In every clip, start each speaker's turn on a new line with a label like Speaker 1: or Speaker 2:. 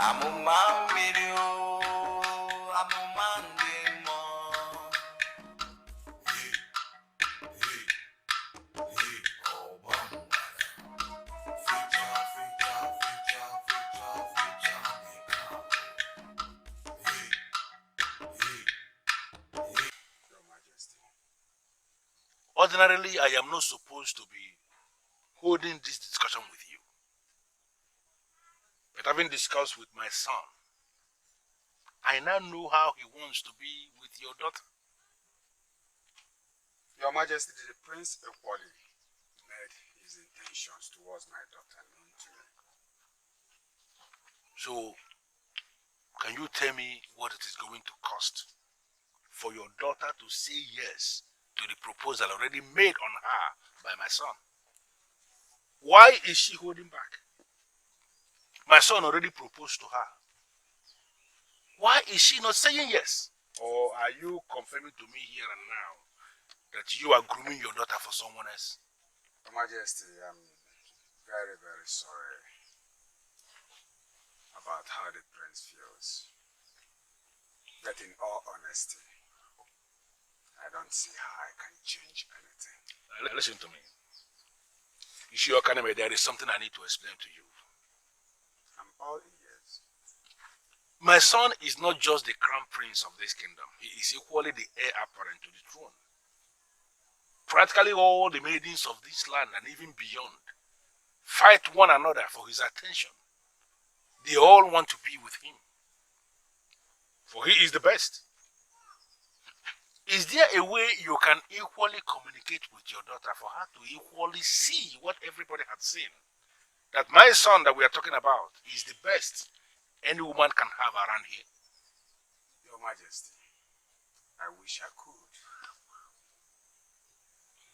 Speaker 1: I'm a man with you. I'm a man with more. Oh, one. Your Majesty.
Speaker 2: Ordinarily, I am not supposed to be holding this discussion with you. But having discussed with my son, I now know how he wants to be with your daughter.
Speaker 1: Your Majesty, the Prince equally made his intentions towards my daughter known to me.
Speaker 2: So, can you tell me what it is going to cost for your daughter to say yes to the proposal already made on her by my son? Why is she holding back? My son already proposed to her. Why is she not saying yes? Or are you confirming to me here and now that you are grooming your daughter for someone else?
Speaker 1: Your Majesty, I'm very, very sorry about how the Prince feels. But in all honesty, I don't see how I can change anything.
Speaker 2: Listen to me. Your Academy, there is something I need to explain to you.
Speaker 1: I'm all ears.
Speaker 2: My son is not just the crown prince of this kingdom. He is equally the heir apparent to the throne. Practically all the maidens of this land and even beyond fight one another for his attention. They all want to be with him, for he is the best. Is there a way you can equally communicate with your daughter for her to equally see what everybody has seen? That my son that we are talking about is the best any woman can have around here?
Speaker 1: Your Majesty, I wish I could.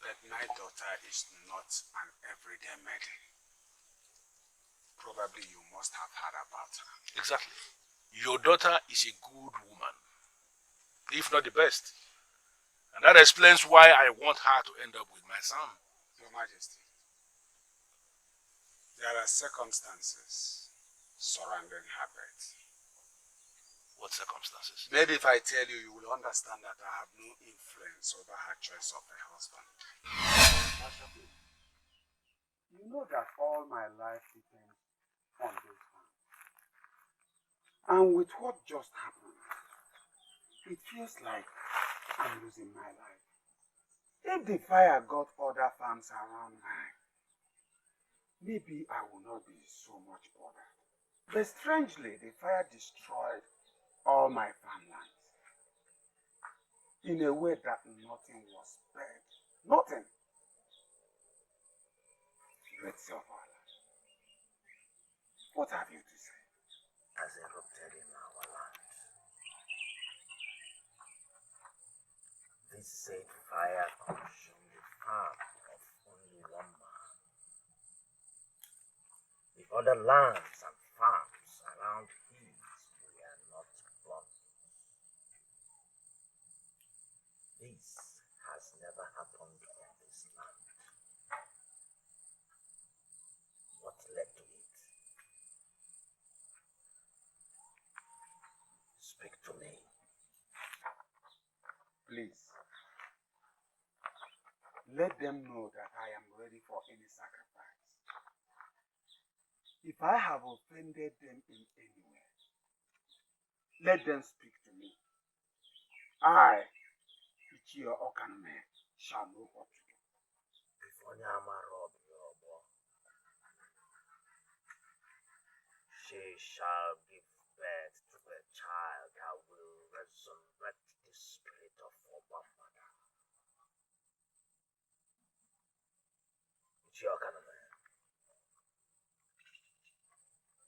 Speaker 1: But my daughter is not an everyday maiden. Probably you must have heard about her.
Speaker 2: Exactly. Your daughter is a good woman, if not the best. And that explains why I want her to end up with my son.
Speaker 1: Your Majesty, there are circumstances surrounding her birth.
Speaker 2: What circumstances?
Speaker 1: Maybe if I tell you, you will understand that I have no influence over her choice of a husband. You know that all my life depends on this man. And with what just happened, it feels like I'm losing my life. If the fire got other farms around mine, maybe I will not be so much bothered. But strangely, the fire destroyed all my farmlands in a way that nothing was spared. Nothing. Great Silverland, what have you to say?
Speaker 3: Has erupted in our land. This said fire consumed the farm of only one man. The other lands and farms around his were not burned. This has never happened on this land. What led to it? Speak to me.
Speaker 1: Please, let them know that I am ready for any sacrifice. If I have offended them in any way, let them speak to me. I, Ichio Okanme, shall know what to do.
Speaker 3: She shall give birth to a child that will resurrect the spirit of her mother.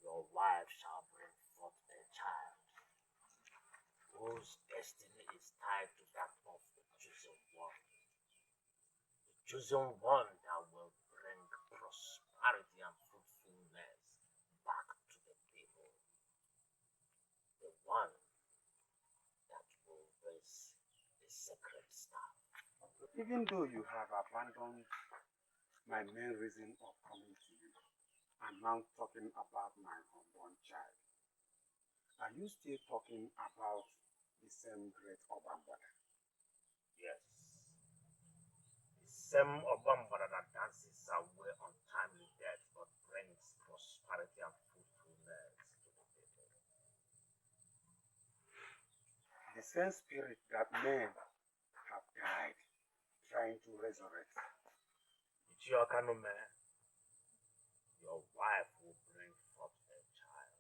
Speaker 3: Your wife shall bring forth a child whose destiny is tied to that of the chosen one. The chosen one that will bring prosperity and fruitfulness back to the people. The one that will raise the sacred staff.
Speaker 1: Even though you have abandoned my main reason of coming to you, and now talking about my unborn child, Are you still talking about the same great Obambada?
Speaker 3: Yes. The same Obambada that dances away untimely death but brings prosperity and fruitfulness to the people.
Speaker 1: The same spirit that men have died trying to resurrect.
Speaker 3: Ichiokanume, your wife will bring forth a child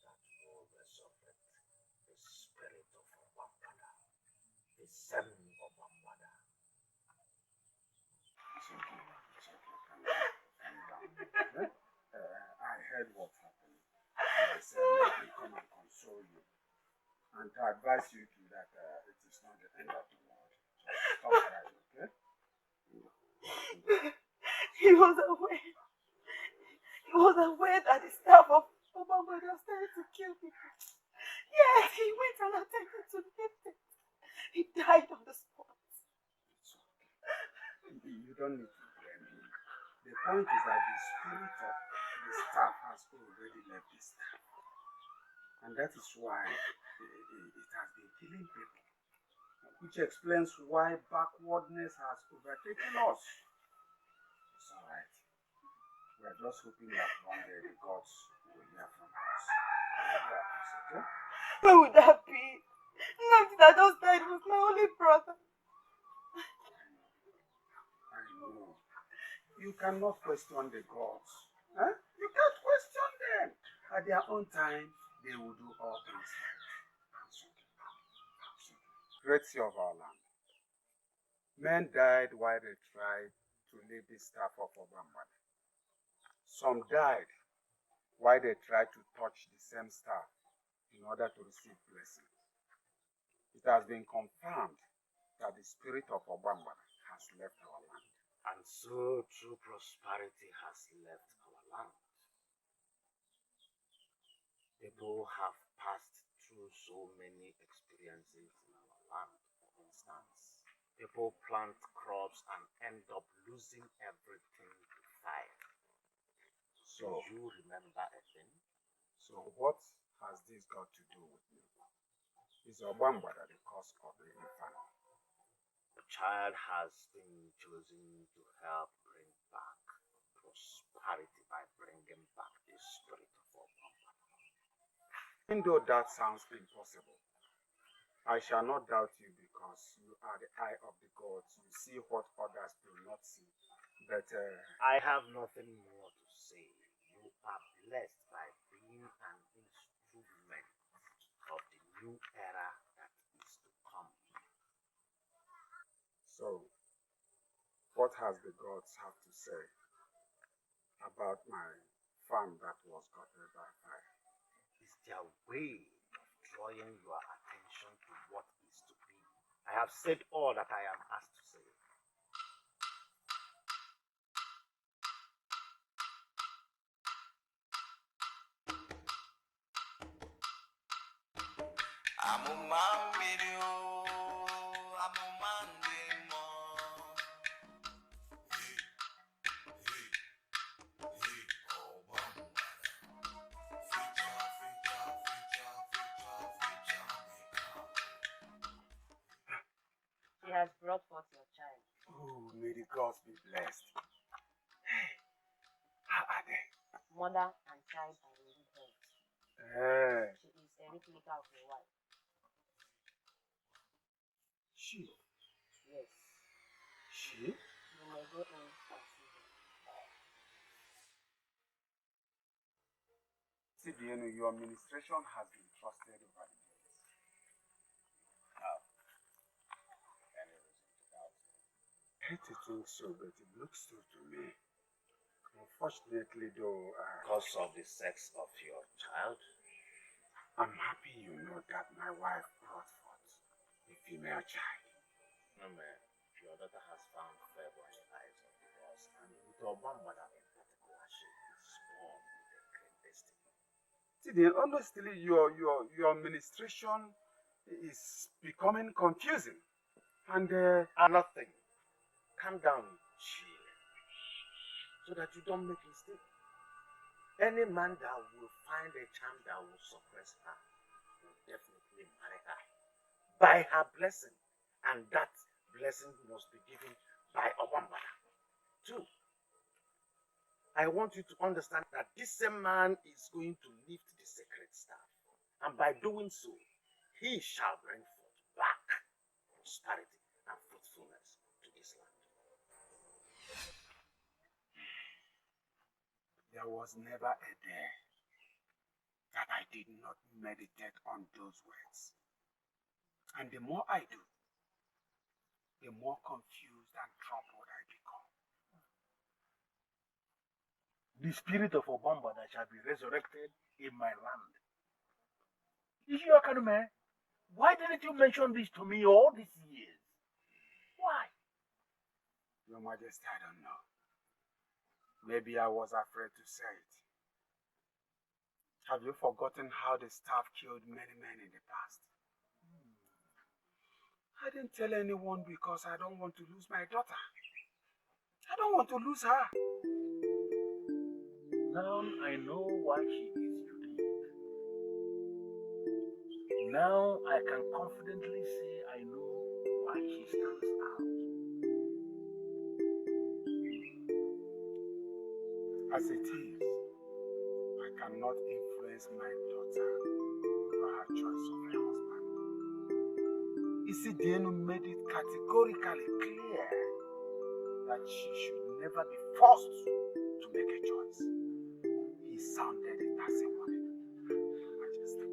Speaker 3: that will resurrect the spirit of Obambada, the same Obambada.
Speaker 1: It's okay. It's okay. Calm down. Okay? I heard what happened. And I said, let me come and console you. And to advise you to that it is not the end of the world. Just stop crying, okay?
Speaker 4: He was aware. He was aware that the staff of Obama was trying to kill people. Yes, he went and attempted to lift it. He died on the spot.
Speaker 1: It's okay. You don't need to blame him. The point is that the spirit of the staff has already left the staff. And that is why it has been killing people. Which explains why backwardness has overtaken us. It's alright. We are just hoping that one day the gods will hear from us. Okay?
Speaker 4: Where would that be? Nothing that just died was my only brother.
Speaker 1: I know. You cannot question the gods. Huh? You can't question them. At their own time, they will do all things right. It's okay. It's okay. Great sea of our land. Men died while they tried to leave the staff of Obama. Some died while they tried to touch the same staff in order to receive blessings. It has been confirmed that the spirit of Obama has left our land.
Speaker 3: And so true prosperity has left our land. People have passed through so many experiences in our land. For instance, people plant crops and end up losing everything to fire. So you remember a thing?
Speaker 1: So what has this got to do with me? Is Obamba the cause of the infant?
Speaker 3: The child has been chosen to help bring back prosperity by bringing back the spirit of Obamba.
Speaker 1: Even though that sounds impossible, I shall not doubt you because you are the eye of the gods. You see what others do not see. But
Speaker 3: I have nothing more to say. You are blessed by being an instrument of the new era that is to come.
Speaker 1: So, what has the gods have to say about my farm that was gotten by fire?
Speaker 3: It's their way of drawing your attention to what is to be. I have said all that I am asked to say.
Speaker 4: She has brought forth your child.
Speaker 1: Oh, may the gods be blessed. Hey, how are they?
Speaker 4: Mother and child are in good health. She is a replica of your wife.
Speaker 1: She?
Speaker 4: Yes.
Speaker 1: She?
Speaker 4: You may go in and see her.
Speaker 1: Sidienu, your administration has been trusted over the years. Any reason to doubt it? I hate to think so, but it looks so to me. Unfortunately, though,
Speaker 3: Because of the sex of your child,
Speaker 1: I'm happy you know that my wife brought forth a female child.
Speaker 3: no man, your daughter has found favor in the eyes of the gods, and with your grandmother in particular, she is born with a great destiny.
Speaker 1: Sidien, honestly, your administration is becoming confusing. And
Speaker 3: Nothing. Calm down, chill, so that you don't make mistakes. Any man that will find a charm that will suppress her will definitely marry her by her blessing, and that blessing must be given by Obambara. Two, I want you to understand that this same man is going to lift the sacred staff, and by doing so, he shall bring forth back prosperity and fruitfulness to this land.
Speaker 1: There was never a day that I did not meditate on those words. And the more I do, the more confused and troubled I become.
Speaker 5: The spirit of Obambada shall be resurrected in my land. Ishiakanume, why didn't you mention this to me all these years? Why?
Speaker 1: Your Majesty, I don't know. Maybe I was afraid to say it. Have you forgotten how the staff killed many men in the past? I didn't tell anyone because I don't want to lose my daughter. I don't want to lose her.
Speaker 5: Now I know why she is unique. Now I can confidently say I know why she stands out.
Speaker 1: As it is, I cannot influence my daughter over her choice of a husband. Isidienu made it categorically clear that she should never be forced to make a choice. He sounded it as a warning, Majesty.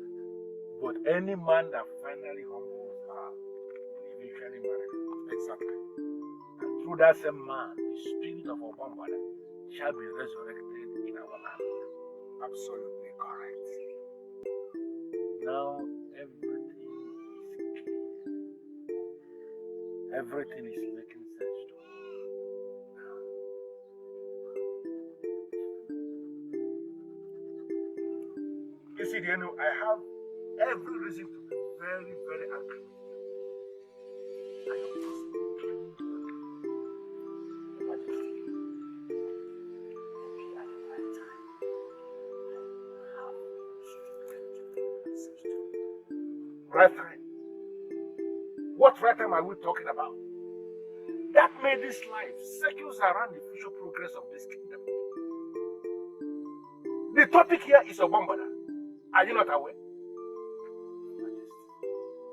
Speaker 5: But any man that finally humbles her will eventually marry her.
Speaker 1: Exactly.
Speaker 5: And through that same man, the spirit of Obambada shall be resurrected in our land.
Speaker 1: Absolutely correct.
Speaker 5: Now everything is clear. Everything is making sense to me now. You see, Dienu, I have every reason to be very, very angry with you. Are you possibly claiming to be Majesty?
Speaker 3: Maybe at the right time, I will have
Speaker 5: Right time? What right time are we talking about? That made this life circles around the future progress of this kingdom. The topic here is Obambada. Are you not aware?
Speaker 3: Majesty,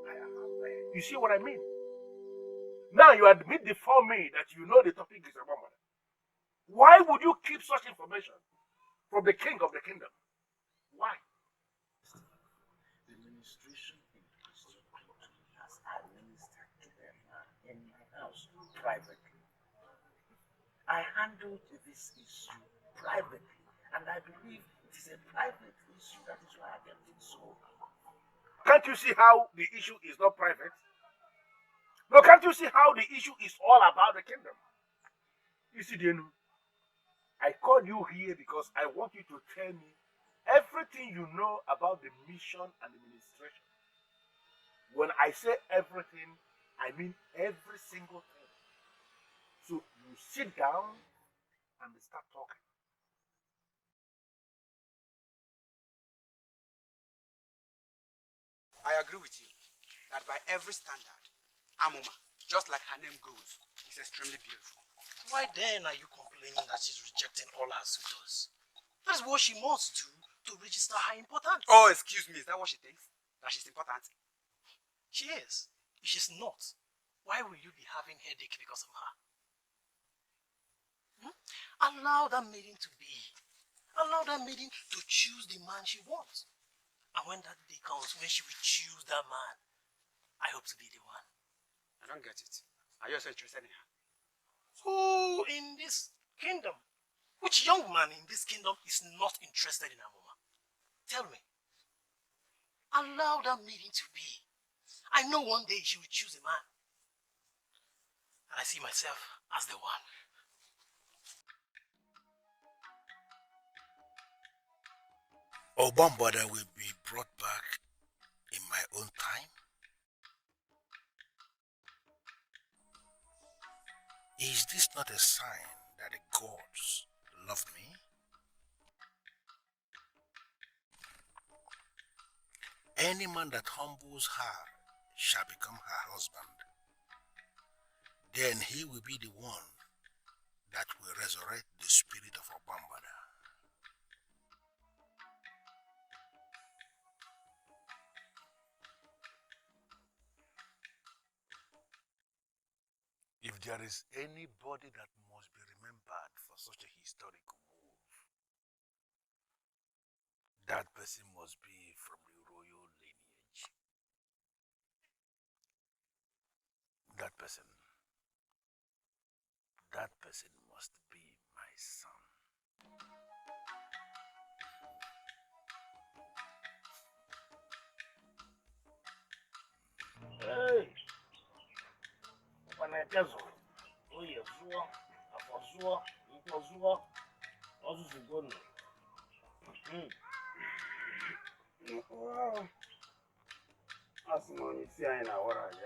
Speaker 3: I am aware.
Speaker 5: You see what I mean? Now you admit before me that you know the topic is Obambada. Why would you keep such information from the king of the kingdom? Why?
Speaker 3: The ministration in Christian culture has administered to a man in my house privately. I handled this issue privately, and I believe it is a private issue. That is why I kept it so.
Speaker 5: Can't you see how the issue is not private? No, can't you see how the issue is all about the kingdom? You see, Denu, I called you here because I want you to tell me everything you know about the mission and the ministration. When I say everything, I mean every single thing. So you sit down and start talking.
Speaker 6: I agree with you that by every standard, Amma, just like her name goes, is extremely beautiful.
Speaker 7: Why then are you complaining that she's rejecting all her suitors? That is what she must do to register her importance.
Speaker 6: Oh, excuse me, is that what she thinks? That she's important?
Speaker 7: She is. If she's not, why will you be having headache because of her? Allow that maiden to be. Allow that maiden to choose the man she wants. And when that day comes, when she will choose that man, I hope to be the one.
Speaker 6: I don't get it. Are you also interested in her?
Speaker 7: Who in this kingdom? Which young man in this kingdom is not interested in Amma? Tell me. Allow that maiden to be. I know one day she will choose a man. And I see myself as the one.
Speaker 2: Obambada will be brought back in my own time. Is this not a sign that the gods love me? Any man that humbles her shall become her husband. Then he will be the one that will resurrect the spirit of Obambada. If there is anybody that must be remembered for such a historical move, that person must be from the royal lineage. That person must be my son.
Speaker 3: Hey! When I just Ugezu, Afozu, Ikozu, Ozuzugono.
Speaker 1: Well, as long as you see I know what I get,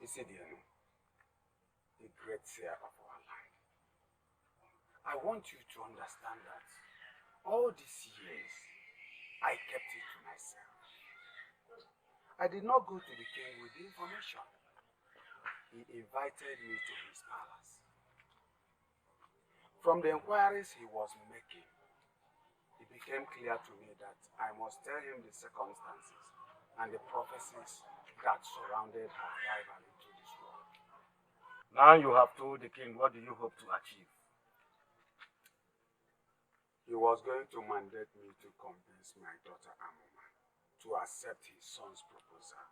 Speaker 1: you see, the great seer of our land. I want you to understand that all these years, I kept it to myself. I did not go to the king with the information. He invited me to his palace. From the inquiries he was making, it became clear to me that I must tell him the circumstances and the prophecies that surrounded her arrival into this world.
Speaker 3: Now you have told the king, what do you hope to achieve?
Speaker 1: He was going to mandate me to convince my daughter Amma to accept his son's proposal.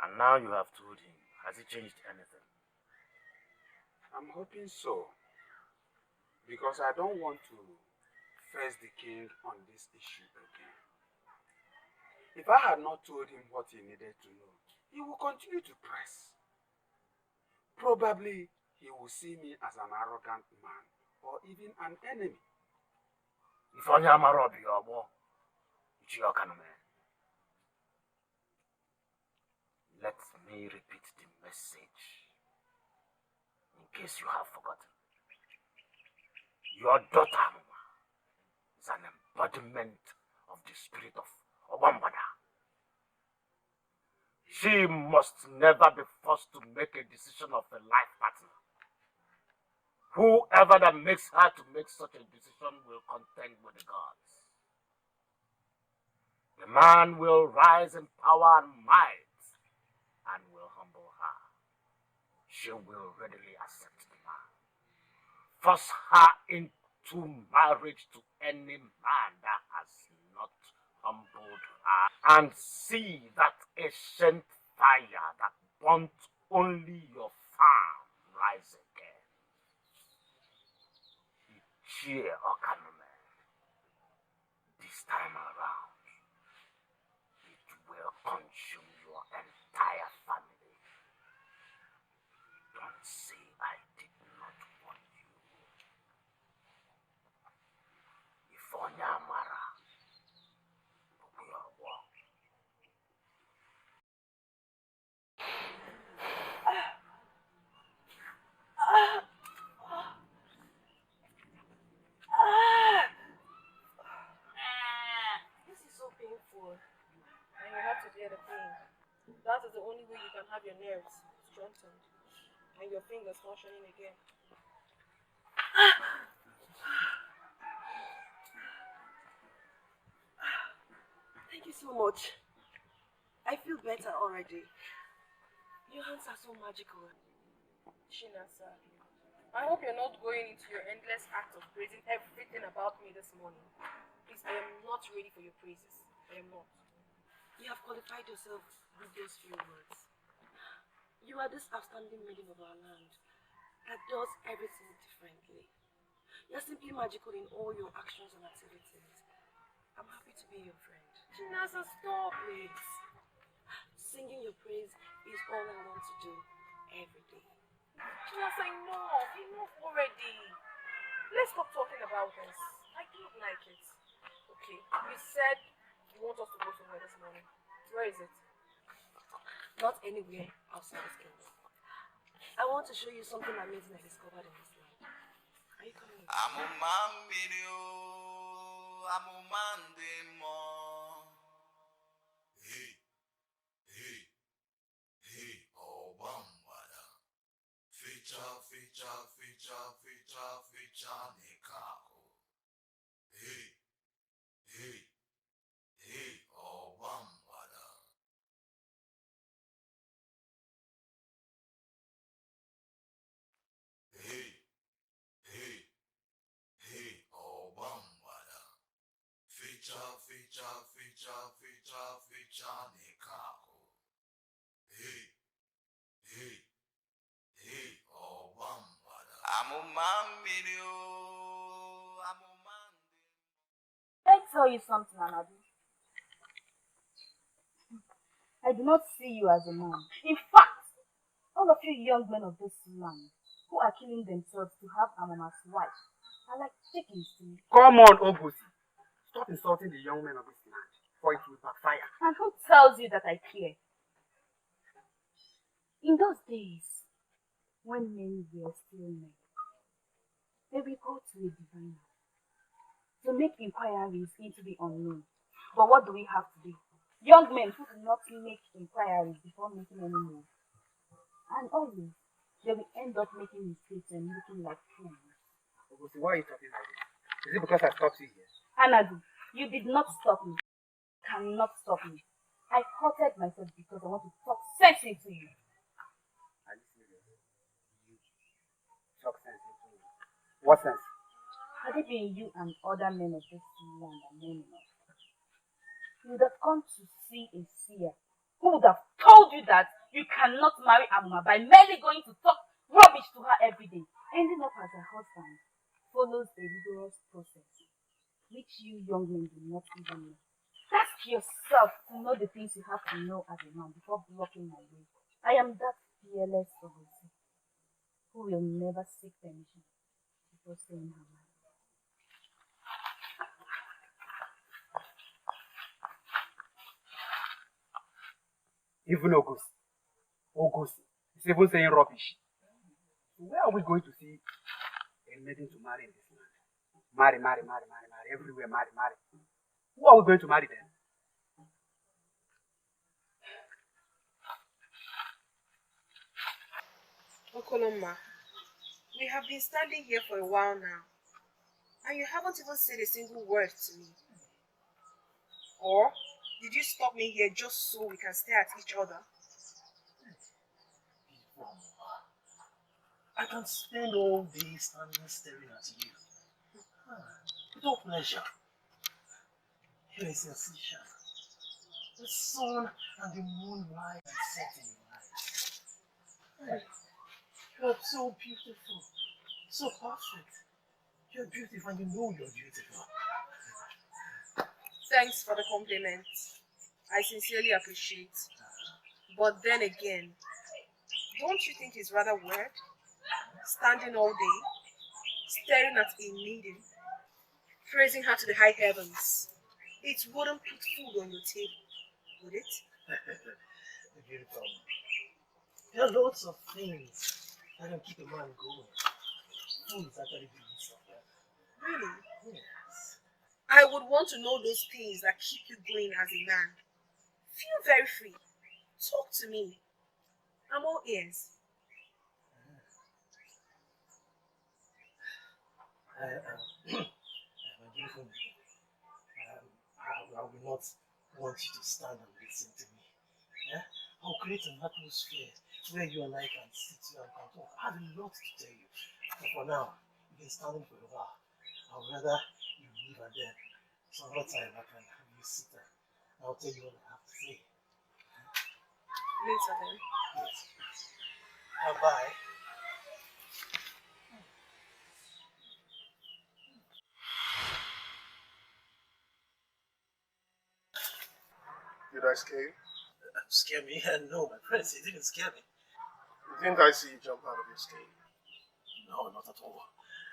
Speaker 3: And now you have told him, has he changed anything?
Speaker 1: I'm hoping so, because I don't want to face the king on this issue again. If I had not told him what he needed to know, he will continue to press. Probably he will see me as an arrogant man or even an enemy.
Speaker 3: If only Amara be your boy, it's your kind of man. Let me repeat the message, in case you have forgotten. Your daughter, Amma, is an embodiment of the spirit of Obambada. She must never be forced to make a decision of a life partner. Whoever that makes her to make such a decision will contend with the gods. The man will rise in power and might and will humble her. She will readily accept the man. Force her into marriage to any man that has not humbled her, and see that ancient fire that burnt only your farm rise again. Cheer, Okanume. This time around, it will consume your entire family. Don't say I did not warn you. If Onyamara, we are one.
Speaker 4: This is so painful. And you have to bear the pain. That is the only way you can have your nerves strengthened and your fingers functioning again. Thank you so much. I feel better already. Your hands are so magical. Shinasa, I hope you're not going into your endless act of praising everything about me this morning. Please, I am not ready for your praises. I am not. You have qualified yourself with those few words. You are this outstanding maiden of our land that does everything differently. You're simply magical in all your actions and activities. I'm happy to be your friend. Chinasa, stop it. Singing your praise is all I want to do every day. Chinasa, enough already. Let's stop talking about this. I don't like it. Okay, you said you want us to go somewhere this morning. Where is it? Not anywhere outside this kingdom. I want to show you something amazing I discovered in this land. Are you coming with me?
Speaker 8: Hey, hey, hey, oh, bambada. Fecha, nekako. Hey, hey, hey, oh, bambada. Hey, hey, hey, oh, bambada. Fecha, nekako. Hey, hey, hey, oh, bambada.
Speaker 9: Let me tell you something, Anadu. I do not see you as a man. In fact, all of you young men of this land who are killing themselves to have Amama's wife are like chickens to me.
Speaker 6: Come on, Ugezu. Stop insulting the young men of this land, for it will backfire.
Speaker 9: And who tells you that I care? In those days, when men were still men, they would go to a diviner to make inquiries into the unknown. But what do we have today? Young men who do not make inquiries before making any move. And always, they will end up making mistakes and looking like fools.
Speaker 6: Ugezu, why are you talking like this? Is it because I stopped you here?
Speaker 9: Anadu, you did not stop me. Cannot stop me. I halted myself because I want to talk sense into you.
Speaker 6: Are you serious? You talk sense into me. What sense?
Speaker 9: Had it been you and other men of this land and men enough, you would have come to see a seer who would have told you that you cannot marry Amma by merely going to talk rubbish to her every day. Ending up as her husband follows a rigorous process, which you young men do not even know. Ask yourself to know the things you have to know as a man before blocking my way. I am that fearless Ugezu who will never seek permission before saying her mind.
Speaker 6: Even Ugezu is even saying rubbish. So where are we going to see a maiden to marry in this land? Marry, everywhere, marry. Who are we going to marry then?
Speaker 4: Okoloma, we have been standing here for a while now, and you haven't even said a single word to me. Or did you stop me here just so we can stare at each other?
Speaker 7: I can spend all day standing staring at you. Without pleasure. Here is your sensation. The sun and the moon rise and set in your eyes. You are so beautiful, so perfect. You're beautiful and you know you're beautiful.
Speaker 4: Thanks for the compliment. I sincerely appreciate. But then again, don't you think it's rather weird? Standing all day, staring at a maiden, praising her to the high heavens. It wouldn't put food on your table, would it?
Speaker 7: Beautiful. There are lots of things that can keep a man going. Food is actually the least of them.
Speaker 4: Really?
Speaker 7: Yes.
Speaker 4: I would want to know those things that keep you going as a man. Feel very free. Talk to me. I'm all ears.
Speaker 7: My beautiful lady, I will not want you to stand and listen to me. Yeah? I'll create an atmosphere where you and I can sit here and can talk. I have a lot to tell you. But for now, you've been standing for a while. I would rather you leave and then some other time I can have you sit there. I'll tell you what I have to say.
Speaker 4: Later then.
Speaker 7: Yes. Bye.
Speaker 5: Did I scare you?
Speaker 7: Scare me? No, my friends, it didn't scare me.
Speaker 5: Didn't I see you jump out of your skin?
Speaker 7: No, not at all.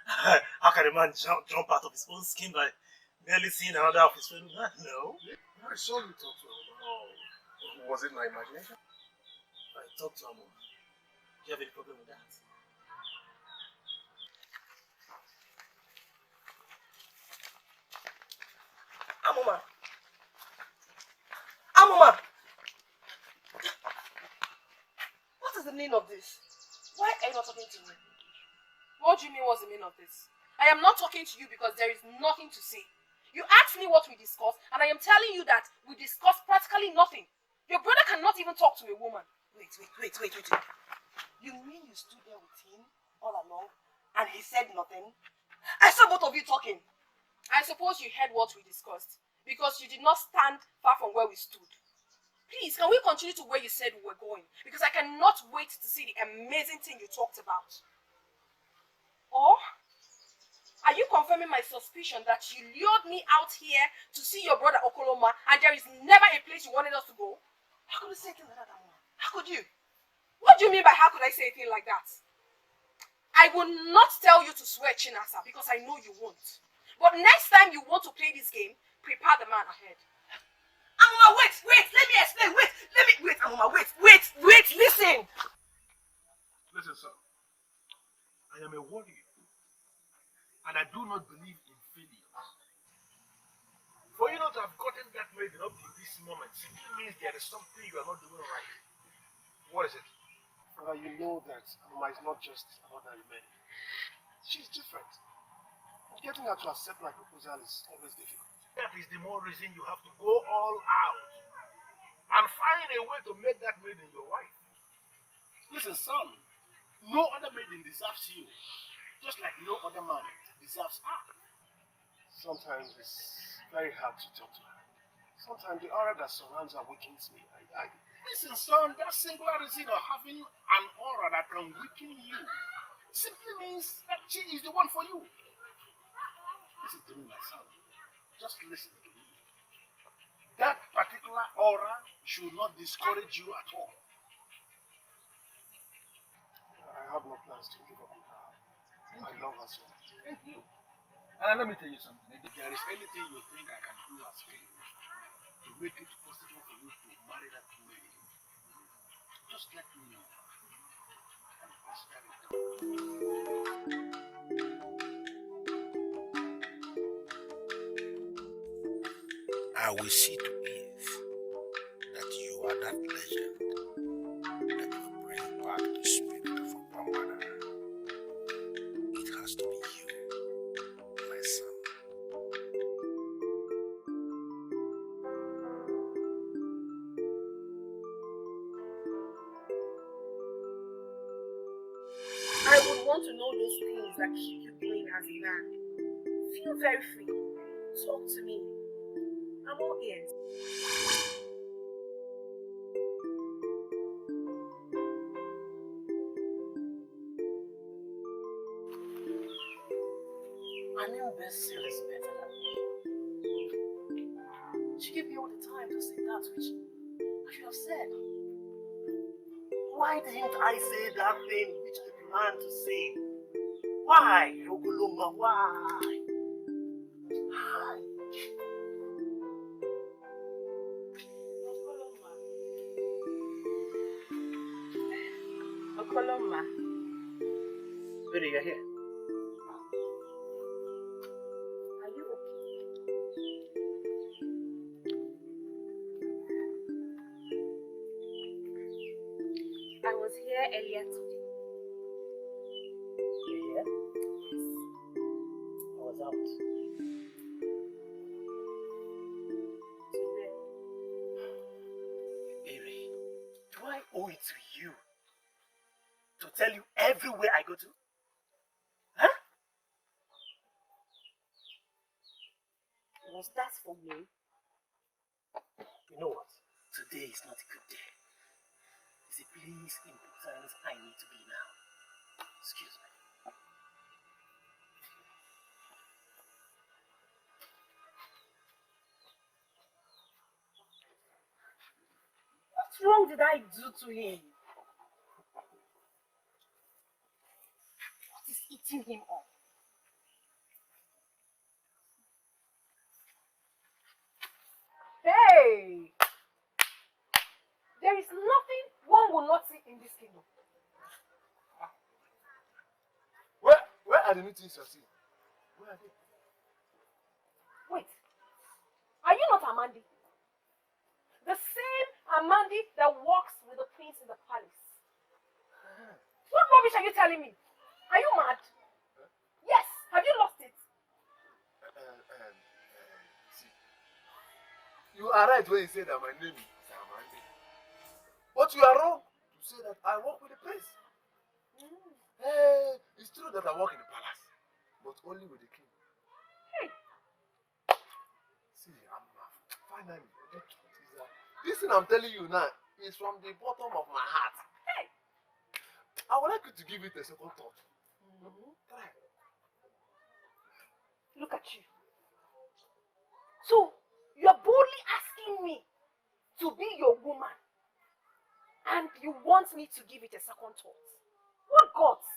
Speaker 7: How can a man jump out of his own skin by merely seeing another of his fellow man? No.
Speaker 5: I saw you talk to her. Oh, was it my imagination?
Speaker 7: I talked to Amma. Do you have any problem with that? Amma. Amma. What is the meaning of this? Why are you not talking to me?
Speaker 10: What do you mean, what's the meaning of this? I am not talking to you because there is nothing to say. You asked me what we discussed, and I am telling you that we discussed practically nothing. Your brother cannot even talk to a woman.
Speaker 7: Wait. You mean you stood there with him all along and he said nothing? I saw both of you talking.
Speaker 10: I suppose you heard what we discussed because you did not stand far from where we stood. Please, can we continue to where you said we were going? Because I cannot wait to see the amazing thing you talked about. Or are you confirming my suspicion that you lured me out here to see your brother Okoloma and there is never a place you wanted us to go?
Speaker 7: How could you say a thing like that, Amma? How could you?
Speaker 10: What do you mean by how could I say a thing like that? I will not tell you to swear Chinasa because I know you won't. But next time you want to play this game, prepare the man ahead.
Speaker 7: Amma, wait, let me explain, wait, Amma, wait, listen.
Speaker 5: Listen, son. I am a warrior. And I do not believe in failures. For you not to have gotten that maiden up to this moment simply means there is something you are not doing right. What is it?
Speaker 11: Father, you know that Amma is not just another maiden. She's different. Getting her to accept my proposal is always difficult.
Speaker 5: That is the more reason you have to go all out and find a way to make that maiden your wife.
Speaker 11: Listen, son, no other maiden deserves you, just like no other man deserves her. Sometimes it's very hard to talk to her. Sometimes the aura that surrounds her weakens me. Listen, son, that singular reason of having an aura that can weaken you simply means that she is the one for you. Listen to me, my son. Just listen to me. That particular aura should not discourage you at all. I have no plans to give up on her. I love her so much.
Speaker 5: Thank you. And let me tell you something. If there is anything you think I can do as king to make it possible for you to marry that lady, just let me know. And consider it done.
Speaker 2: I will see to it that you are that legend that will bring back the spirit of our mother. It has to be you, my son.
Speaker 10: I would want to know those things that keep you going as a man. Feel very free. Talk to me. I'm all ears.
Speaker 7: An imbecile is better than me. She gave me all the time to say that which I should have said. Why didn't I say that thing which I planned to say? Why, Ogulumba, why? Why?
Speaker 10: Okoloma.
Speaker 7: Baby, you're here.
Speaker 10: Are you okay? I was here earlier today.
Speaker 7: You here? I was out.
Speaker 10: Today.
Speaker 7: Baby, do I owe it to you to tell you everywhere I go to? Huh?
Speaker 10: Was that for me?
Speaker 7: You know what? Today is not a good day. It's a place important I need to be now. Excuse me.
Speaker 10: What wrong did I do to him? What is eating him up? this kingdom.
Speaker 11: Where are the new things you're seeing? Where are they?
Speaker 10: Wait, are you not Amandi? The same Amandi that walks with the prince in the palace. What rubbish are you telling me? Are you mad? Yes, have you lost it?
Speaker 11: See, you are right when you say that my name is Amandi. But you are wrong to say that I work with the prince. It's true that I work in the palace, but only with the king.
Speaker 10: Hey.
Speaker 11: See, finally, the truth is that this thing I'm telling you now is from the bottom of my heart.
Speaker 10: Hey.
Speaker 11: I would like you to give it a second thought. Try.
Speaker 10: Look at you. So, you're boldly asking me to be your woman, and you want me to give it a second thought. What gods?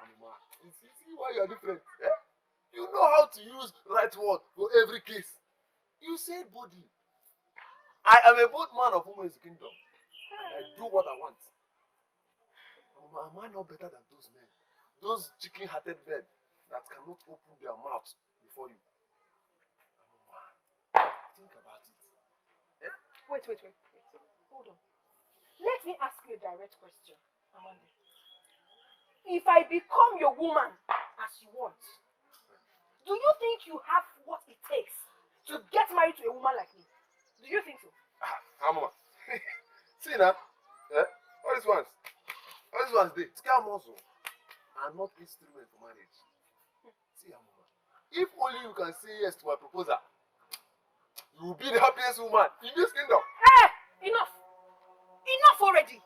Speaker 11: Amma, you see why you are different. Eh? You know how to use right word for every case. You said boldly. I am a bold man of women's kingdom. And I do what I want. Amma, am I not better than those men? Those chicken-hearted men that cannot open their mouths before you. Amma, think about it. Eh?
Speaker 10: Wait. Hold on. Let me ask you a direct question, Amanda. If I become your woman as you want, do you think you have what it takes to get married to a woman like me? Do you think so?
Speaker 11: Amma, see now, all these ones, they scam also are not instrument for marriage. See, Amma, if only you can say yes to my proposal, you will be the happiest woman in this kingdom.
Speaker 10: Hey, enough! Enough already!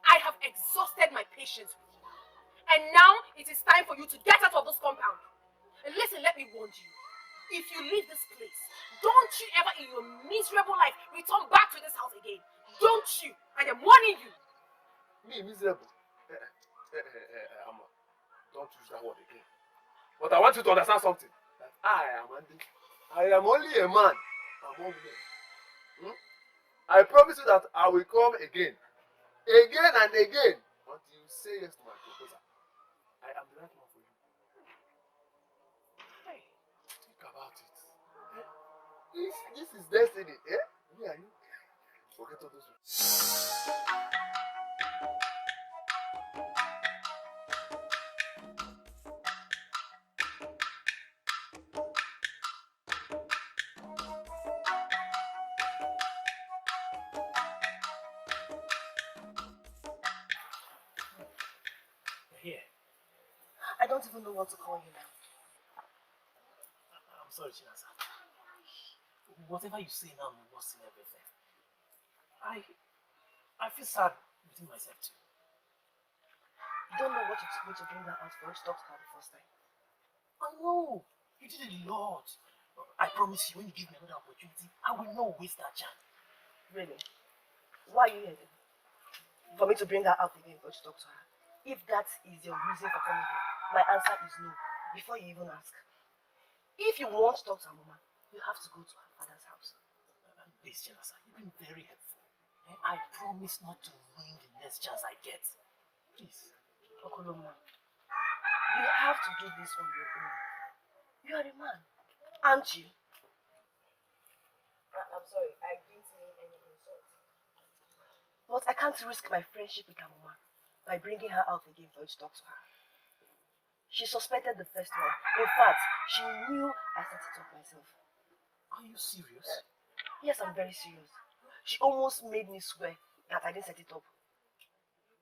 Speaker 10: I have exhausted my patience with you. And now it is time for you to get out of this compound. And listen, let me warn you. If you leave this place, don't you ever in your miserable life return back to this house again. Don't you? I am warning you.
Speaker 11: Me, miserable? Amma, don't use that word again. But I want you to understand something. That I am Andy. I am only a man among men. I promise you that I will come again. Again and again. Until you say yes to my proposal. I am the right man for you.
Speaker 10: Hey.
Speaker 11: Think about it. This is destiny. Me and you. Forget all those.
Speaker 7: Here.
Speaker 10: I don't even know what to call you now.
Speaker 7: I'm sorry, Chinasa. Whatever you say now will worsen everything. I feel sad within myself too.
Speaker 10: You don't know what it took me to bring her out for us to talk to her the first time.
Speaker 7: I know. You did a lot. I promise you, when you give me another opportunity, I will not waste that chance.
Speaker 10: Really? Why are you here then? For me to bring her out again for us to talk to her? If that is your reason for coming here, my answer is no, before you even ask. If you want to talk to her mama, you have to go to her father's house.
Speaker 7: Please, Chinasa, you've been very helpful. I promise not to ruin the next chance I get. Please.
Speaker 10: Okoloma, you have to do this on your own. You are a man, aren't you? I'm sorry, I didn't mean any insult. But I can't risk my friendship with her mama by bringing her out again for you to talk to her. She suspected the first one. In fact, she knew I set it up myself.
Speaker 7: Are you serious?
Speaker 10: Yes, I'm very serious. She almost made me swear that I didn't set it up.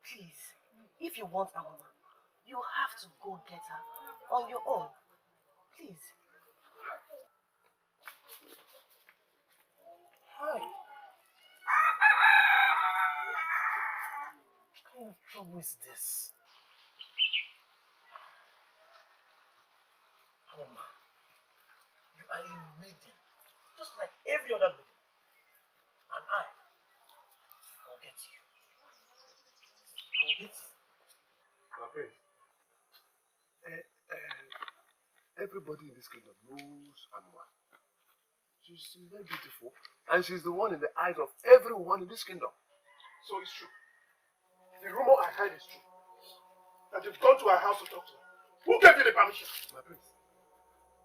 Speaker 10: Please, if you want her mama, you have to go get her on your own. Please.
Speaker 7: Hi. What kind of trouble is this? Amma, you are a maiden, just like every other maiden. And I will get you. I will get you.
Speaker 11: My friend, everybody in this kingdom knows Amma. She's very beautiful, and she's the one in the eyes of everyone in this kingdom. So it's true. The rumor I heard is true. That you've gone to her house to talk to her. Who gave you the permission?
Speaker 5: My prince,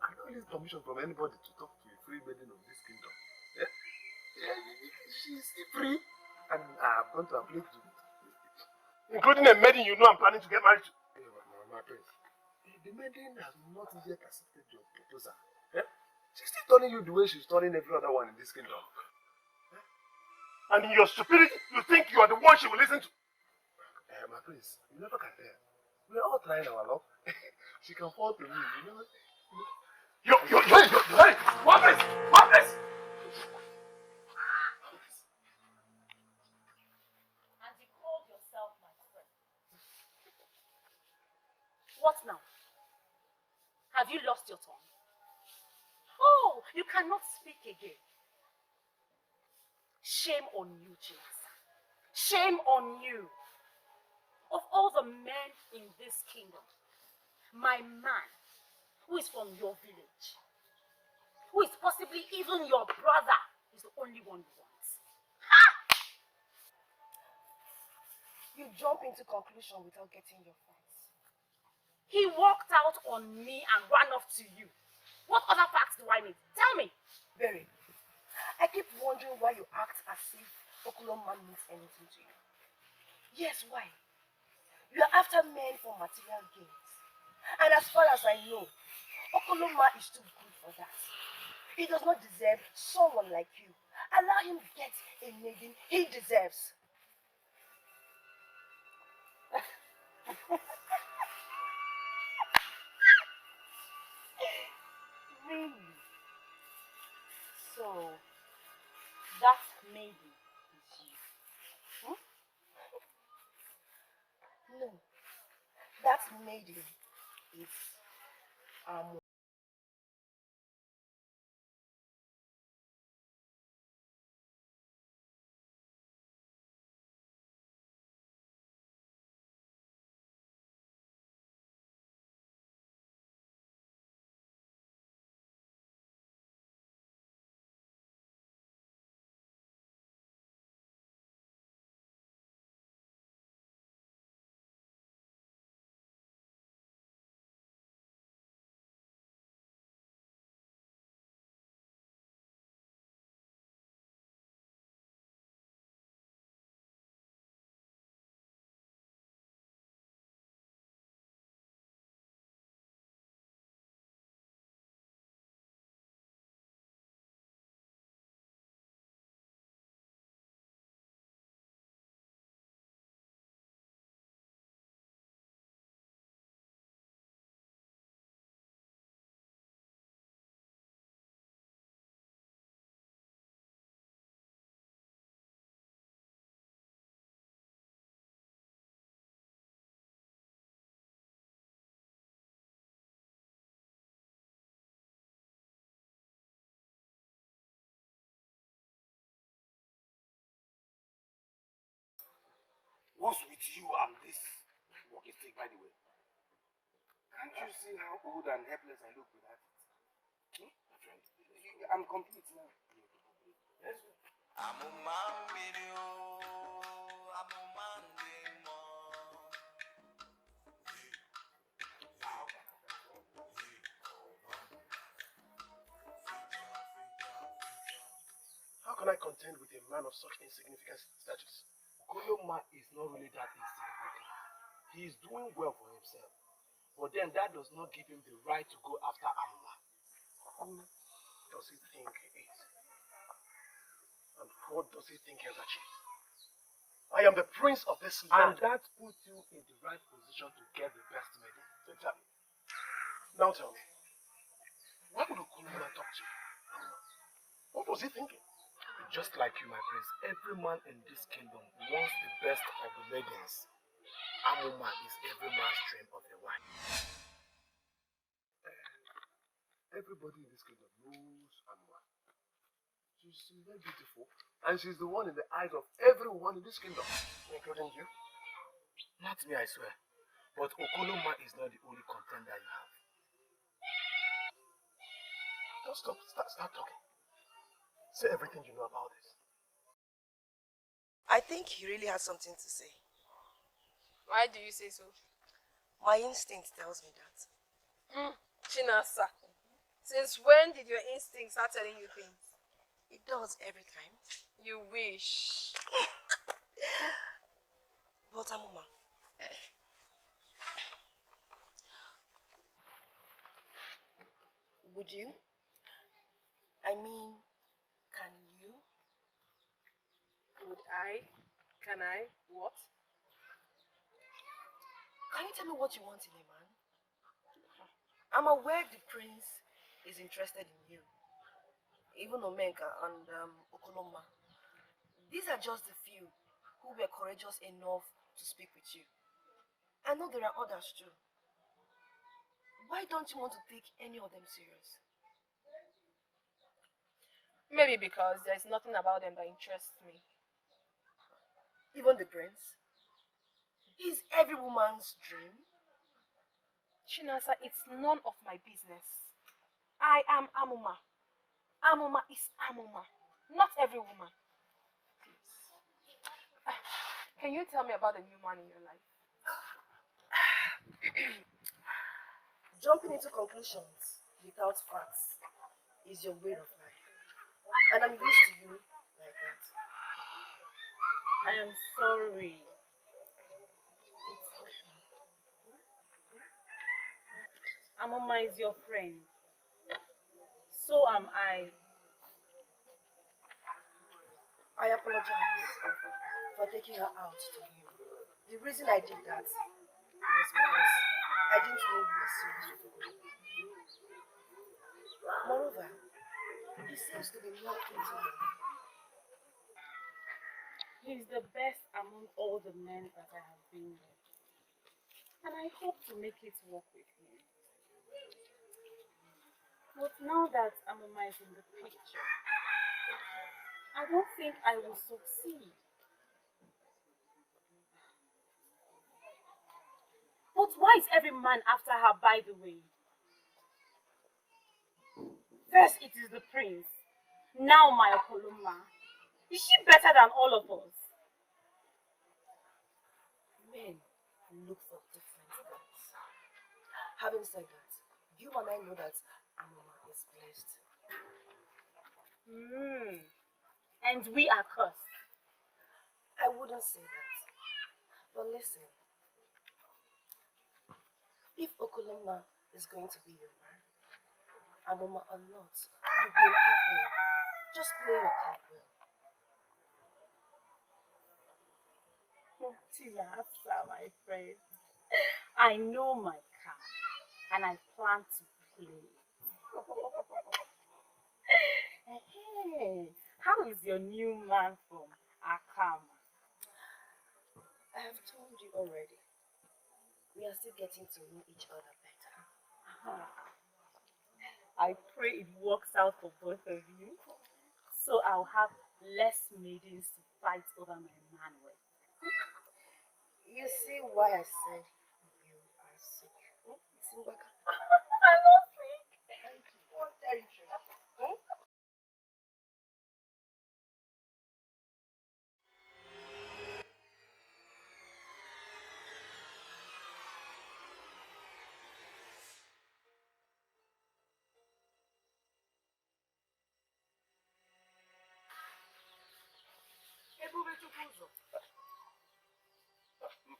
Speaker 5: I don't need permission from anybody to talk to a free maiden of this kingdom. Yeah? She's free, and I've gone to a place to.
Speaker 11: Including a maiden you know I'm planning to get married to.
Speaker 5: Yeah, my prince, the maiden has not yet accepted your proposal. Yeah? She's still turning you the way she's turning every other one in this kingdom.
Speaker 11: And in your stupidity, you think you are the one she will listen to.
Speaker 5: My prince, you never can tell. We're all trying our luck. She can fall to me, you know.
Speaker 11: Hey, one place, one place.
Speaker 9: And you called yourself my friend. What now? Have you lost your tongue? Oh, you cannot speak again. Shame on you, James. Shame on you. Of all the men in this kingdom, my man, who is from your village, who is possibly even your brother, is the only one you want.
Speaker 10: You jump into conclusion without getting your facts.
Speaker 9: He walked out on me and ran off to you. What other facts do I need? Tell me.
Speaker 10: Berry, I keep wondering why you act as if Okuloma means anything to you. Yes, why? You are after men for material gains. And as far as I know, Okoloma is too good for that. He does not deserve someone like you. Allow him to get a maiden he deserves.
Speaker 9: Really? So, that maiden is you.
Speaker 10: No, that maiden is Amma.
Speaker 5: What's with you and this walking stick, by the way? Can't you see how old and helpless I look without it? My friend, I'm complete now. Yes.
Speaker 8: I'm a man video. I'm a man demo.
Speaker 11: How can I contend with a man of such insignificant status?
Speaker 5: Koloma is not really that insignificant. He is doing well for himself. But then that does not give him the right to go after Amma. Who does he think he is? And what does he think he has achieved?
Speaker 11: I am the prince of this
Speaker 5: And
Speaker 11: land.
Speaker 5: that puts you in the right position to get the best maiden.
Speaker 11: Exactly. Now tell me, why would Okuloma talk to you? What was he thinking?
Speaker 5: Just like you, my prince, every man in this kingdom wants the best of the maidens. Amma is every man's dream of a wife. Everybody in this kingdom knows Amma. She's very beautiful, and she's the one in the eyes of everyone in this kingdom,
Speaker 11: Including you?
Speaker 5: not me, I swear. But Okoloma is not the only contender you have.
Speaker 11: Just start talking. Say everything you know about this.
Speaker 10: I think he really has something to say. Why do you say so?
Speaker 12: My instinct tells me that.
Speaker 10: Chinasa, since when did your instincts start telling you things?
Speaker 12: It does every time.
Speaker 10: You wish.
Speaker 12: But Amma, would you? I mean, can you?
Speaker 10: Would I? Can I? What?
Speaker 12: Can you tell me what you want in a man? I'm aware the prince is interested in you. Even Omenka and Okoloma. These are just the few who were courageous enough to speak with you. I know there are others too. Why don't you want to take any of them serious?
Speaker 10: Maybe because there's nothing about them that interests me.
Speaker 12: Even the prince? He's every woman's dream.
Speaker 10: Chinasa, it's none of my business. I am Amuma. Amuma is Amuma, not every woman. Can you tell me about the new man in your life?
Speaker 12: Jumping into conclusions without facts is your way of life. And I'm used to you like that.
Speaker 9: I am sorry. Amma is your friend. So am I.
Speaker 12: I apologize for taking her out to you. The reason I did that was because I didn't know you were serious with her. Moreover, he seems to be not into her.
Speaker 9: He's the best among all the men that I have been with. And I hope to make it work with him. But now that Amma is in the picture, I don't think I will succeed. But why is every man after her, by the way? First it is the prince, now my Okoloma. Is she better than all of us?
Speaker 12: Men look for different things. Having said that, you and I know that Amma is blessed.
Speaker 9: And we are cursed.
Speaker 12: I wouldn't say that. But listen, if Okoloma is going to be your man, Amma or not, you will have him. Just play your card well.
Speaker 9: Chinasa, my friend. I know my card and I plan to play. Hey, how is your new man from Akama?
Speaker 12: I have told you already. We are still getting to know each other better.
Speaker 9: I pray it works out for both of you, so I'll have less maidens to fight over my man with.
Speaker 12: You see why I said you are sick? Simbaka.
Speaker 9: I'm not sick.
Speaker 12: Thank you. What territory?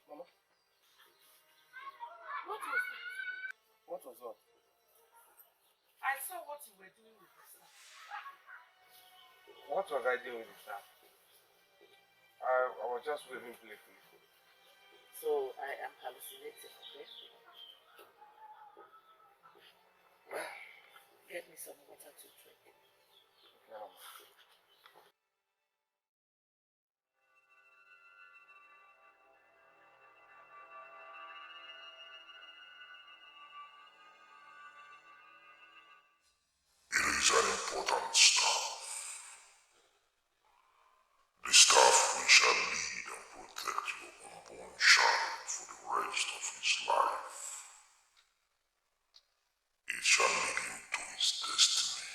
Speaker 11: Mama,
Speaker 12: What was that?
Speaker 11: what was that?
Speaker 12: I saw what you were doing with the staff.
Speaker 11: What was I doing with that? I was just waving playfully.
Speaker 12: So I am hallucinating, okay? Get me some water to drink.
Speaker 11: Okay, Mama.
Speaker 13: It is an important staff. The staff which shall lead and protect your unborn child for the rest of his life. It shall lead him to his destiny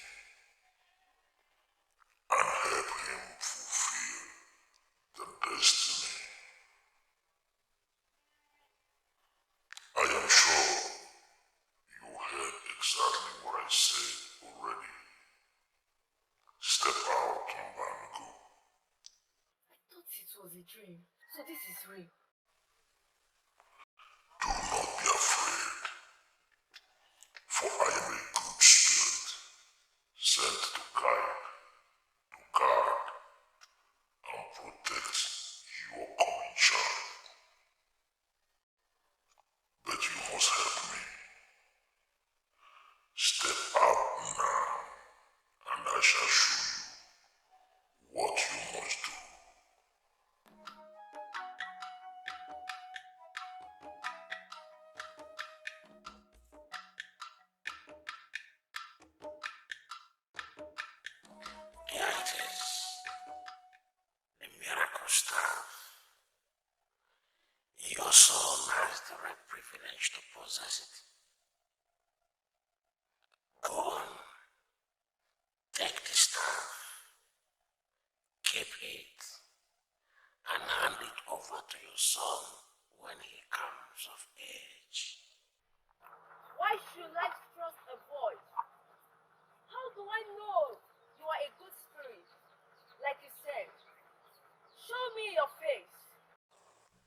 Speaker 13: and help him fulfill the destiny
Speaker 12: a dream. So this is real.
Speaker 13: Do not be afraid, for I am a good spirit, sent to guard, and protect your coming child. But you must help me. Step out now, and I shall show you what you must do.
Speaker 3: Here it is, the miracle staff. Your son has the right privilege to possess it. Go on, take the staff, keep it, and hand it over to your son when he comes of age.
Speaker 12: Why should I trust a voice? How do I know you are a good spirit? Like you said, show me your face.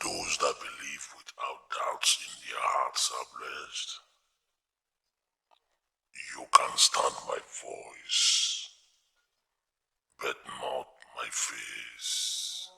Speaker 13: Those that believe without doubts in their hearts are blessed. You can stand my voice, but not my face.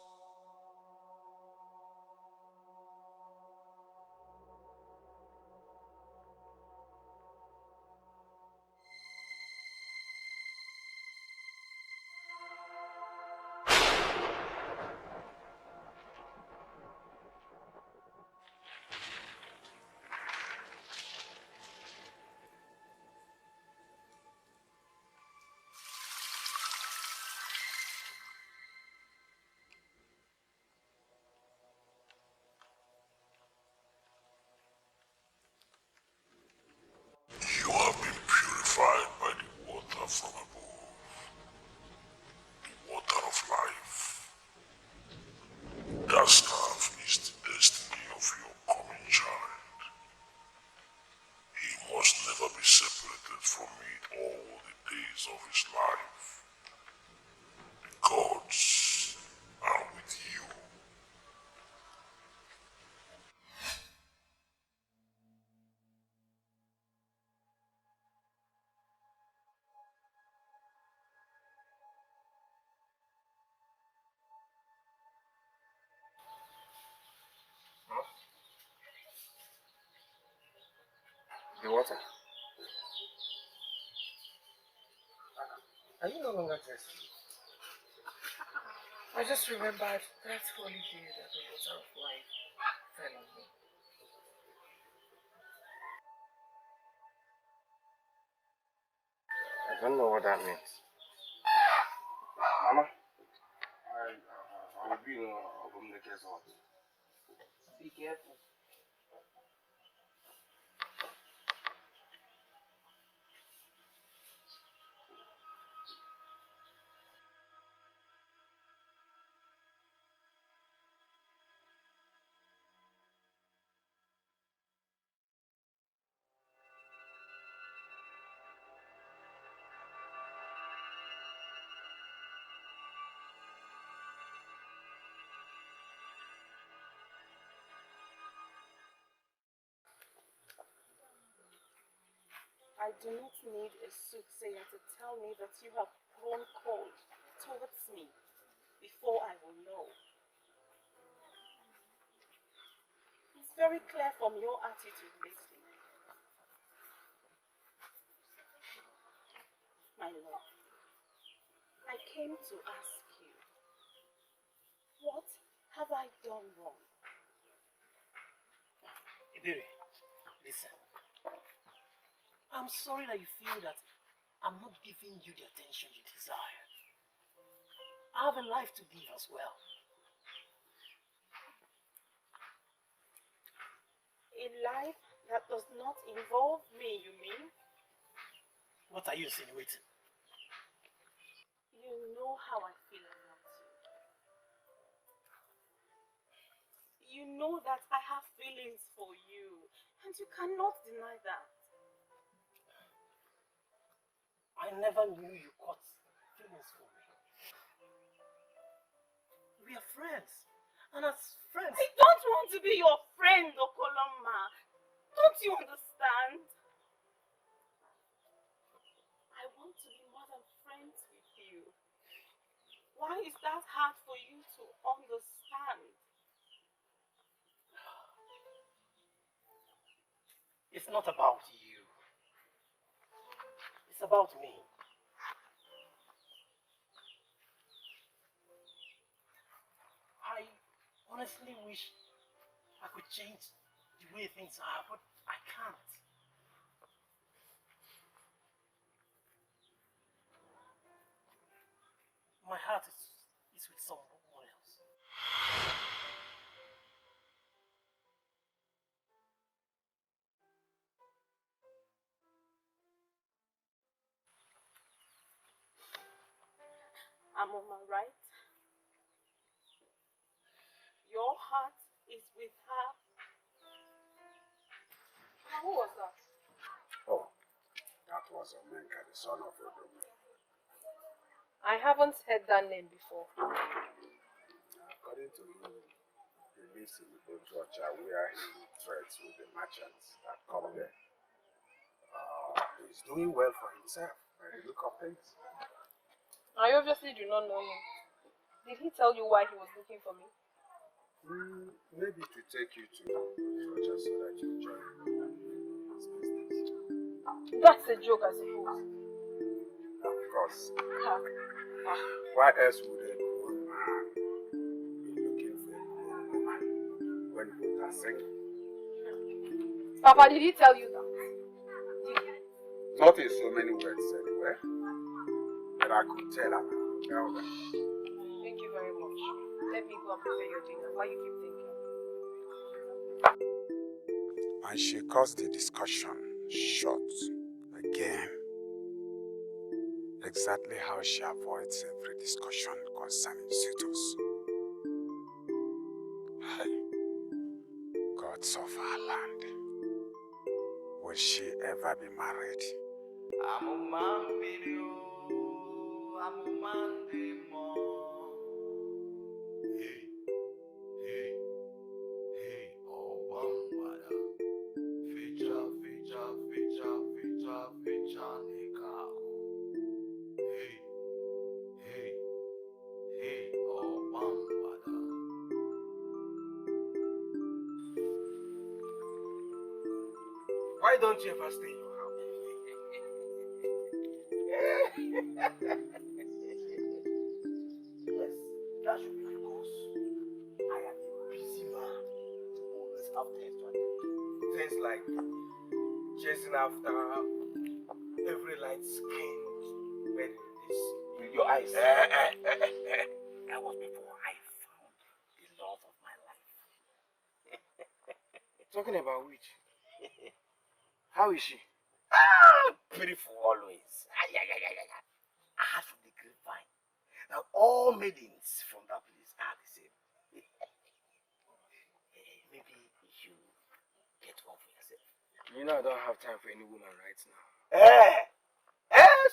Speaker 13: You have been purified by the water from above, the water of life. That staff is the destiny of your coming child. He must never be separated from it all the days of his life. The gods are with you.
Speaker 11: The water. Are you no longer thirsty? I just remembered that holy day that the water of life fell on me. I don't know what that means. Amma, I will be in the case of.
Speaker 12: Be careful. I do not need a soothsayer to tell me that you have grown cold towards me before I will know. It's very clear from your attitude lately. My love, I came to ask you, what have I done wrong?
Speaker 7: Iberi, listen. I'm sorry that you feel that I'm not giving you the attention you desire. I have a life to live as well.
Speaker 12: A life that does not involve me, you mean?
Speaker 7: What are you insinuating?
Speaker 12: You know how I feel about you. You know that I have feelings for you, and you cannot deny that.
Speaker 7: I never knew you caught feelings for me. We are friends. And as friends...
Speaker 4: I don't want to be your friend, Okoloma. Don't you understand? I want to be more than friends with you. Why is that hard for you to understand?
Speaker 7: It's not about you. It's about me. I honestly wish I could change the way things are, but I can't. My heart is with someone else.
Speaker 4: I'm on my right. Your heart is with her.
Speaker 10: Now, who was that?
Speaker 1: Oh, that was Omenka, the son of Odomi.
Speaker 10: I haven't heard that name before.
Speaker 1: According to him, he lives in Ojuacha where he trades with the merchants that come there. He's doing well for himself by the look of things.
Speaker 10: I obviously do not know him. Did he tell you why he was looking for me?
Speaker 1: Maybe to take you to Ojuacha so that you join his business.
Speaker 10: That's a joke, I suppose.
Speaker 1: Of course. Why else would a grown man be looking for a grown woman when both are single?
Speaker 10: Papa, did he tell you that?
Speaker 1: Not in so many words anyway, but I could tell her.
Speaker 10: Thank you very much. Let me go and prepare your dinner while you keep thinking.
Speaker 1: And she cuts the discussion short again. Exactly how she avoids every discussion concerning suitors. Gods of our land. Will she ever be married?
Speaker 8: I'm a man video, I'm a man demo. Hey, oh bambada. Feature, Nikako. Hey, oh bambada.
Speaker 11: Why don't you ever stay in your house?
Speaker 3: Yes, that should be because I am a busy man who always have things to attend.
Speaker 11: Things like chasing after every light-skinned maiden in your eyes.
Speaker 3: That was before I found the love of my life.
Speaker 11: Talking about which? How is she?
Speaker 3: Beautiful always. I heard from the grapevine that all maidens from that place are the same. Maybe you should get one for yourself.
Speaker 11: You know I don't have time for any woman right now.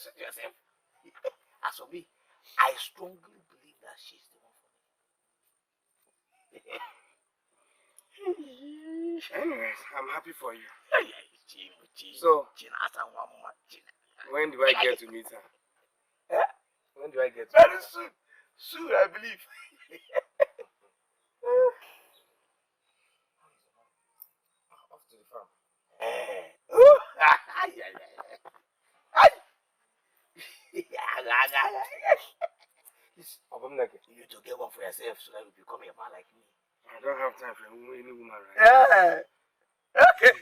Speaker 3: Suit yourself. As for me, I strongly believe that she's the one for me.
Speaker 11: Anyways, I'm happy for you.
Speaker 3: So,
Speaker 11: when do I get to meet her? When do I get to
Speaker 3: very soon. Soon, I believe.
Speaker 11: Off to the farm.
Speaker 3: You need to get one for yourself so that you become a man like me.
Speaker 11: I don't have time for any woman right now.
Speaker 3: Okay.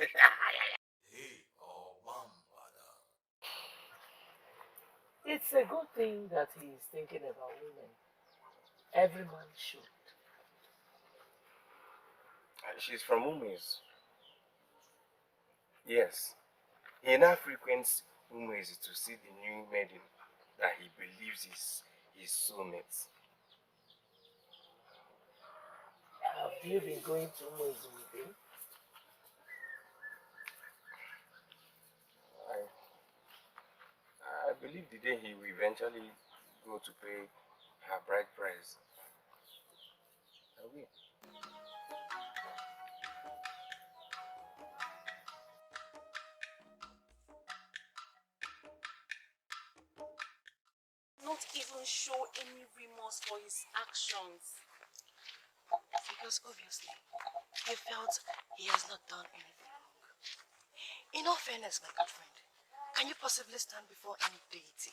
Speaker 7: It's a good thing that he is thinking about women. Every man should.
Speaker 11: She's from Umezu. Yes. He now frequents Umezu to see the new maiden that he believes is his soulmate.
Speaker 7: Have you been going to Ugezu with him?
Speaker 11: I believe the day he will eventually go to pay her bride price. I will.
Speaker 9: Not even show any remorse for his actions.
Speaker 12: Because obviously, you felt he has not done anything wrong. In all fairness, my good friend, can you possibly stand before any deity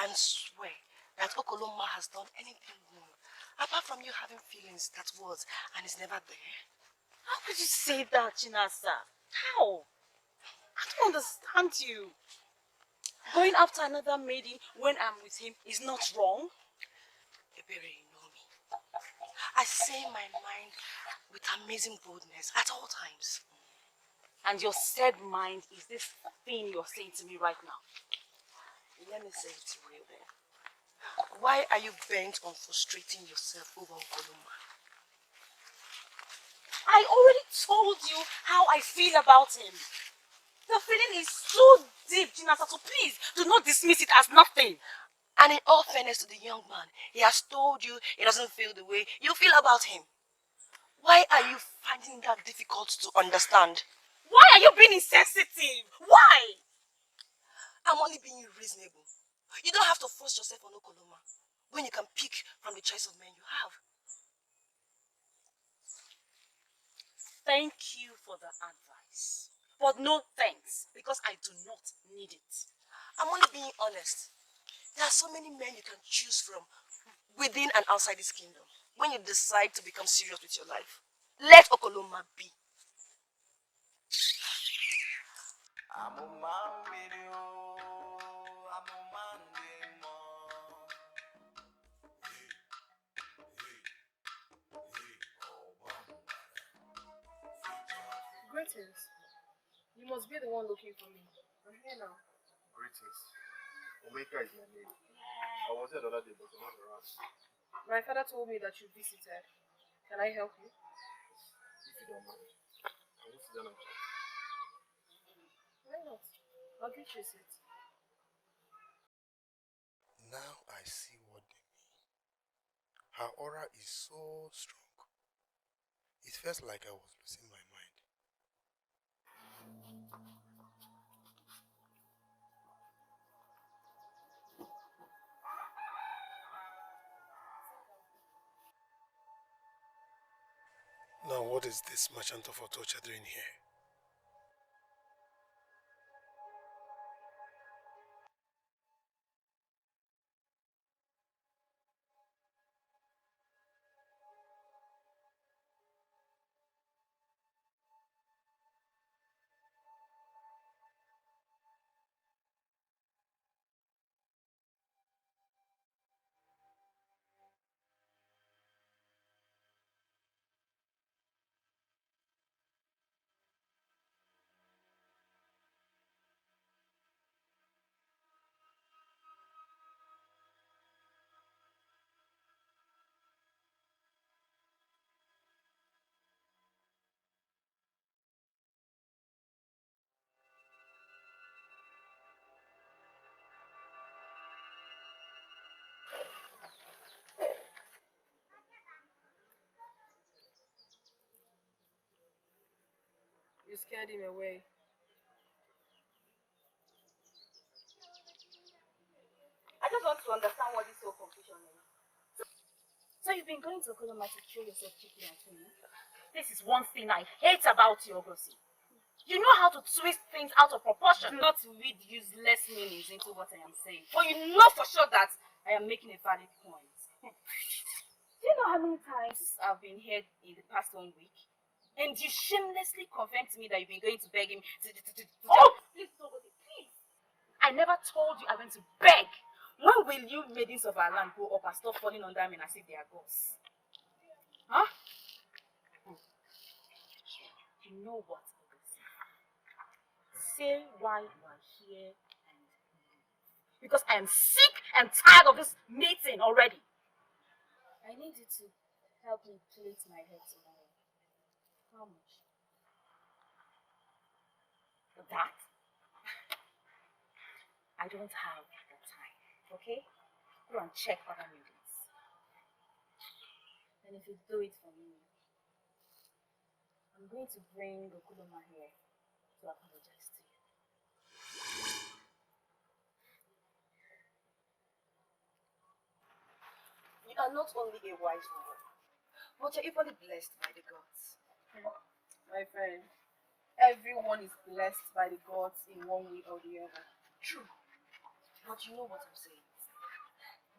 Speaker 12: and swear that Okoloma has done anything wrong, apart from you having feelings that was and is never there?
Speaker 9: How could you say that, Chinasa? How? I don't understand you. Going after another maiden when I'm with him is not wrong.
Speaker 12: Ebere, you know me. I say my mind with amazing boldness at all times.
Speaker 9: And your said mind is this thing you're saying to me right now.
Speaker 12: Let me say it real then. Why are you bent on frustrating yourself over Okoloma?
Speaker 9: I already told you how I feel about him. The feeling is so deep, Chinasa, so please do not dismiss it as nothing.
Speaker 12: And in all fairness to the young man, he has told you he doesn't feel the way you feel about him. Why are you finding that difficult to understand?
Speaker 9: Why are you being insensitive? Why?
Speaker 12: I'm only being reasonable. You don't have to force yourself on Okoloma when you can pick from the choice of men you have.
Speaker 9: Thank you for the advice. But no thanks, because I do not need it.
Speaker 12: I'm only being honest. There are so many men you can choose from within and outside this kingdom when you decide to become serious with your life. Let Okoloma be.
Speaker 10: Greetings. You must be the one looking for me. I'm here now.
Speaker 11: Greetings. Omeka is my name. I was here the other day, but I'm not around.
Speaker 10: My father told me that you visited. Can I help you?
Speaker 11: If you don't mind. I want to sit down and chat.
Speaker 10: Why not? I'll get you a seat.
Speaker 11: Now I see what they mean. Her aura is so strong. It felt like I was losing my mind. Now what is this merchant of torture doing here?
Speaker 10: You scared him away.
Speaker 9: I just want to understand what this whole confusion is. So you've been going to Okoloma to show yourself cheeky and funny? This is one thing I hate about you, Ugezu. You know how to twist things out of proportion. Not to read useless meanings into what I am saying. But you know for sure that I am making a valid point. Do you know how many times I've been here in the past 1 week? And you shamelessly confirmed to me that you've been going to beg him to please, Ugezu, please. I never told you I went to beg. When will you maidens of our land grow up and stop falling under men as if they are gods? Huh? You know what, Ugezu? Say why you are here and because I am sick and tired of this meeting already.
Speaker 10: I need you to help me plait my hair tomorrow. How much?
Speaker 9: That? I don't have the time, okay? Go and check other meetings.
Speaker 10: And if you do it for me,
Speaker 9: I'm going to bring Okuloma here to apologize to you.
Speaker 12: You are not only a wise woman, but you're equally blessed by the gods.
Speaker 10: My friend, everyone is blessed by the gods in one way or the other.
Speaker 12: True. But you know what I'm saying?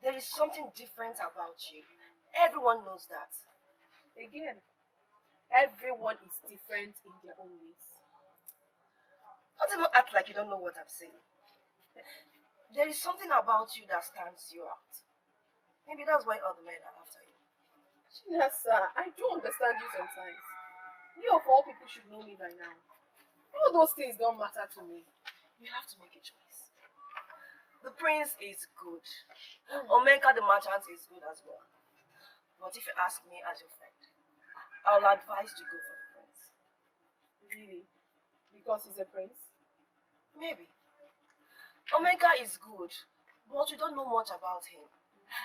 Speaker 12: There is something different about you. Everyone knows that.
Speaker 10: Again, everyone is different in their own ways.
Speaker 12: Don't even act like you don't know what I'm saying. There is something about you that stands you out. Maybe that's why all the men are after you.
Speaker 10: Yes, sir. I do understand you sometimes. You of all people should know me by now. All those things don't matter to me.
Speaker 12: You have to make a choice. The prince is good. Omenka the merchant is good as well. But if you ask me as your friend, I'll advise you to go for the prince.
Speaker 10: Really? Because he's a prince?
Speaker 12: Maybe. Omenka is good, but you don't know much about him.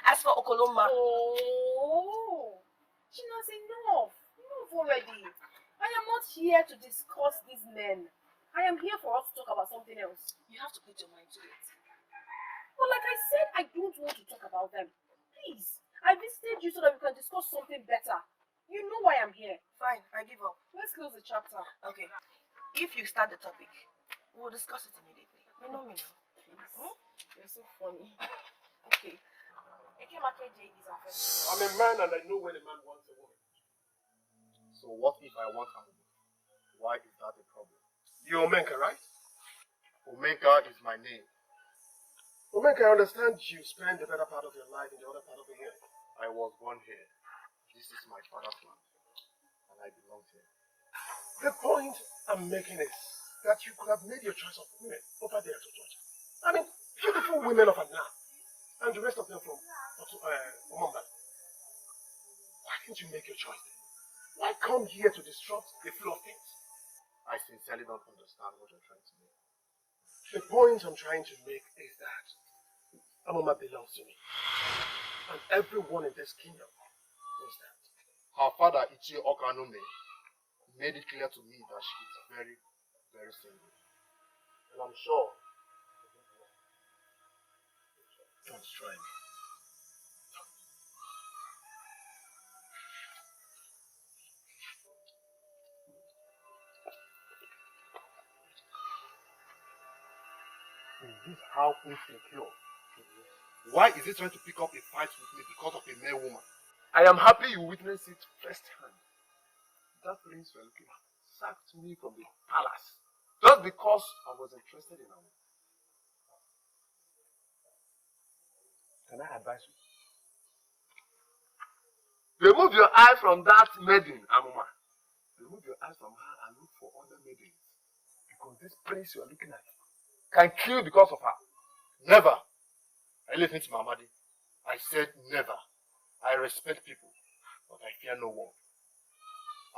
Speaker 12: As for Okoloma...
Speaker 10: Oh! China's enough. Enough already. I am not here to discuss these men. I am here for us to talk about something else.
Speaker 12: You have to put your mind to it.
Speaker 10: But like I said, I don't want to talk about them. Please, I visited you so that we can discuss something better. You know why I'm here.
Speaker 12: Fine, I give up.
Speaker 10: Let's close the chapter.
Speaker 12: Okay. If you start the topic, we'll discuss it immediately. You know me now.
Speaker 10: Please.
Speaker 12: Hmm?
Speaker 10: You're so funny. Okay.
Speaker 11: I'm a man and I know when a man wants a woman.
Speaker 5: So what if I want a woman? Why is that a problem? You're Omenka, right? Omenka is my name. Omenka, I understand you spend the better part of your life in the other part of the earth. I was born here. This is my father's land. And I belong here. The point I'm making is that you could have made your choice of women over there to Georgia. I mean, beautiful women of Anna. And the rest of them from Omamba. Why didn't you make your choice then? Why come here to disrupt the flow of things? I sincerely don't understand what you're trying to make. The point I'm trying to make is that Amma belongs to me. And everyone in this kingdom knows that. Her father, Ichie Okanume, made it clear to me that she is very, very single. And I'm sure. Don't try me. Is this how insecure he is? Why is he trying to pick up a fight with me because of a male woman? I am happy you witnessed it firsthand. That prince you're looking at sacked me from the palace just because I was interested in him. Can I advise you? Remove your eye from that maiden, Amma. Remove your eyes from her and look for other maidens. Because this prince you are looking at can kill because of her. Never. I listen to Mamadi. I said never. I respect people, but I fear no one.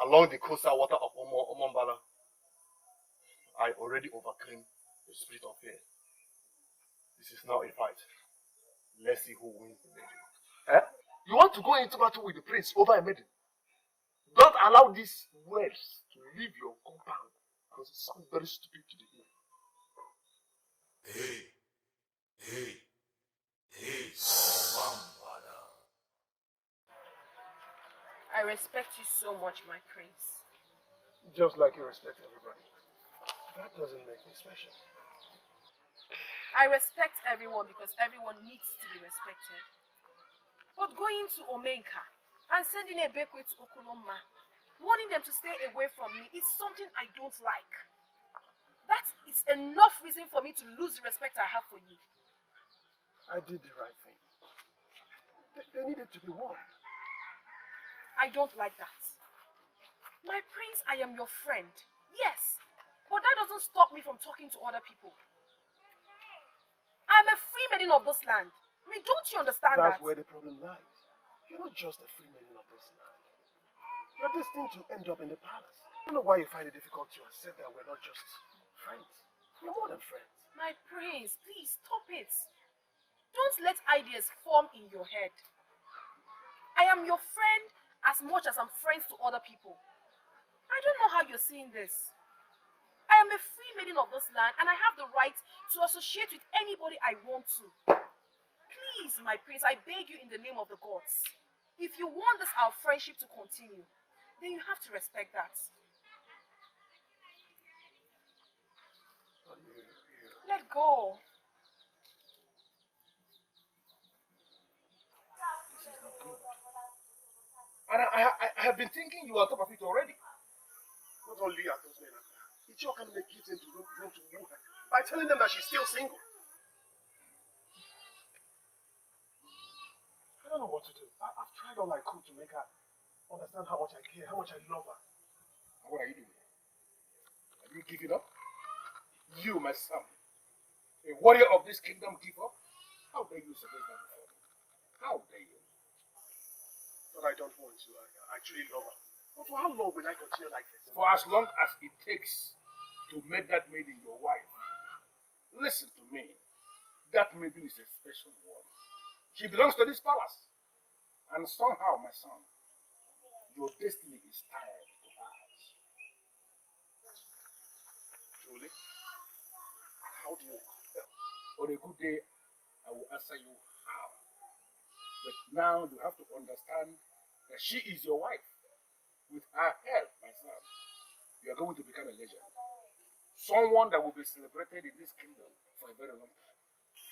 Speaker 5: Along the coastal water of Omombala, I already overcame the spirit of fear. This is now a fight. Let's see who wins the maiden. Eh? You want to go into battle with the prince over a maiden? Don't allow these words to leave your compound because it sounds very stupid to the ear.
Speaker 10: I respect you so much, my prince.
Speaker 5: Just like you respect everybody. That doesn't make me special.
Speaker 10: I respect everyone because everyone needs to be respected. But going to Omenka and sending a Bekwe to Okoloma, warning them to stay away from me is something I don't like. That is enough reason for me to lose the respect I have for you.
Speaker 5: I did the right thing. They needed to be warned.
Speaker 10: I don't like that. My prince, I am your friend. Yes, but that doesn't stop me from talking to other people. I'm a free maiden of this land. I mean, don't you understand that?
Speaker 5: That's where the problem lies. You're not just a free maiden of this land. You're destined to end up in the palace. I don't know why you find it difficult to accept that we're not just friends. We're more than friends.
Speaker 10: My prince, please stop it. Don't let ideas form in your head. I am your friend as much as I'm friends to other people.
Speaker 12: I don't know how you're seeing this. I am a free maiden of this land and I have the right to associate with anybody I want to. Please, my prince, I beg you in the name of the gods. If you want this our friendship to continue, then you have to respect that. Let go.
Speaker 5: This is not good. And I have been thinking you are on top of it already. Not only are those men after her, Etiko can make it into room to woo her by telling them that she's still single. I don't know what to do. I've tried all I could to make her understand how much I care, how much I love her. And what are you doing? Have you given up? You, my son, a warrior of this kingdom, give up? How dare you suggest that before me? How dare you? But I don't want to. I truly love her. But for how long will I continue like this? For as long as it takes to make that maiden your wife. Listen to me. That maiden is a special one. She belongs to this palace. And somehow, my son, your destiny is tied to hers. Truly? How do you? On a good day, I will answer you how. But now you have to understand that she is your wife. With her help, my son, you are going to become a legend. Someone that will be celebrated in this kingdom for a very long time.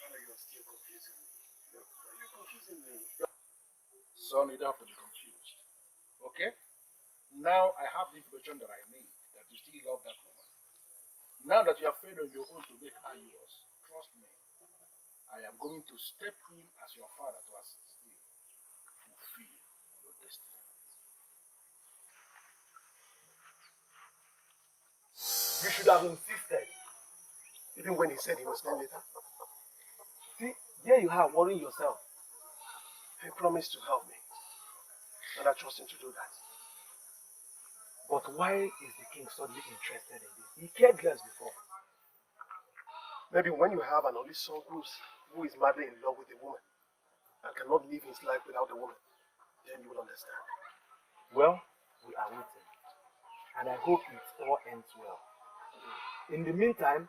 Speaker 5: Father, you are still confusing me. You're confusing me. Son, you don't have to be confused. Okay? Now I have the information that I need, that you still love that woman. Now that you have failed on your own to make her yours, trust me, I am going to step in as your father to assist you to fulfill your destiny. You should have insisted, even when he said he was staying later. See, here you are worrying yourself. He promised to help me, and I trust him to do that. But why is the king suddenly interested in this? He cared less before. Maybe when you have an only son who is madly in love with a woman and cannot live his life without a woman, then you will understand. Well, we are waiting, and I hope it all ends well. In the meantime,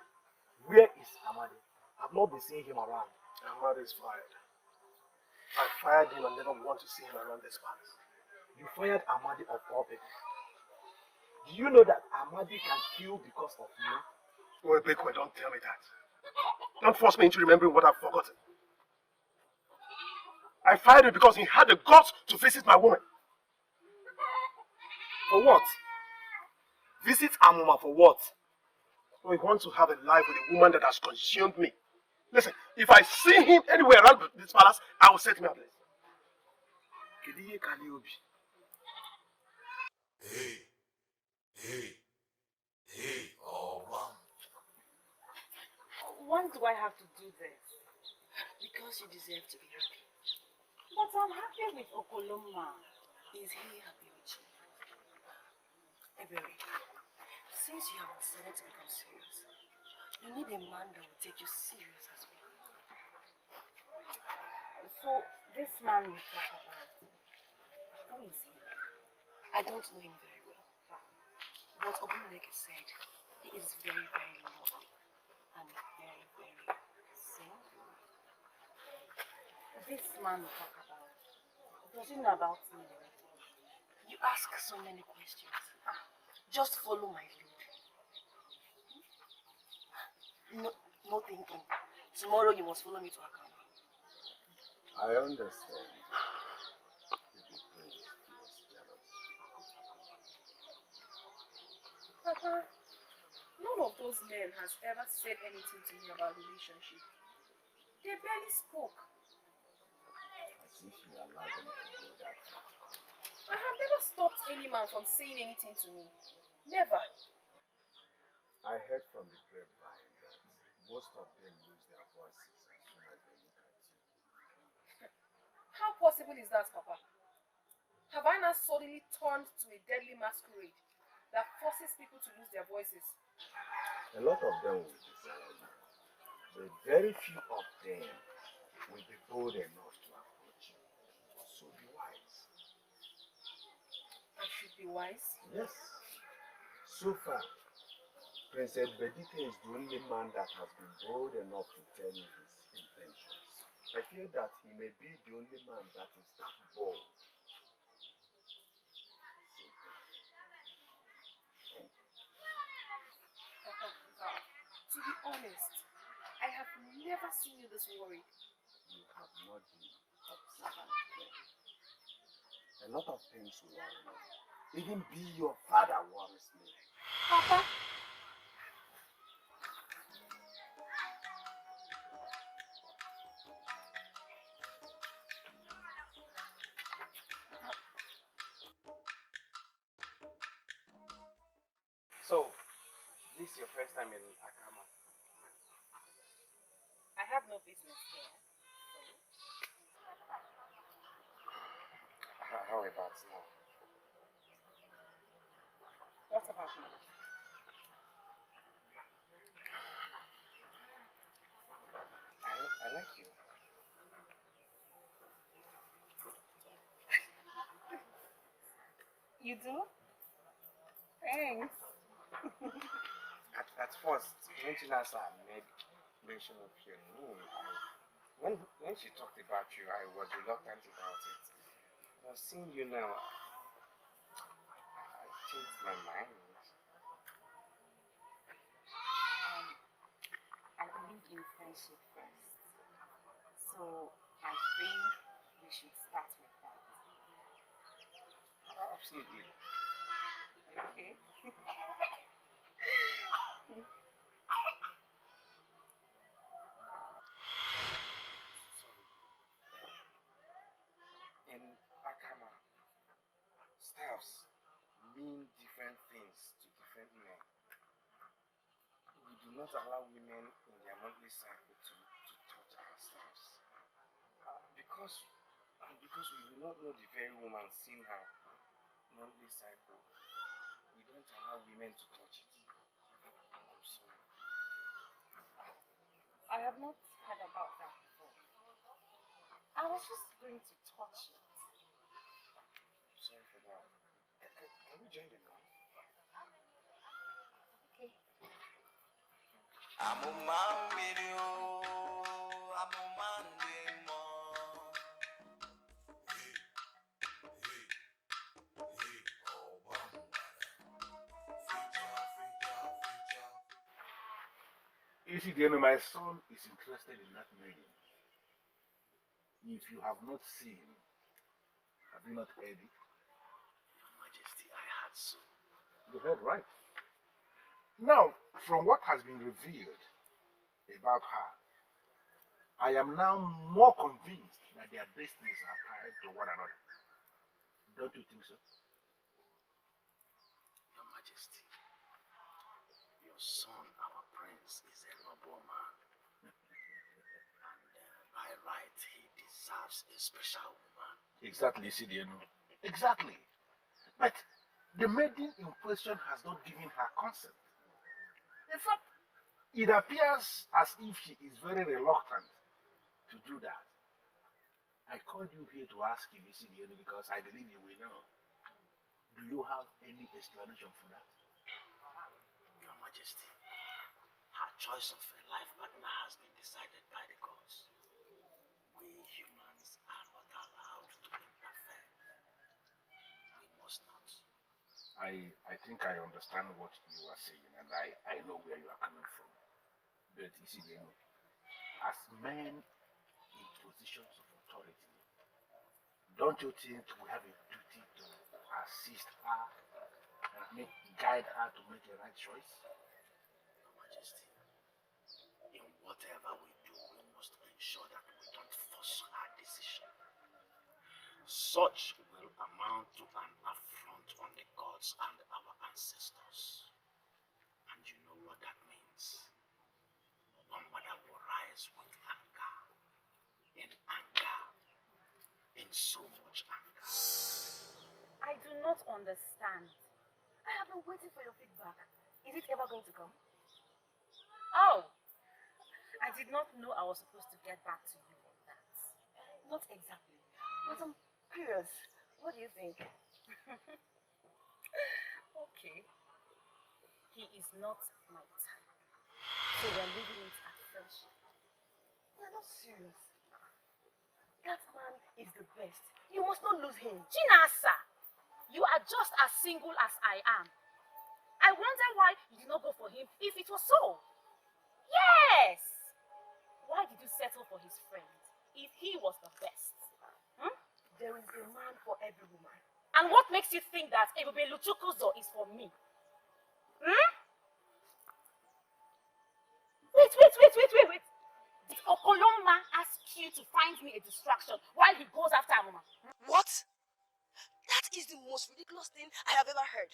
Speaker 5: where is Amadi? I've not been seeing him around. Amadi is fired. I fired him and never want to see him around this palace. You fired Amadi of all people. Do you know that Amadi can kill because of you? Well, Bekwe, don't tell me that. Don't force me into remembering what I've forgotten. I fired him because he had the guts to visit my woman. For what? Visit Amma for what? So he wants to have a life with a woman that has consumed me. Listen, if I see him anywhere around this palace, I will set him ablaze.
Speaker 13: Hey, Amma.
Speaker 9: Why do I have to do this?
Speaker 12: Because you deserve to be happy.
Speaker 9: But I'm happy with Okoloma.
Speaker 12: Is he happy with you? Ebere, since you have decided to become serious, you need a man that will take you serious as well.
Speaker 9: So, this man we talk about, who is he?
Speaker 12: I don't know him very well. But Obumneke said he is very, very lovely and very, very single.
Speaker 9: This man we talk about, does he know about me?
Speaker 12: You ask so many questions. Just follow my lead. No thinking. Tomorrow you must follow me to account.
Speaker 5: I understand.
Speaker 10: Papa, none of those men has ever said anything to me about relationship. They barely spoke.
Speaker 5: As if you allow them to do that.
Speaker 10: I have never stopped any man from saying anything to me. Never.
Speaker 5: I heard from the grapevine that most of them lose their voices as soon as they look at you.
Speaker 10: How possible is that, Papa? Have I not suddenly turned to a deadly masquerade that forces people to lose their voices?
Speaker 5: A lot of them will desire you, but very few of them will be bold enough to approach you. So be wise.
Speaker 10: I should be wise?
Speaker 5: Yes.
Speaker 1: So far, Princess Bedite is the only man that has been bold enough to tell me his intentions. I feel that he may be the only man that is that bold.
Speaker 10: To be honest, I have never seen you this worried.
Speaker 1: You have not been observant there. A lot of things worry me. Even be your father worries me.
Speaker 10: Papa?
Speaker 6: So, this is your first time in Akama?
Speaker 9: I have no business here.
Speaker 6: How about now?
Speaker 9: What about me?
Speaker 6: I like you.
Speaker 9: You do? Thanks.
Speaker 6: At first, when Chinasa made mention of your name, when she talked about you, I was reluctant about it. But seeing you now, I changed my mind.
Speaker 9: I believe in friendship first. So I think we should start with that.
Speaker 6: Absolutely.
Speaker 9: Okay.
Speaker 6: In Akama, staffs mean different things to different men. We do not allow women in their monthly cycle to touch our staffs. Because we do not know the very woman seeing her monthly cycle, we don't allow women to touch it. I'm sorry.
Speaker 9: I have not heard about that before. I was just going to touch it.
Speaker 6: Sorry for that. Can we join the car?
Speaker 9: Okay.
Speaker 8: I'm a man with you. I'm a man with more.
Speaker 5: You see, Diana, my son is interested in that maiden. If you have not seen, have you not heard it?
Speaker 2: Your Majesty, I had so.
Speaker 5: You heard right. Now, from what has been revealed about her, I am now more convinced that their destinies are tied to one another. Don't you think so?
Speaker 2: Your Majesty, your son, our prince, is a noble man. And by right, he deserves a special woman.
Speaker 5: Exactly, Sidiano. Exactly. But the maiden in question has not given her consent. In fact, it appears as if she is very reluctant to do that. I called you here to ask you, Sidiano, because I believe you will know. Do you have any explanation for that?
Speaker 2: Your Majesty, her choice of a life partner has been decided by the gods. We humans are not allowed to interfere. We must not.
Speaker 5: I think I understand what you are saying, and I know where you are coming from. But you see, as men in positions of authority, don't you think we have a duty to assist her and guide her to make the right choice?
Speaker 2: Your Majesty, in whatever we do, we must ensure that we don't force our decision. Such will amount to an affront on the gods and our ancestors. And you know what that means. One mother will rise with anger, in so much anger.
Speaker 9: I do not understand. I have been waiting for your feedback. Is it ever going to come? Oh! I did not know I was supposed to get back to you on that. Not exactly. But I'm curious. What do you think? Okay. he is not my type. So we're leaving it at friendship.
Speaker 12: You're not serious. That man is the best. You must not lose him.
Speaker 9: Chinasa, you are just as single as I am. I wonder why you did not go for him if it was so. Yes! Why did you settle for his friend if he was the best? Hmm?
Speaker 12: There is a man for every woman.
Speaker 9: And what makes you think that Ebube Luchukuzo is for me? Hmm? Wait. Did Okoloma ask you to find me a distraction while he goes after Amma?
Speaker 12: What? That is the most ridiculous thing I have ever heard.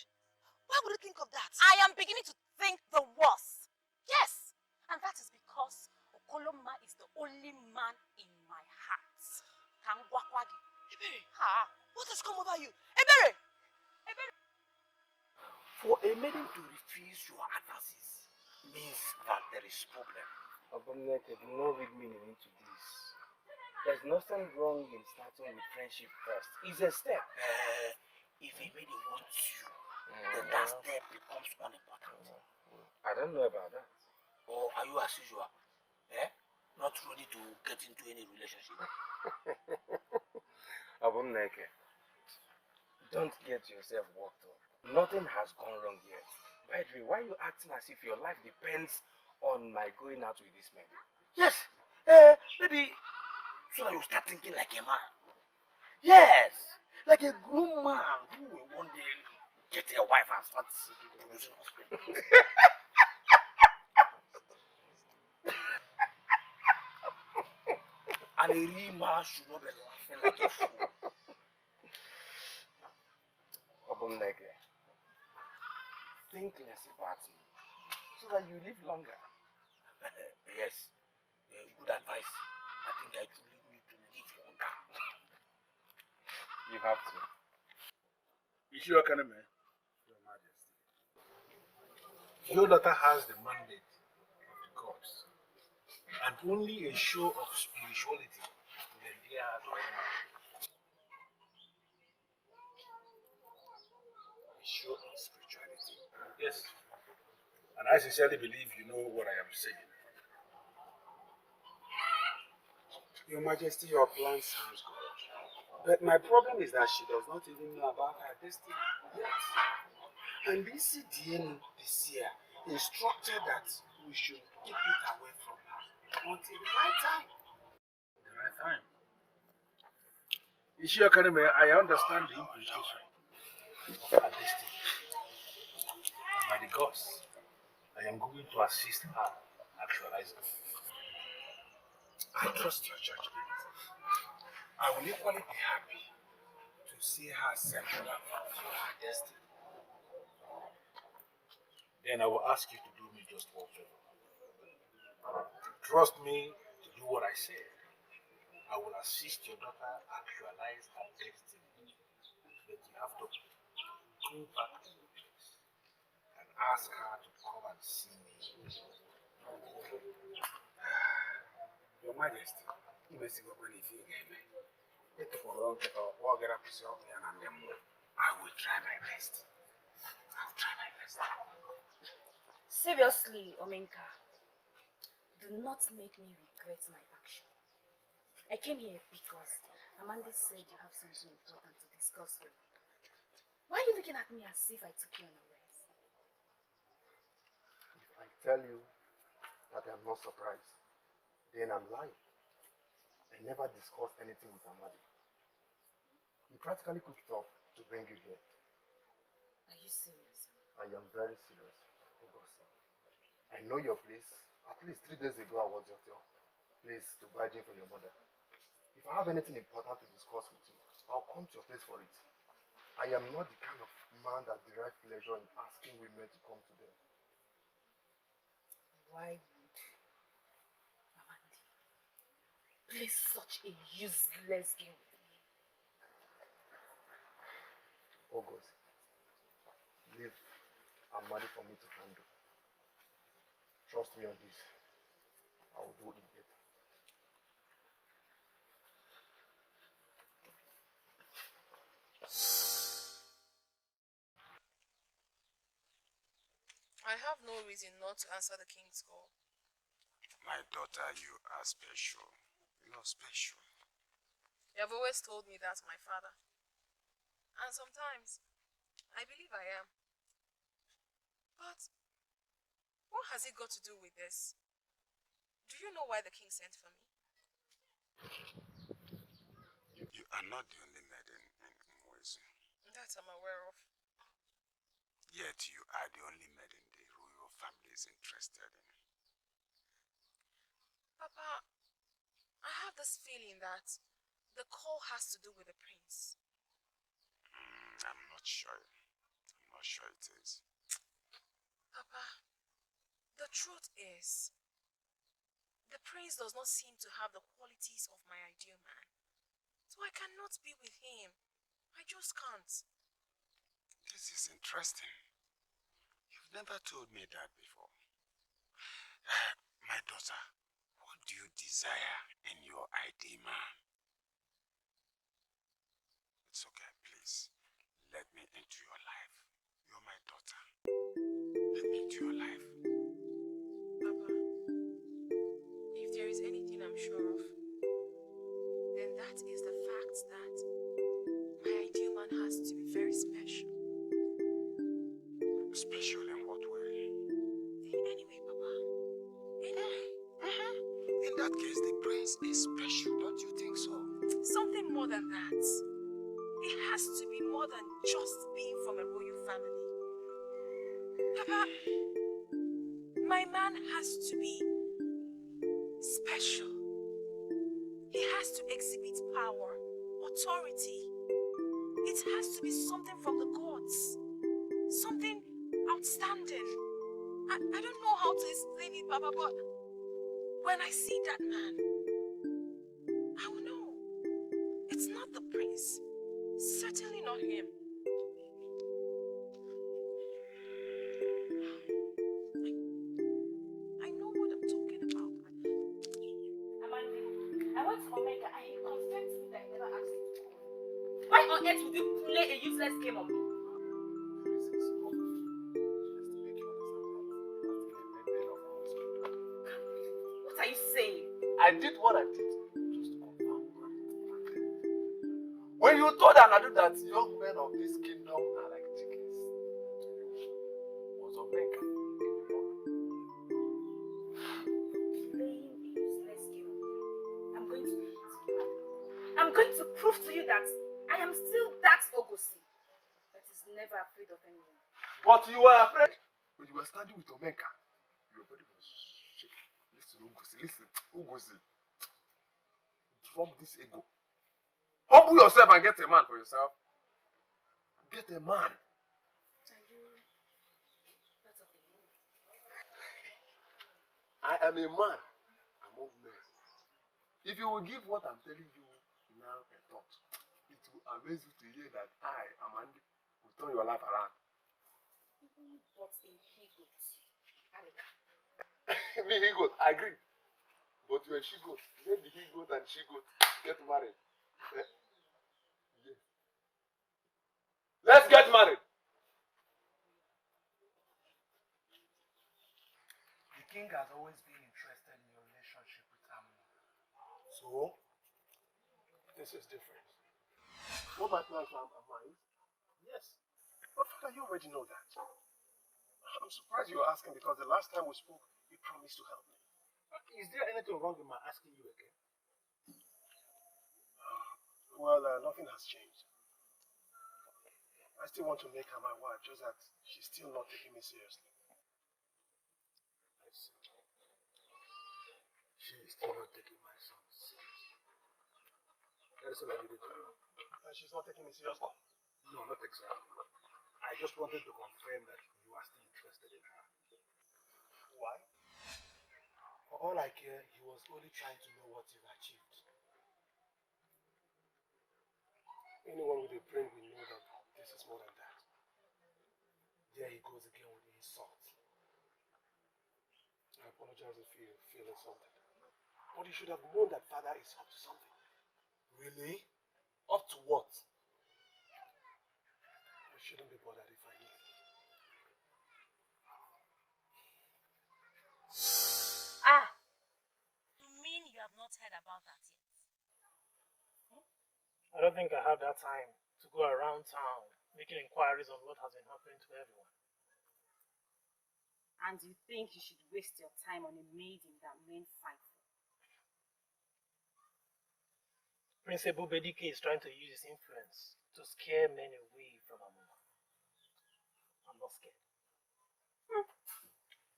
Speaker 12: Why would you think of that?
Speaker 9: I am beginning to think the worst. Yes, and that is because Okoloma is the only man in my heart. Kangwakwagi.
Speaker 12: Ebere,
Speaker 9: Ha.
Speaker 12: what has come over you? Ebere!
Speaker 5: For a maiden to refuse your advances means that there is problem.
Speaker 6: Abomneke, do not read meaning into this. There's nothing wrong in starting with friendship first. It's a step.
Speaker 5: If a maiden wants you, then that step becomes unimportant.
Speaker 6: I don't know about that.
Speaker 5: Or are you as usual? Not ready to get into any relationship?
Speaker 6: Abomneke, don't get yourself worked up. Nothing has gone wrong yet. By the way, why are you acting as if your life depends on my going out with this man?
Speaker 5: Yes. Maybe so that you start thinking like a man. Yes. Like a grown man who will one day get a wife and start producing offspring. And a real man should not be laughing like a fool.
Speaker 6: Abomneke, think less about me so that you live longer.
Speaker 5: Yes. Good advice. I think I truly need to live longer.
Speaker 6: You have to.
Speaker 11: You sure, man?
Speaker 6: Your Majesty.
Speaker 11: Your daughter has the mandate of the gods, and only a show of spirituality will endear her to any man. A show of spirituality. Yes. And I sincerely believe you know what I am saying.
Speaker 6: Your Majesty, your plan sounds good. But my problem is that she does not even know about her destiny yet. And this CDN this year instructed that we should keep it away from her until the right time.
Speaker 11: The right time. You sure, I understand the implication of her destiny. And by the gods, I am going to assist her actualizing.
Speaker 6: I trust your judgment. I will equally be happy to see her settle down to her destiny.
Speaker 11: Then I will ask you to do me just one favor. Trust me to do what I said. I will assist your daughter actualize her destiny. But you have to go back to the place and ask her to come and see me.
Speaker 6: Your Majesty, I will try my best. I'll try my best.
Speaker 9: Seriously, Omenka, do not make me regret my action. I came here because Amanda said you have something important to discuss with me. Why are you looking at me as if I took you unawares?
Speaker 6: If I tell you that I'm not surprised, then I'm lying. I never discussed anything with Amadi. He practically cooked up to bring you here.
Speaker 9: Are you serious?
Speaker 6: I am very serious, Ugezu. I know your place. At least 3 days ago I was at your place to buy gin for your mother. If I have anything important to discuss with you, I'll come to your place for it. I am not the kind of man that derives pleasure in asking women to come to them.
Speaker 9: Why would Amanda play such a useless game with me?
Speaker 6: Ugezu, leave Amadi for me to handle. Trust me on this. I will do it better.
Speaker 10: I have no reason not to answer the king's call.
Speaker 1: My daughter, you are special. You're special.
Speaker 10: You have always told me that's my father. And sometimes, I believe I am. But, what has it got to do with this? Do you know why the king sent for me?
Speaker 1: You are not the only maiden in Ugezu.
Speaker 10: That I'm aware of.
Speaker 1: Yet you are the only maiden the royal family is interested in.
Speaker 10: Papa, I have this feeling that the call has to do with the prince.
Speaker 1: I'm not sure. I'm not sure it is.
Speaker 10: Papa, the truth is, the prince does not seem to have the qualities of my ideal man. So I cannot be with him. I just can't.
Speaker 1: This is interesting. You've never told me that before. My daughter, what do you desire in your ideal man? It's okay, please. Let me into your life. You're my daughter. Let me into your life.
Speaker 10: Papa, if there is anything I'm sure of, then that is the fact that my ideal man has to be very special.
Speaker 1: Special in what way?
Speaker 10: Anyway, Papa. Anyway.
Speaker 1: In that case, the prince is special, don't you think so?
Speaker 10: Something more than that. It has to be more than just being from a royal family. Papa, my man has to be special. He has to exhibit power, authority. It has to be something from the gods. Something outstanding. I don't know how to explain it, Papa, but when I see that man, I will know. It's not the prince. Certainly not him. I know what I'm talking about.
Speaker 9: Amanda, I went to Omega and he confessed to me that he never asked you to call. Why on earth would you play a useless game on me? What are you saying?
Speaker 11: I did what I did just to confirm. When you told Anadu that young men of this kingdom are like chickens, to you was Omega.
Speaker 9: Playing a useless game on me. I'm going to prove to you that I am still that Ugezu that is never afraid of anyone.
Speaker 11: But you were afraid when you were standing with Omega. Your body was shaking. Listen, Ugezu, listen, Ugezu. Drop this ego. Humble yourself and get a man for yourself. Get a man. I am a man among men. If you will give what I'm telling you now a thought, it will amaze you to hear that I, Amanda, will turn your life around.
Speaker 9: But a he-goat.
Speaker 11: Me, he-goat, I agree. But you're a she-goat. Let the he-goat and she-goat get married. Eh? Yes. Let's get married.
Speaker 6: The king has always been interested in your relationship with Amma.
Speaker 11: So, this is different. What my plans are mine? Yes. But Father, you already know that. I'm surprised you're asking because the last time we spoke, you promised to help me.
Speaker 5: Is there anything wrong in my asking you again?
Speaker 11: Well, nothing has changed. I still want to make her my wife, just that she's still not taking me seriously.
Speaker 5: I see. She is still not taking my son seriously. That is all I needed to know.
Speaker 11: She's not taking me seriously?
Speaker 5: No, not exactly. I just wanted to confirm that you are still interested in her.
Speaker 11: Why?
Speaker 5: For all I care, he was only trying to know what you've achieved.
Speaker 11: Anyone with a brain will know that this is more than that.
Speaker 5: There he goes again with the insult.
Speaker 11: I apologize if you feel insulted. But you should have known that Father is up to something.
Speaker 5: Really? Up to what?
Speaker 11: I shouldn't be bothered if I knew.
Speaker 7: don't think I have that time to go around town making inquiries on what has been happening to everyone.
Speaker 9: And you think you should waste your time on a maiden that men fight for?
Speaker 7: Prince Ebubedike is trying to use his influence to scare men away from Amma. I'm not scared.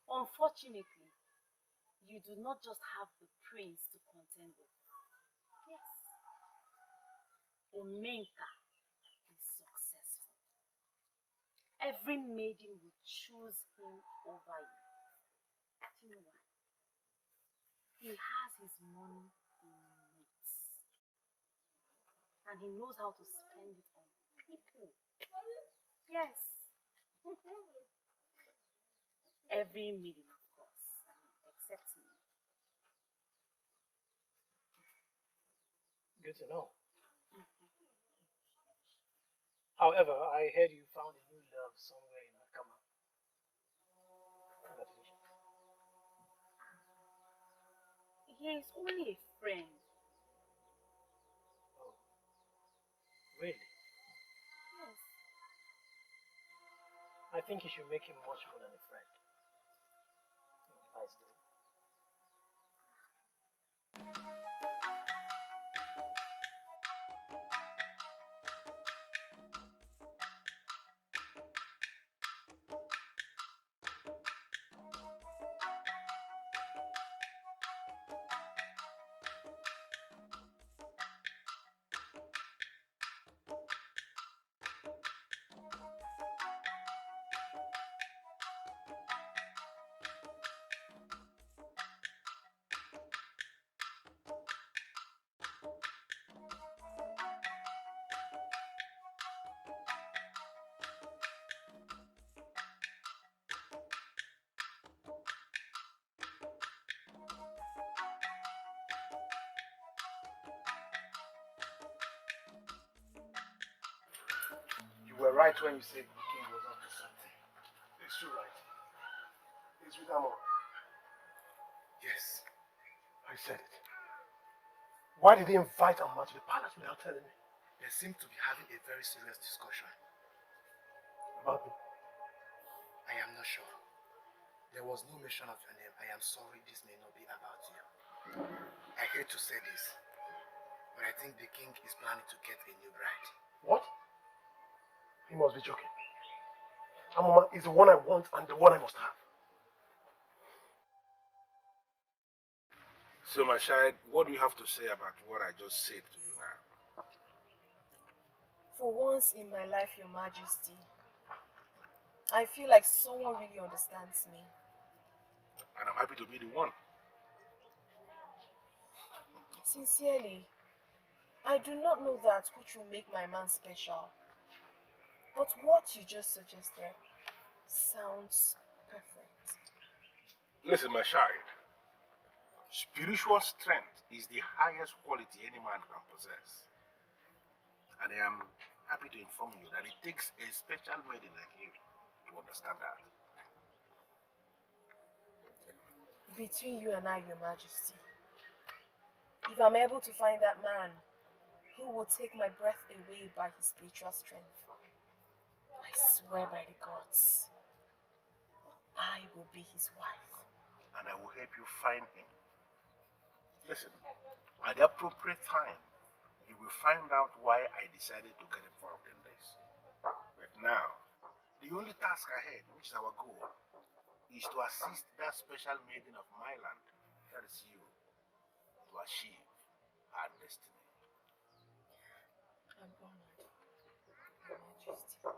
Speaker 9: Unfortunately, you do not just have the prince to contend with. Yes. Omenka is successful. Every maiden will choose him over you. Do you know why? He has his money in notes. And he knows how to spend it on people. Yes. Every maiden, of course, except me.
Speaker 7: Good to know. However, I heard you found a new love somewhere in Nakama. Congratulations.
Speaker 9: He is only a friend.
Speaker 7: Oh, really?
Speaker 9: Yes.
Speaker 7: I think you should make him much more than a friend. Nice dude.
Speaker 11: You were right when you said the king was up to something. It's too right. It's with Amma. Yes, I said it. Why did he invite Amma to the palace without telling me?
Speaker 14: They seem to be having a very serious discussion.
Speaker 11: About me?
Speaker 14: I am not sure. There was no mention of your name. I am sorry, this may not be about you. I hate to say this, but I think the king is planning to get a new bride.
Speaker 11: What? He must be joking. Amma is the one I want and the one I must have.
Speaker 2: So, my child, what do you have to say about what I just said to you now?
Speaker 12: For once in my life, Your Majesty, I feel like someone really understands me.
Speaker 2: And I'm happy to be the one.
Speaker 12: Sincerely, I do not know that which will make my man special. But what you just suggested sounds perfect.
Speaker 2: Listen, my child. Spiritual strength is the highest quality any man can possess. And I am happy to inform you that it takes a special maiden like you to understand that.
Speaker 12: Between you and I, Your Majesty, if I'm able to find that man who will take my breath away by his spiritual strength, I swear by the gods, I will be his wife.
Speaker 2: And I will help you find him. Listen, at the appropriate time, you will find out why I decided to get involved in this. But now, the only task ahead, which is our goal, is to assist that special maiden of my land, that is you, to achieve her destiny.
Speaker 12: I'm honored, Your Majesty.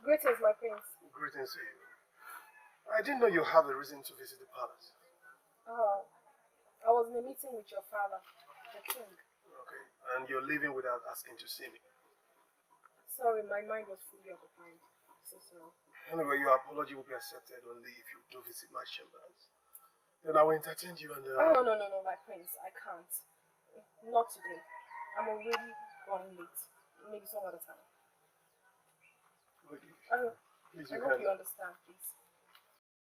Speaker 12: Greetings, my prince.
Speaker 11: Greetings to you. I didn't know you have a reason to visit the palace.
Speaker 12: Oh, I was in a meeting with your father, the king.
Speaker 11: Okay, and you're leaving without asking to see me.
Speaker 12: Sorry, my mind was fully occupied. So sorry.
Speaker 11: Anyway, your apology will be accepted only if you do visit my chambers. Then I will entertain you and...
Speaker 12: Oh, no, my prince. I can't. Not today. I'm already running late.
Speaker 10: maybe some other time.
Speaker 11: Please,
Speaker 10: I
Speaker 11: you
Speaker 10: hope
Speaker 11: can.
Speaker 10: you understand, please.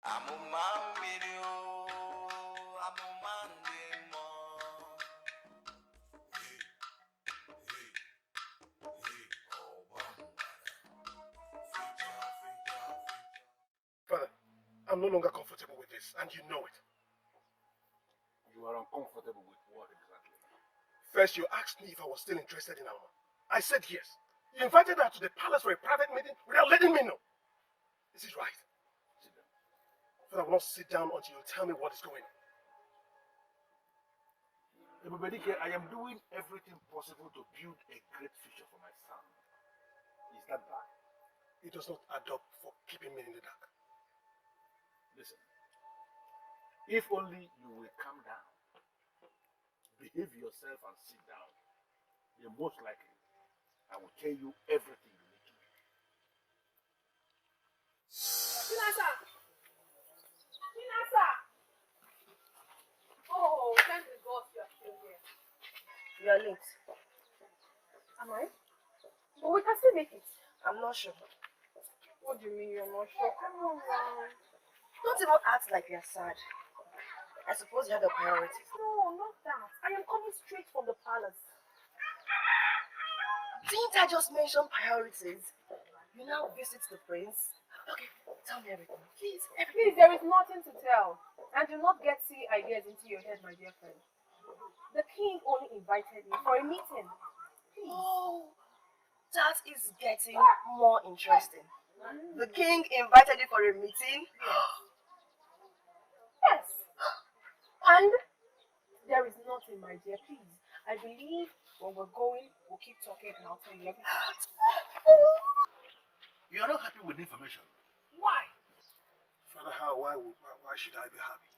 Speaker 8: I'm a man video. I'm a man demo.
Speaker 11: Father, I'm no longer comfortable with this, and you know it.
Speaker 5: You are uncomfortable with what exactly?
Speaker 11: First, you asked me if I was still interested in Amma. I said yes. You invited her to the palace for a private meeting without letting me know. Is it right?
Speaker 5: Sit down.
Speaker 11: Father, I will not sit down until you tell me what is going on.
Speaker 5: Ebubedike, I am doing everything possible to build a great future for my son. Is that bad?
Speaker 11: It does not add up for keeping me in the dark.
Speaker 5: Listen, if only you will calm down, behave yourself and sit down, then most likely I will tell you everything you need to know.
Speaker 10: Pinasa! Pinasa! Oh, thank the gods you are still here.
Speaker 12: You are late.
Speaker 10: Am I? But we can still make it.
Speaker 12: I'm not sure.
Speaker 10: What do you mean you're not sure? Come on, man.
Speaker 12: Don't even act like you're sad. I suppose you have your priorities.
Speaker 10: No, not that. I am coming straight from the palace.
Speaker 12: Didn't I just mention priorities? You now visit the prince? Okay, tell me everything. Please,
Speaker 10: Please, there is nothing to tell. And do not get silly ideas into your head, my dear friend. The king only invited me for a meeting. Please.
Speaker 12: Oh, that is getting more interesting. The king invited you for a meeting?
Speaker 10: Yes. And there is nothing, my dear. Please. I believe when we're going, we'll keep talking and I'll tell you everything.
Speaker 5: You are not happy with the information.
Speaker 10: Why?
Speaker 11: Father, why should I be happy?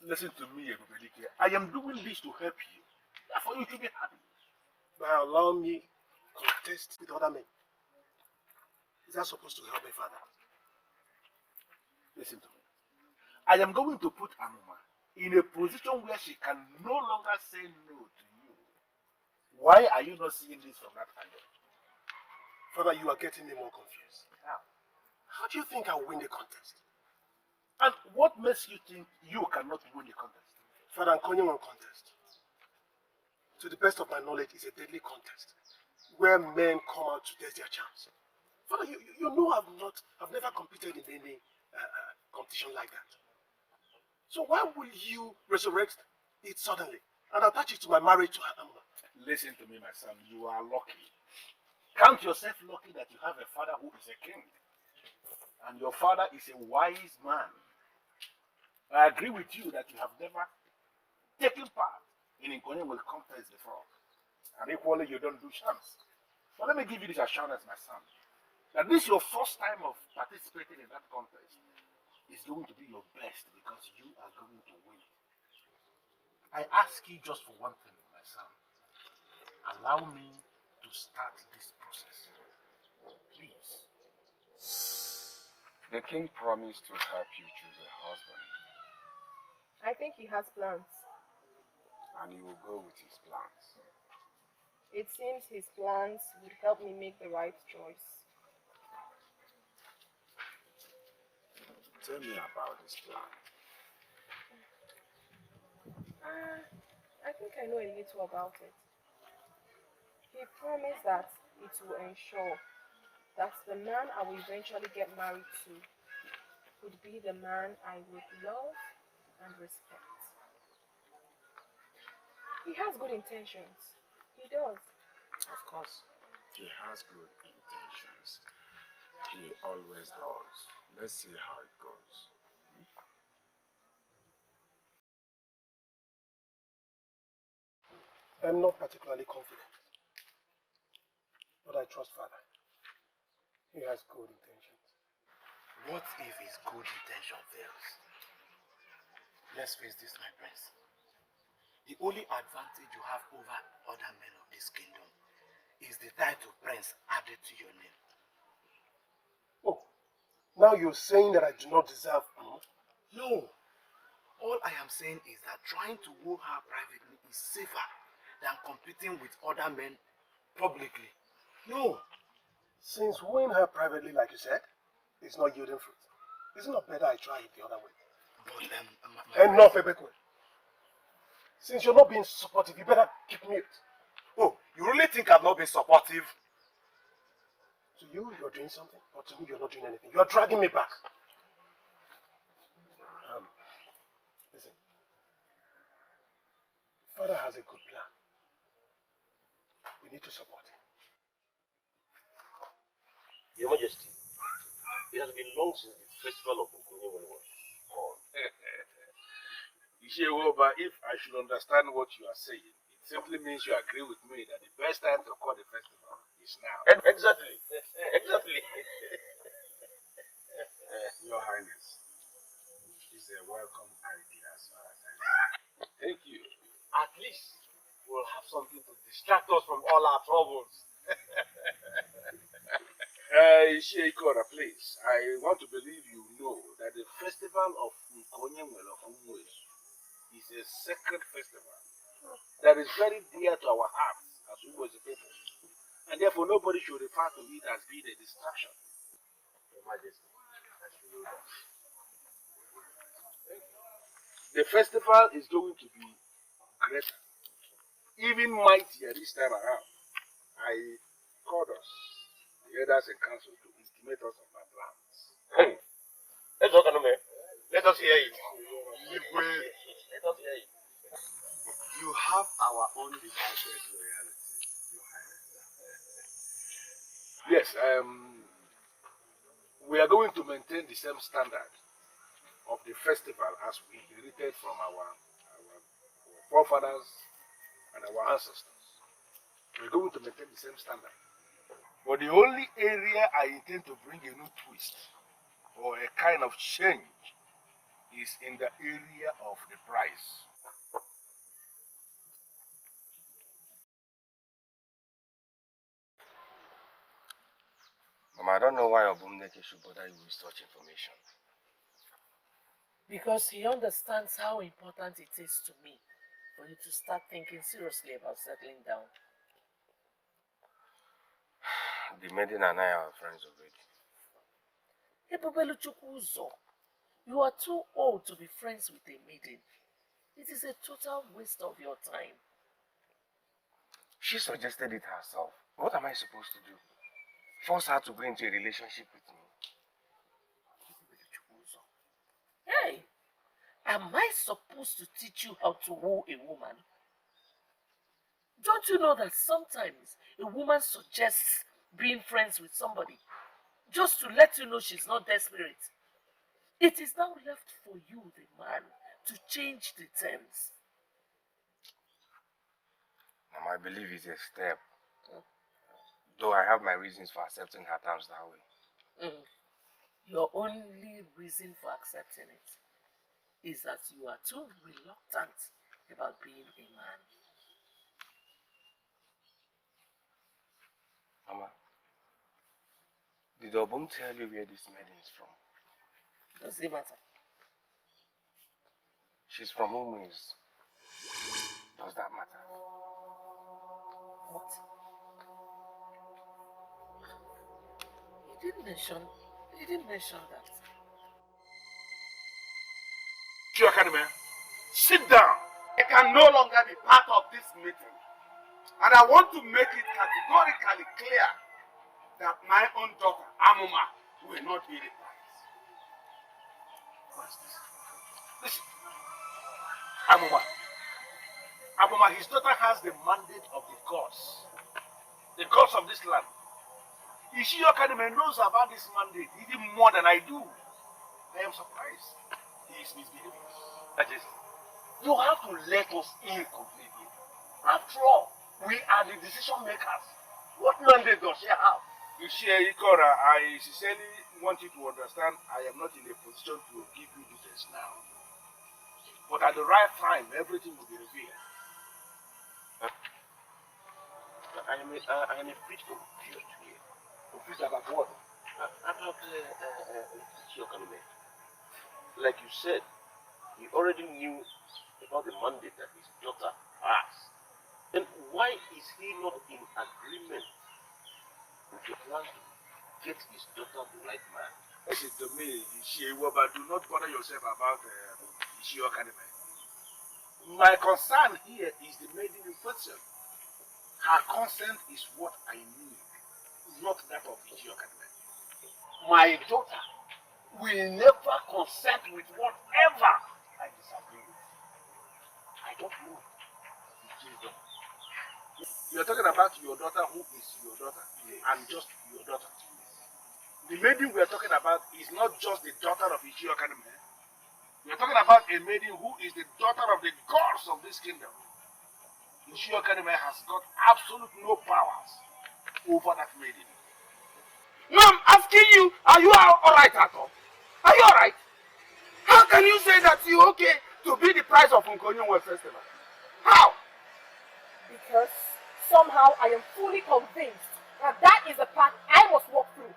Speaker 5: Listen to me, Ebubedike. I am doing this to help you. Therefore, you should be happy.
Speaker 11: By allowing me contest with other men. Is that supposed to help me, Father?
Speaker 5: Listen to me. I am going to put Amma in a position where she can no longer say no to you. Why are you not seeing this from that angle?
Speaker 11: Father, you are getting me more confused. How do you think I'll win the contest?
Speaker 5: And what makes you think you cannot win the contest?
Speaker 11: Father, I'm calling on contest. To the best of my knowledge, it's a deadly contest where men come out to test their charms. Father, you know I've never competed in any competition like that. So why will you resurrect it suddenly and attach it to my marriage to Amma?
Speaker 5: Listen to me, my son. You are lucky. Count yourself lucky that you have a father who is a king. And your father is a wise man. I agree with you that you have never taken part in Nkone will contest before. And equally, you don't do shams. But let me give you this assurance, my son, that this your first time of participating in that contest is going to be your best because you are going to win. I ask you just for one thing, my son. Allow me to start this process. Please.
Speaker 1: The king promised to help you choose a husband,
Speaker 10: I think he has plans.
Speaker 1: and you will go with his plans.
Speaker 10: It seems his plans would help me make the right choice.
Speaker 1: Tell me about this plan.
Speaker 10: I think I know a little about it. He promised that it will ensure that the man I will eventually get married to would be the man I would love and respect. He has good intentions. He does.
Speaker 1: Of course, he has good intentions. He always does. Let's see how it goes.
Speaker 11: I'm not particularly confident, but I trust Father. He has good intentions.
Speaker 14: What if his good intention fails? Let's face this, my prince. The only advantage you have over other men of this kingdom is the title prince added to your name.
Speaker 11: Oh, now you're saying that I do not deserve Amma?
Speaker 14: No. All I am saying is that trying to woo her privately is safer than competing with other men publicly.
Speaker 11: No. Since wooing her privately, like you said, it's not yielding fruit. Is it not better I try it the other way?
Speaker 14: But,
Speaker 11: Enough, Ebekwe. Since you're not being supportive, you better keep mute.
Speaker 14: Oh, you really think I've not been supportive?
Speaker 11: To you, you're doing something, but to me, you're not doing anything. You're dragging me back. Listen. Father has a good plan. We need to support him.
Speaker 5: Your Majesty, it has been long since the festival of Ugezu was called.
Speaker 2: But if I should understand what you are saying, it simply means you agree with me that the best time to call the festival is now.
Speaker 5: Exactly. Exactly.
Speaker 2: Your Highness, is a welcome idea as far as I know. Thank you.
Speaker 5: At least we'll have something to distract us from all our troubles.
Speaker 2: Ikora, please. I want to believe you know that the festival of Ugezu is a sacred festival that is very dear to our hearts as Ugezu people. And therefore nobody should refer to it as being a distraction.
Speaker 5: Your Majesty, as you know that.
Speaker 2: The festival is going to be greater, even mightier this time around. I called us, the elders and council, to intimate us of my plans.
Speaker 5: Hey, let's talk, man. Let us hear it. Let us hear it.
Speaker 14: You have our undivided loyalty, Your Highness.
Speaker 2: Yes, we are going to maintain the same standard of the festival as we inherited from our forefathers and our ancestors. We're going to maintain the same standard. But the only area I intend to bring a new twist or a kind of change is in the area of the price.
Speaker 14: Mama, I don't know why Obumneke should bother you with such information.
Speaker 15: Because he understands how important it is to me for you to start thinking seriously about settling down.
Speaker 14: The maiden and I are friends already.
Speaker 15: Ebubeluchukwuzo, you are too old to be friends with a maiden. It is a total waste of your time.
Speaker 14: She suggested it herself. What am I supposed to do? Force her to go into a relationship with me?
Speaker 15: Hey, am I supposed to teach you how to woo a woman? Don't you know that sometimes a woman suggests being friends with somebody just to let you know she's not desperate? It is now left for you, the man, to change the terms.
Speaker 14: Mama, I believe it's a step. Though I have my reasons for accepting her terms that way.
Speaker 15: Your only reason for accepting it is that you are too reluctant about being a man.
Speaker 14: Mama, did Obum tell you where this maiden is from?
Speaker 15: Does it matter?
Speaker 14: She's from Ugezu. Does that matter?
Speaker 15: What? He didn't mention that.
Speaker 5: Academy, sit down. I can no longer be part of this meeting. And I want to make it categorically clear that my own daughter, Amma, will not be the prize. What's this? Listen. Amma, his daughter has the mandate of the gods of this land. Ishi Academy knows about this mandate even more than I do. I am surprised. He is misbehaving. That is, you have to let us in completely. After all, we are the decision makers. What mandate does she have?
Speaker 2: You see, Ikora, I sincerely want you to understand I am not in a position to give you details now. But at the right time, everything will be revealed.
Speaker 5: I am a bit confused here.
Speaker 2: Confused about what?
Speaker 5: About Etiko. Like you said, he already knew about the mandate that his daughter has. Then why is he not in agreement
Speaker 2: Get his daughter the right man. Listen to me, but do not bother yourself about Ishio Academy. My concern here is the maiden in question. Her consent is what I need, not that of Ishio Academy. My daughter will never consent with whatever I disagree with. I don't know. You're talking about your daughter who is your daughter, and just your daughter. The maiden we are talking about is not just the daughter of Ishio Academy. We are talking about a maiden who is the daughter of the gods of this kingdom. Ishio Academy has got absolute no powers over that maiden.
Speaker 6: No, I'm asking you, are you all right at all? Are you all right? How can you say that you're okay to be the price of Nkonyonwe festival? How?
Speaker 10: Because somehow I am fully convinced that that is the path I must walk through.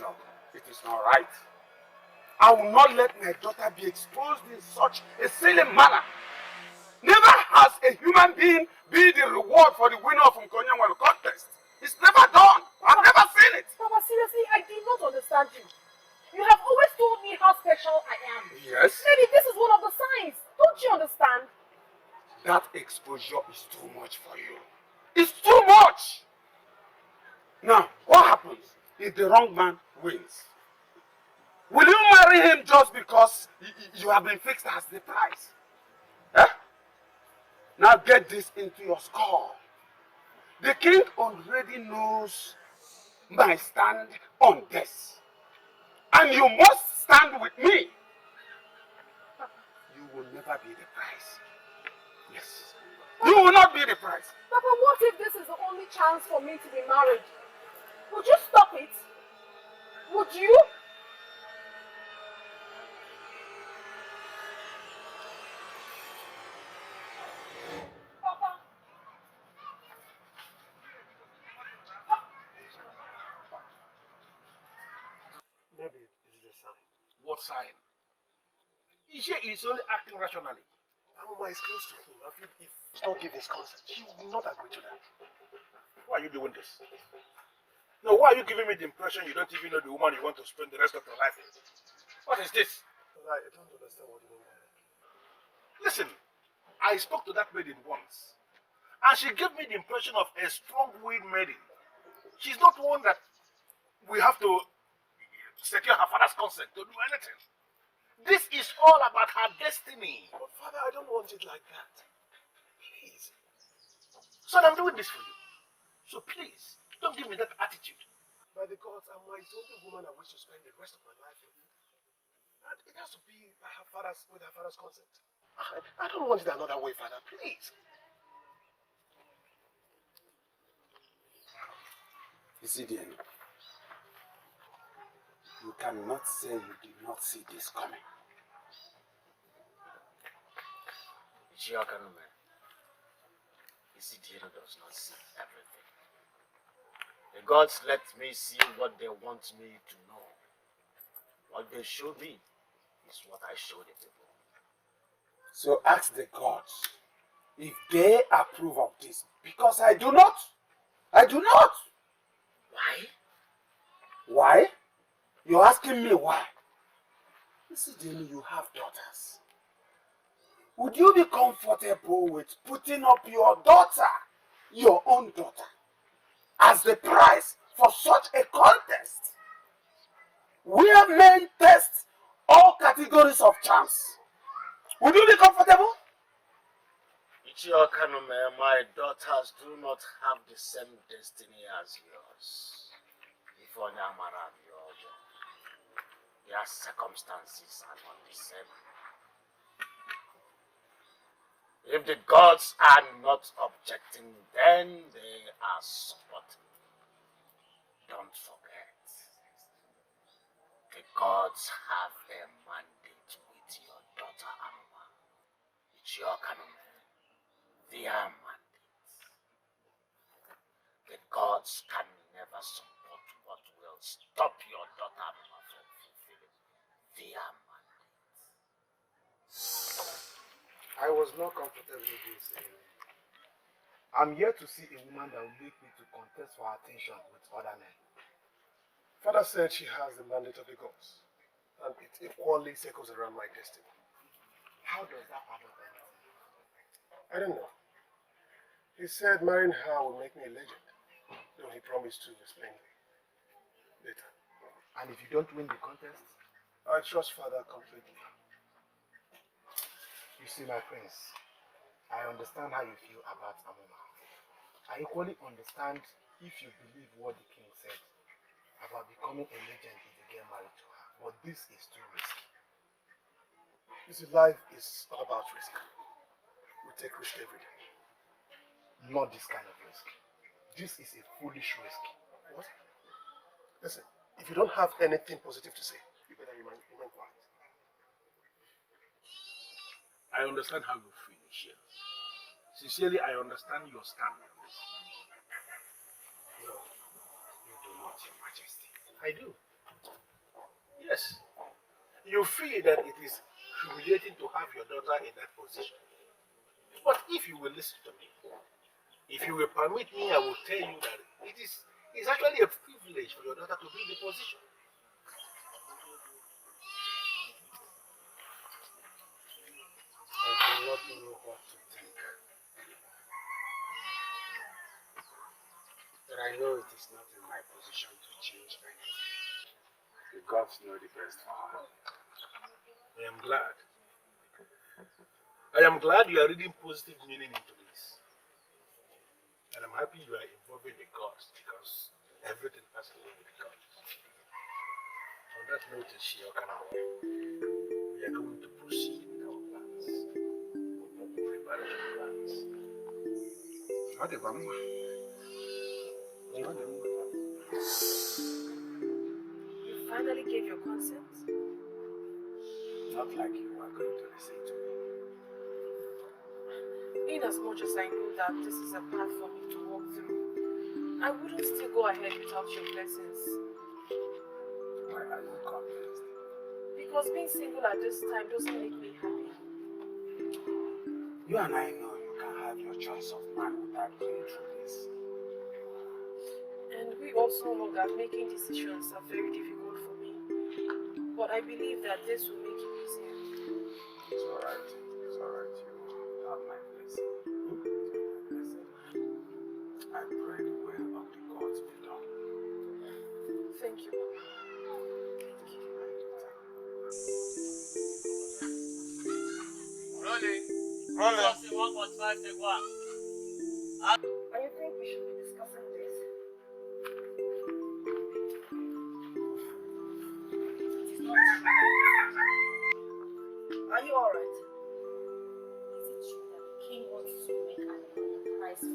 Speaker 6: No, it is not right. I will not let my daughter be exposed in such a silly manner. Never has a human being be the reward for the winner of Nkonyonwe contest. It's never done. I've never seen it.
Speaker 10: Papa, seriously, I do not understand you. You have always told me how special I am.
Speaker 6: Yes.
Speaker 10: Maybe this is one of the signs. Don't you understand?
Speaker 6: That exposure is too much for you. It's too much. Now, what happens if the wrong man wins? Will you marry him just because you have been fixed as the prize? Eh? Now get this into your skull. The king already knows my stand on this. And you must stand with me. You will never be the prize. Yes. You will not be the prize.
Speaker 10: Papa, what if this is the only chance for me to be married? Would you stop it? Would you? Papa.
Speaker 11: Maybe it is a sign.
Speaker 2: What sign? Ishe is only acting rationally.
Speaker 11: Amma is close to him. I feel if he does not give his consent, he will not agree to that.
Speaker 2: Why are you doing this? No, why are you giving me the impression you don't even know the woman you want to spend the rest of your life with? What is this?
Speaker 11: I don't understand what you mean by that.
Speaker 2: Listen, I spoke to that maiden once, and she gave me the impression of a strong-willed maiden. She's not one that we have to secure her father's consent to do anything. This is all about her destiny.
Speaker 11: But Father, I don't want it like that. Please.
Speaker 2: So I'm doing this for you. So please, don't give me that attitude.
Speaker 11: By the gods, Amma is the only woman I wish to spend the rest of my life with. And it has to be by with her father's consent. I don't want it another way, Father. Please.
Speaker 6: You see, dear, you cannot say you did not see this coming.
Speaker 3: Ishiokanume, Isidiano does not see everything. The gods let me see what they want me to know. What they show me is what I show the people.
Speaker 6: So ask the gods if they approve of this, because I do not. I do not.
Speaker 3: Why?
Speaker 6: Why? You're asking me why? You see, Jenny, you have daughters. Would you be comfortable with putting up your daughter, your own daughter, as the prize for such a contest? Where men test all categories of charms. Would you be comfortable?
Speaker 3: Ichiokanume, my daughters do not have the same destiny as yours. If Onyamara their circumstances are not the same. If the gods are not objecting, then they are supporting. Don't forget, the gods have a mandate with your daughter Amma. Ichiokanume, their mandate. The gods can never support what will stop your daughter Amma from fulfilling their mandate.
Speaker 6: I was not comfortable with this. I'm here to see a woman that will make me to contest for attention with other men.
Speaker 11: Father said she has the mandate of the gods, and it equally circles around my destiny.
Speaker 14: How does that add up?
Speaker 11: I don't know. He said marrying her will make me a legend, though he promised to explain later.
Speaker 14: And if you don't win the contest?
Speaker 11: I trust Father completely.
Speaker 14: You see, my prince, I understand how you feel about Amma. I equally understand if you believe what the king said about becoming a legend if you get married to her. But this is too risky.
Speaker 11: You see, life is all about risk. We take risk every day.
Speaker 14: Not this kind of risk. This is a foolish risk.
Speaker 11: What? Listen, if you don't have anything positive to say, you better remain quiet.
Speaker 2: I understand how you feel, Michelle. Sincerely, I understand your stand on this.
Speaker 14: No, you do not, Your Majesty.
Speaker 11: I do. Yes. You feel that it is humiliating to have your daughter in that position. But if you will listen to me, if you will permit me, I will tell you that it's actually a privilege for your daughter to be in the position.
Speaker 14: I do not know what to think. But I know it is not in my position to change anything. The gods know the best for her.
Speaker 11: I am glad. I am glad you are reading positive meaning into this. And I'm happy you are involving the gods because everything has to do with the gods. On that note, we are going to proceed with our plans. Preparation plans.
Speaker 12: You finally gave your consent?
Speaker 14: Not like you are going to listen to me.
Speaker 12: In as much as I know that this is a path for me to walk through, I wouldn't still go ahead without your blessings.
Speaker 14: Why are you convinced?
Speaker 12: Because being single at this time doesn't make me happy.
Speaker 14: You and I know you can have your choice of man without going through this.
Speaker 12: And we also know that making decisions are very difficult for me. But I believe that this will make it easier.
Speaker 14: It's alright. It's alright. You have my blessing. I pray the will of the gods be done.
Speaker 12: Thank you.
Speaker 8: Rolling. Rolling. 1.5, take one.
Speaker 12: And you think we should be discussing this? It is not true. Are you alright?
Speaker 9: Is it true that the king wants to make an prize for the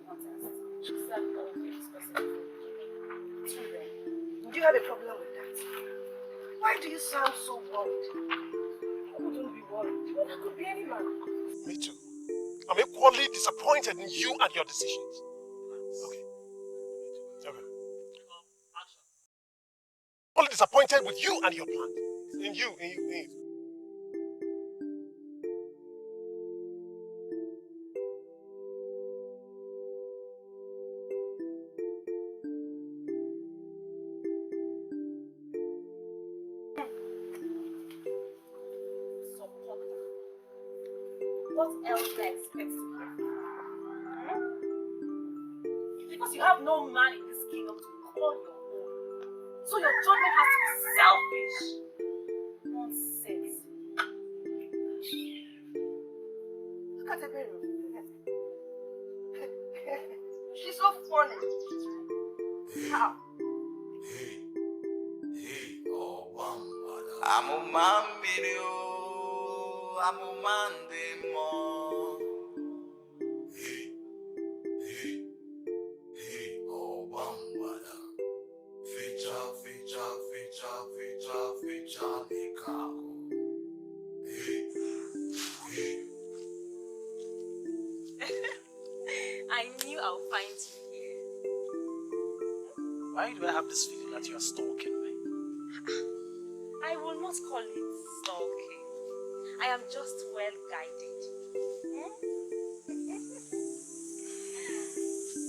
Speaker 9: contest? Is that all we're discussing before we give it to them?
Speaker 12: Do you have a problem with that? Why do you sound so worried? I wouldn't be worried. Well, that could be any man.
Speaker 11: Me too. I'm equally disappointed in you and your decisions. Okay. Equally disappointed with you and your plans. In you.
Speaker 9: What else do I expect to hear? Because you have no man in this kingdom to call your own. So your judgment has to be selfish. Nonsense.
Speaker 12: Look at her. She's so funny. How?
Speaker 9: I knew I'll find you here.
Speaker 7: Why do I have this feeling that you are stalking me?
Speaker 9: I will not call it stalking. I am just well guided.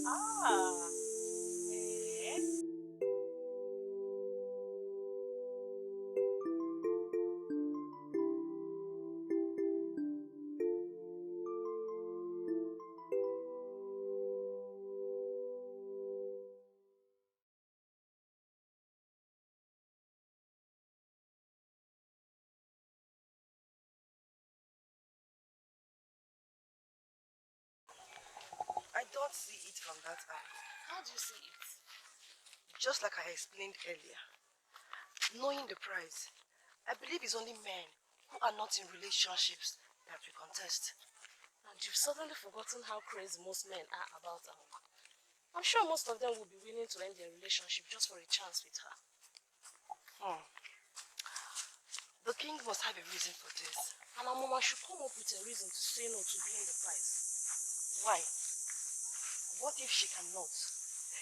Speaker 9: Ah. Eh?
Speaker 12: not see it from that eye.
Speaker 15: How do you see it?
Speaker 12: Just like I explained earlier, knowing the prize, I believe it's only men who are not in relationships that we contest.
Speaker 15: And you've suddenly forgotten how crazy most men are about Amma. I'm sure most of them will be willing to end their relationship just for a chance with her.
Speaker 12: The king must have a reason for this.
Speaker 15: And Amma should come up with a reason to say no to being the prize.
Speaker 12: Why? What if she cannot?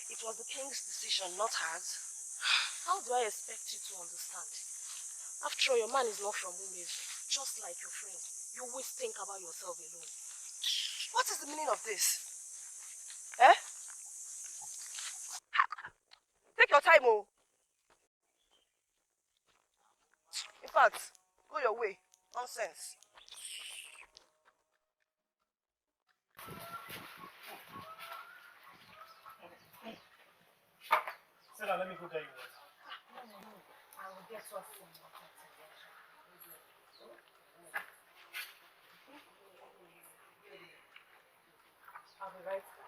Speaker 12: It was the king's decision, not hers.
Speaker 15: How do I expect you to understand? After all, your man is not from Ugezu, just like your friend. You always think about yourself alone.
Speaker 12: What is the meaning of this? Eh? Take your time, oh. In fact, go your way. Nonsense.
Speaker 11: Sarah, let me go get you water.
Speaker 9: No. I will get us some water together. I'll be right back.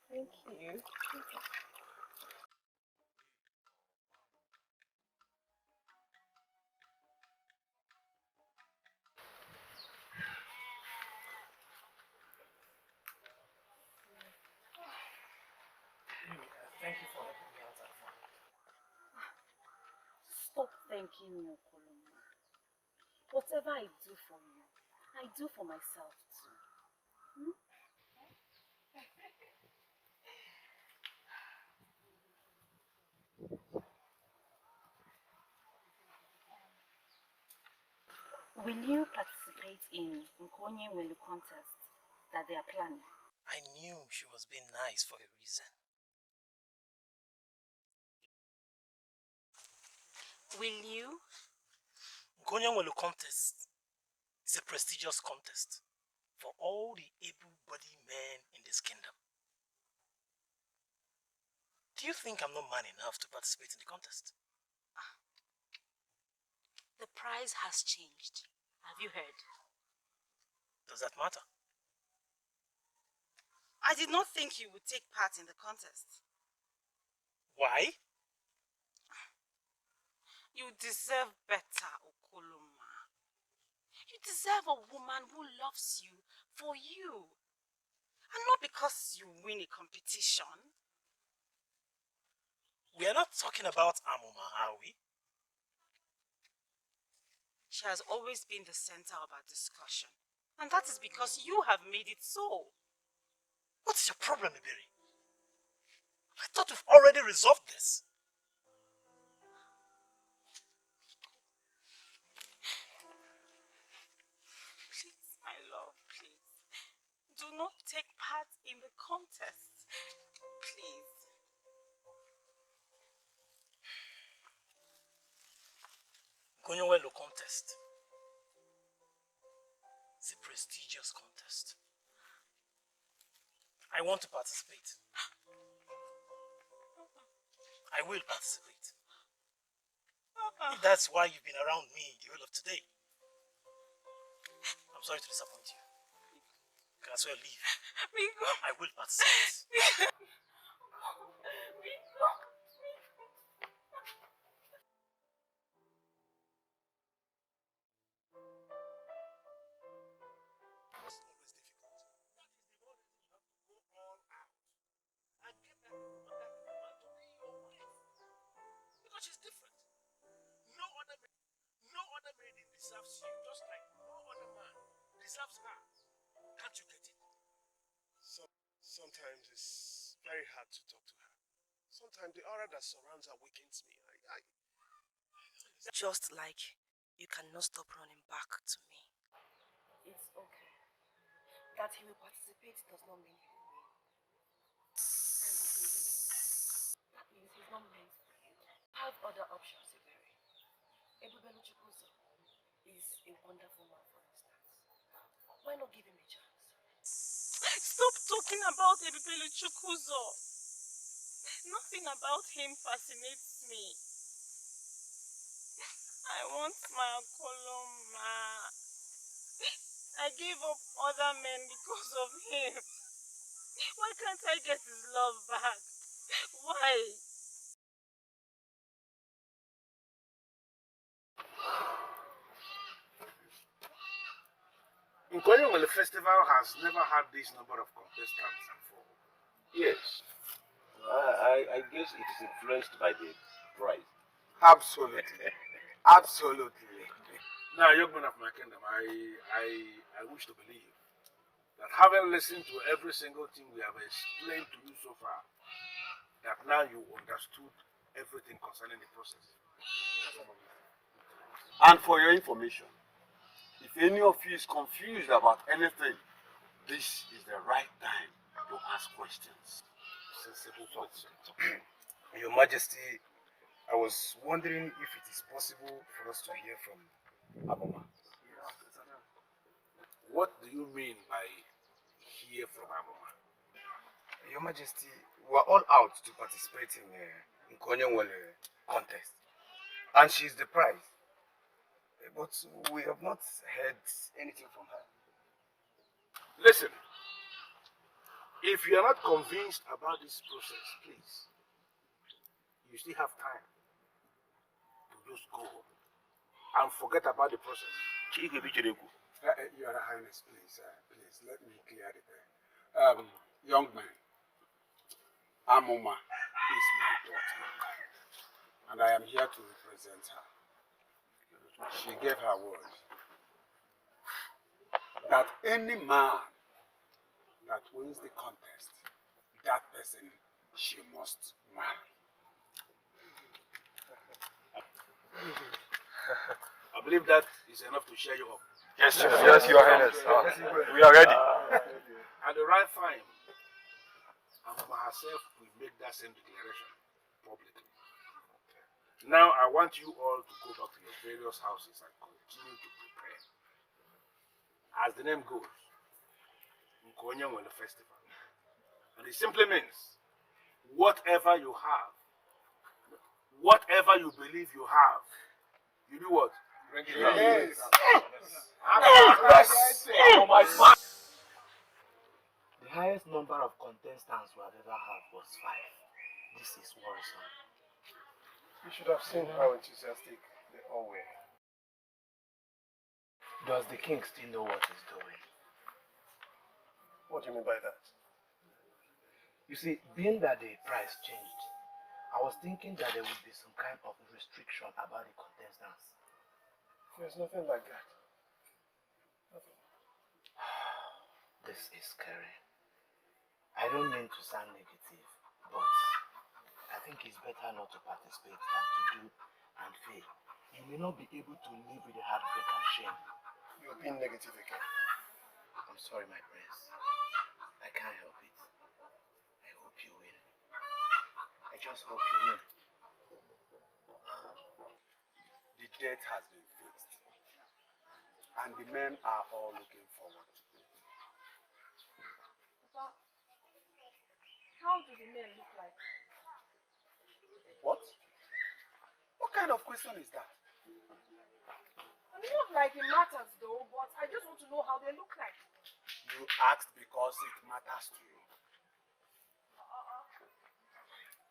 Speaker 12: Thank you.
Speaker 11: Thank you for helping me out at home.
Speaker 9: Stop thanking me, Okoloma. Whatever I do for you, I do for myself too. Will you participate in Nkonye Welu contest that they are planning?
Speaker 7: I knew she was being nice for a reason.
Speaker 9: Will you?
Speaker 7: Gonyangwelu contest is a prestigious contest for all the able-bodied men in this kingdom. Do you think I'm not man enough to participate in the contest?
Speaker 9: The prize has changed. Have you heard?
Speaker 7: Does that matter?
Speaker 4: I did not think you would take part in the contest.
Speaker 7: Why?
Speaker 4: You deserve better, Okoloma. You deserve a woman who loves you for you. And not because you win a competition.
Speaker 7: We are not talking about Amma, are we?
Speaker 4: She has always been the center of our discussion. And that is because you have made it so.
Speaker 7: What's your problem, Iberi? I thought we've already resolved this.
Speaker 4: Please, my love, please. Do not take part in the contest. Please.
Speaker 7: Gonyowelo contest. It's a prestigious contest. I want to participate. I will participate. If that's why you've been around me the whole of today. I'm sorry to disappoint you. You can as well leave. I will participate.
Speaker 2: Because she's different. No other maiden deserves you, just like no other man deserves her. Can't you get it?
Speaker 11: Sometimes it's very hard to talk to her. Sometimes the aura that surrounds her weakens me.
Speaker 12: Just like You cannot stop running back to me. It's okay. That he will participate does not mean he will win. That means he's not meant for you. I have other options, Iberi. Ebubelu Chukwuzo is a wonderful man, for instance. Why not give him a chance?
Speaker 15: Stop talking about Ebubelu Chukwuzo. Nothing about him fascinates me. I want my Okoloma. I gave up other men because of him. Why can't I get his love back? Why?
Speaker 5: The festival has never had this number of contestants before.
Speaker 11: Yes. I guess it is influenced by the price.
Speaker 1: Absolutely. Absolutely.
Speaker 5: Now, young man of my kingdom, I wish to believe that having listened to every single thing we have explained to you so far, that now you understood everything concerning the process.
Speaker 16: And for your information, if any of you is confused about anything, this is the right time to ask questions.
Speaker 5: Sensible questions.
Speaker 6: Your Majesty, I was wondering if it is possible for us to hear from Amma.
Speaker 5: What do you mean by hear from Amma?
Speaker 6: Your Majesty, we are all out to participate in Konyenwele contest, and she is the prize. But we have not heard anything from her.
Speaker 5: Listen, if you are not convinced about this process, please, you still have time to just go and forget about the process.
Speaker 1: Your Highness, please, please, let me clear it there. Young man, Amma is my daughter, and I am here to represent her. She gave her word that any man that wins the contest, that person she must marry.
Speaker 5: I believe that is enough to cheer you up.
Speaker 16: Yes, yes, Your Highness. We are ready.
Speaker 5: At the right time, Amma herself will make that same declaration publicly. Now I want you all to go back to your various houses and continue to prepare. As the name goes, Nkonyewele Festival. And it simply means whatever you have, whatever you believe you have, you do what? Bring it down. Yes.
Speaker 3: The highest number of contestants we have ever had was 5. This is worrisome.
Speaker 11: You should have seen how enthusiastic they all were.
Speaker 3: Does the king still know what he's doing?
Speaker 11: What do you mean by that?
Speaker 3: You see, being that the price changed, I was thinking that there would be some kind of restriction about the contestants.
Speaker 11: There's nothing like that. Nothing.
Speaker 3: This is scary. I don't mean to sound negative, but I think it's better not to participate than to do and fail. You may not be able to live with the heartbreak and shame.
Speaker 11: You're being negative again.
Speaker 3: I'm sorry, my prince. I can't help it. I hope you win. I just hope you win.
Speaker 1: The date has been fixed, and the men are all looking forward to it.
Speaker 10: Papa, how do the men look like?
Speaker 1: What? What kind of question is that?
Speaker 10: I mean, not like it matters though, but I just want to know how they look like.
Speaker 1: You asked because it matters to you.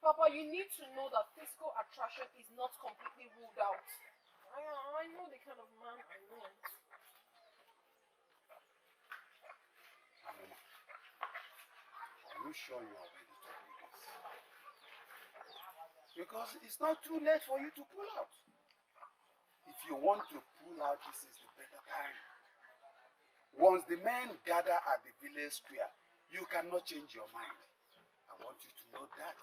Speaker 10: Papa, you need to know that physical attraction is not completely ruled out. I know the kind of man I want.
Speaker 1: Amma, are you sure you are ready to do this? Because it's not too late for you to pull out. If you want to pull out, this is the better time. Once the men gather at the village square, you cannot change your mind. I want you to know that.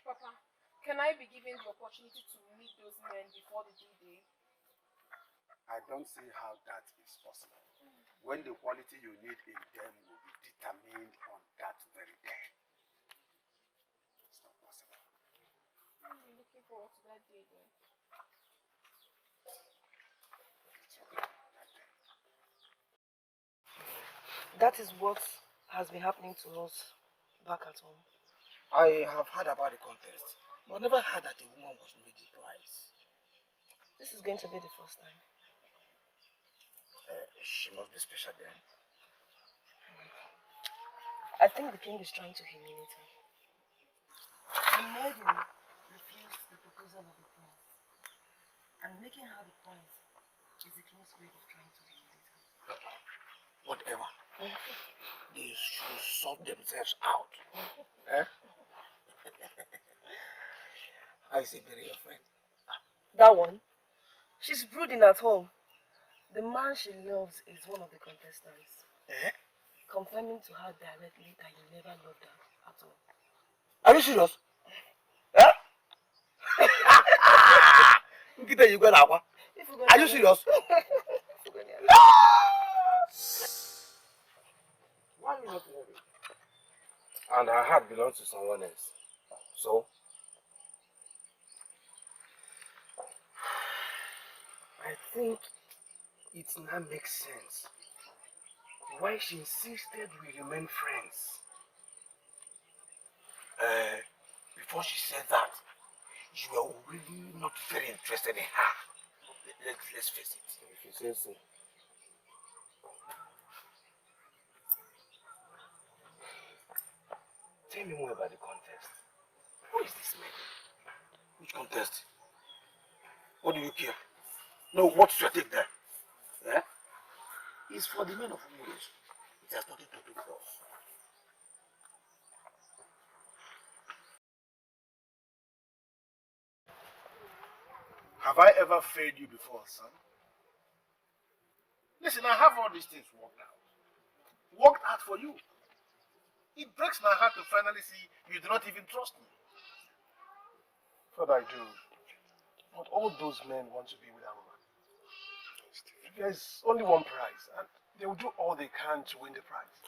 Speaker 10: Papa, can I be given the opportunity to meet those men before the D-Day?
Speaker 1: I don't see how that is possible. When the quality you need in them will be determined on that very day. It's not possible.
Speaker 10: I'm looking forward to that day then.
Speaker 12: That is what has been happening to us back at home.
Speaker 14: I have heard about the contest, but never heard that a woman was made the prize.
Speaker 12: This is going to be the first time.
Speaker 14: She must be special then.
Speaker 12: I think the king is trying to humiliate her. The maiden refused the proposal of the prince, and making her the prize is the king's way of trying to humiliate her.
Speaker 14: Whatever. They should sort themselves out. Eh? I say, bury your friend.
Speaker 12: That one? She's brooding at home. The man she loves is one of the contestants.
Speaker 14: Eh?
Speaker 12: Confirming to her directly that he never loved her at all.
Speaker 14: Are you serious? Eh? Are you serious? Why are you not worried? And her heart belongs to someone else. So? I think it now makes sense why she insisted we remain friends. Before she said that, you were really not very interested in her. Let's face it. If you say so. Tell me more about the contest. Who is this man? Which contest? What do you care? No, what's your take there? Yeah? It's for the men of Ugezu. It has nothing to do with us.
Speaker 5: Have I ever failed you before, son? Listen, I have all these things worked out. Worked out for you. It breaks my heart to finally see you do not even trust me.
Speaker 11: Father, I do. But all those men want to be with Amma. There's only one prize, and they will do all they can to win the prize.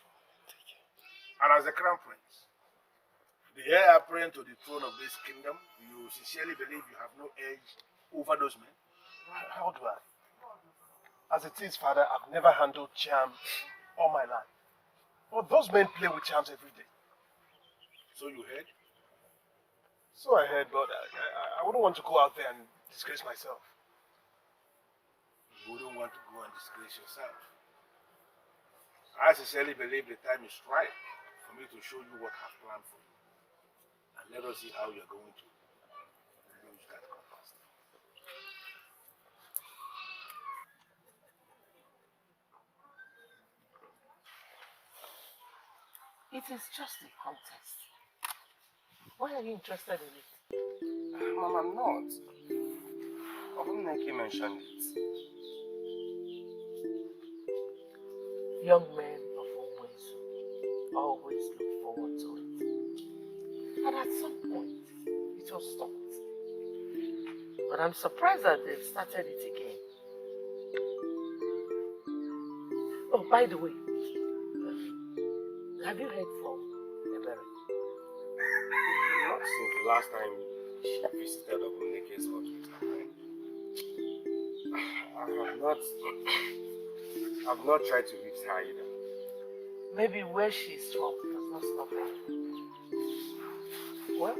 Speaker 5: And as the crown prince, the heir apparent to the throne of this kingdom, you sincerely believe you have no edge over those men?
Speaker 11: How do I? As it is, Father, I've never handled charm all my life. But those men play with charms every day.
Speaker 5: So you heard?
Speaker 11: So I heard, but I wouldn't want to go out there and disgrace myself.
Speaker 5: You wouldn't want to go and disgrace yourself. I sincerely believe the time is right for me to show you what I've planned for you. And let us see how you're going to lose that contest.
Speaker 15: It is just a contest. Why are you interested in it?
Speaker 14: Mom, I'm not. Obumneke mentioned it.
Speaker 15: Young men of Ugezu always look forward to it. And at some point, it was stopped. But I'm surprised that they've started it again. Oh, by the way, have you heard from Ebere?
Speaker 14: Not since the last time she visited Obumneke's hospital. I've not tried to reach her either.
Speaker 15: Maybe where she's from does not stop her. Well,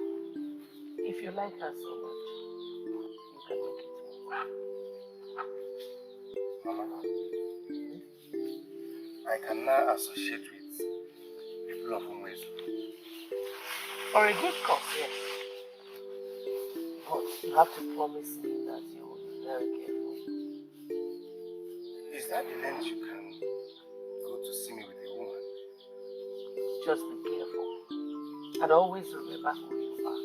Speaker 15: if you like her so much, you can make it work.
Speaker 14: Mama, I can now associate with people of Ugezu.
Speaker 15: For a good cause, yes. But you have to promise me that you will be very careful.
Speaker 14: Is that the length you can go to see me with a woman?
Speaker 15: Just be careful. And always remember who you are.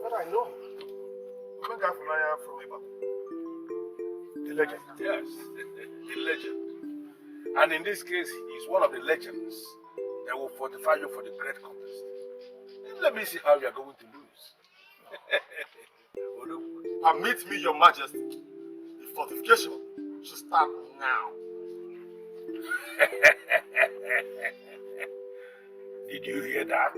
Speaker 11: But I know. Omega from Eba. The legend.
Speaker 5: Yes, the legend. And in this case, he's one of the legends that will fortify you for the great contest. Let me see how you are going to lose.
Speaker 11: Permit me, Your Majesty. The fortification should start now.
Speaker 5: Did you hear that?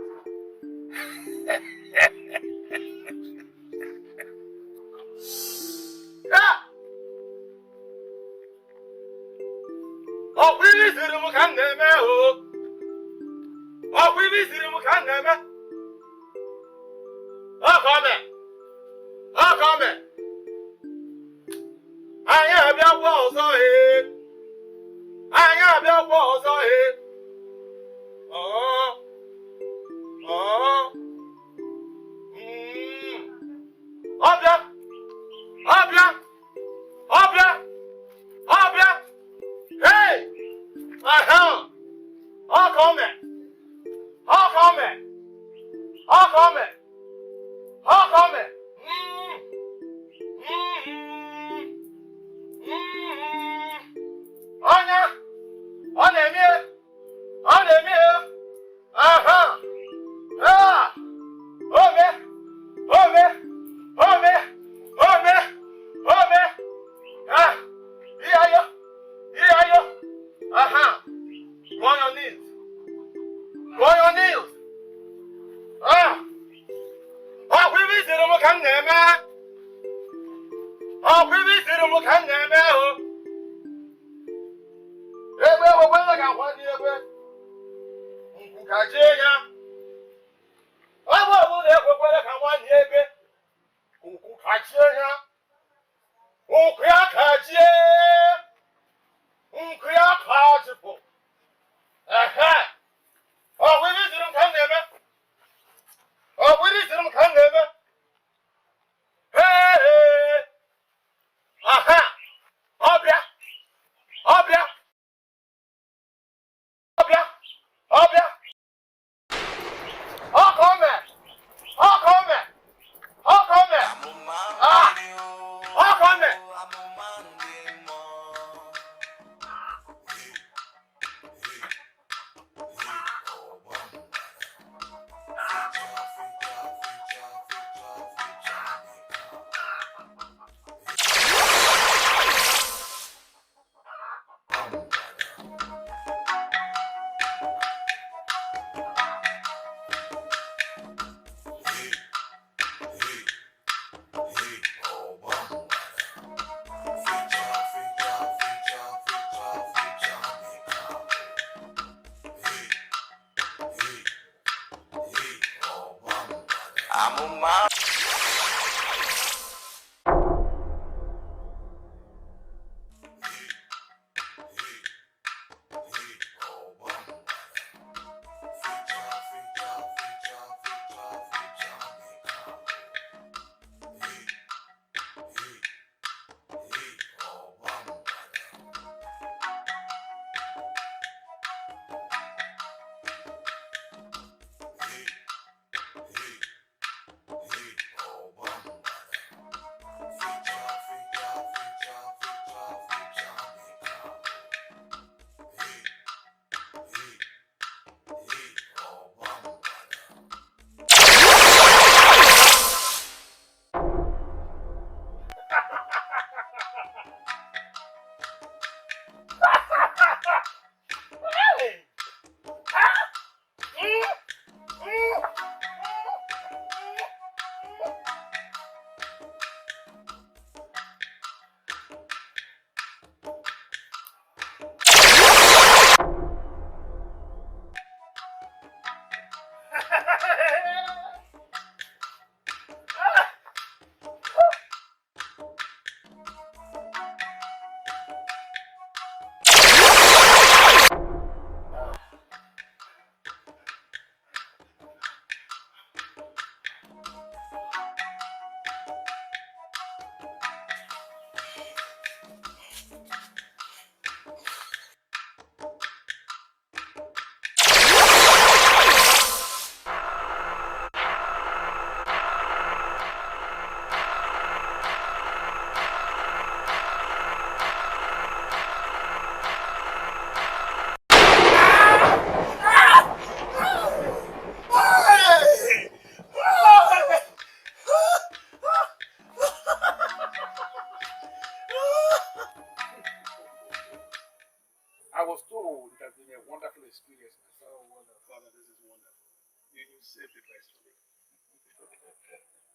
Speaker 11: best for me.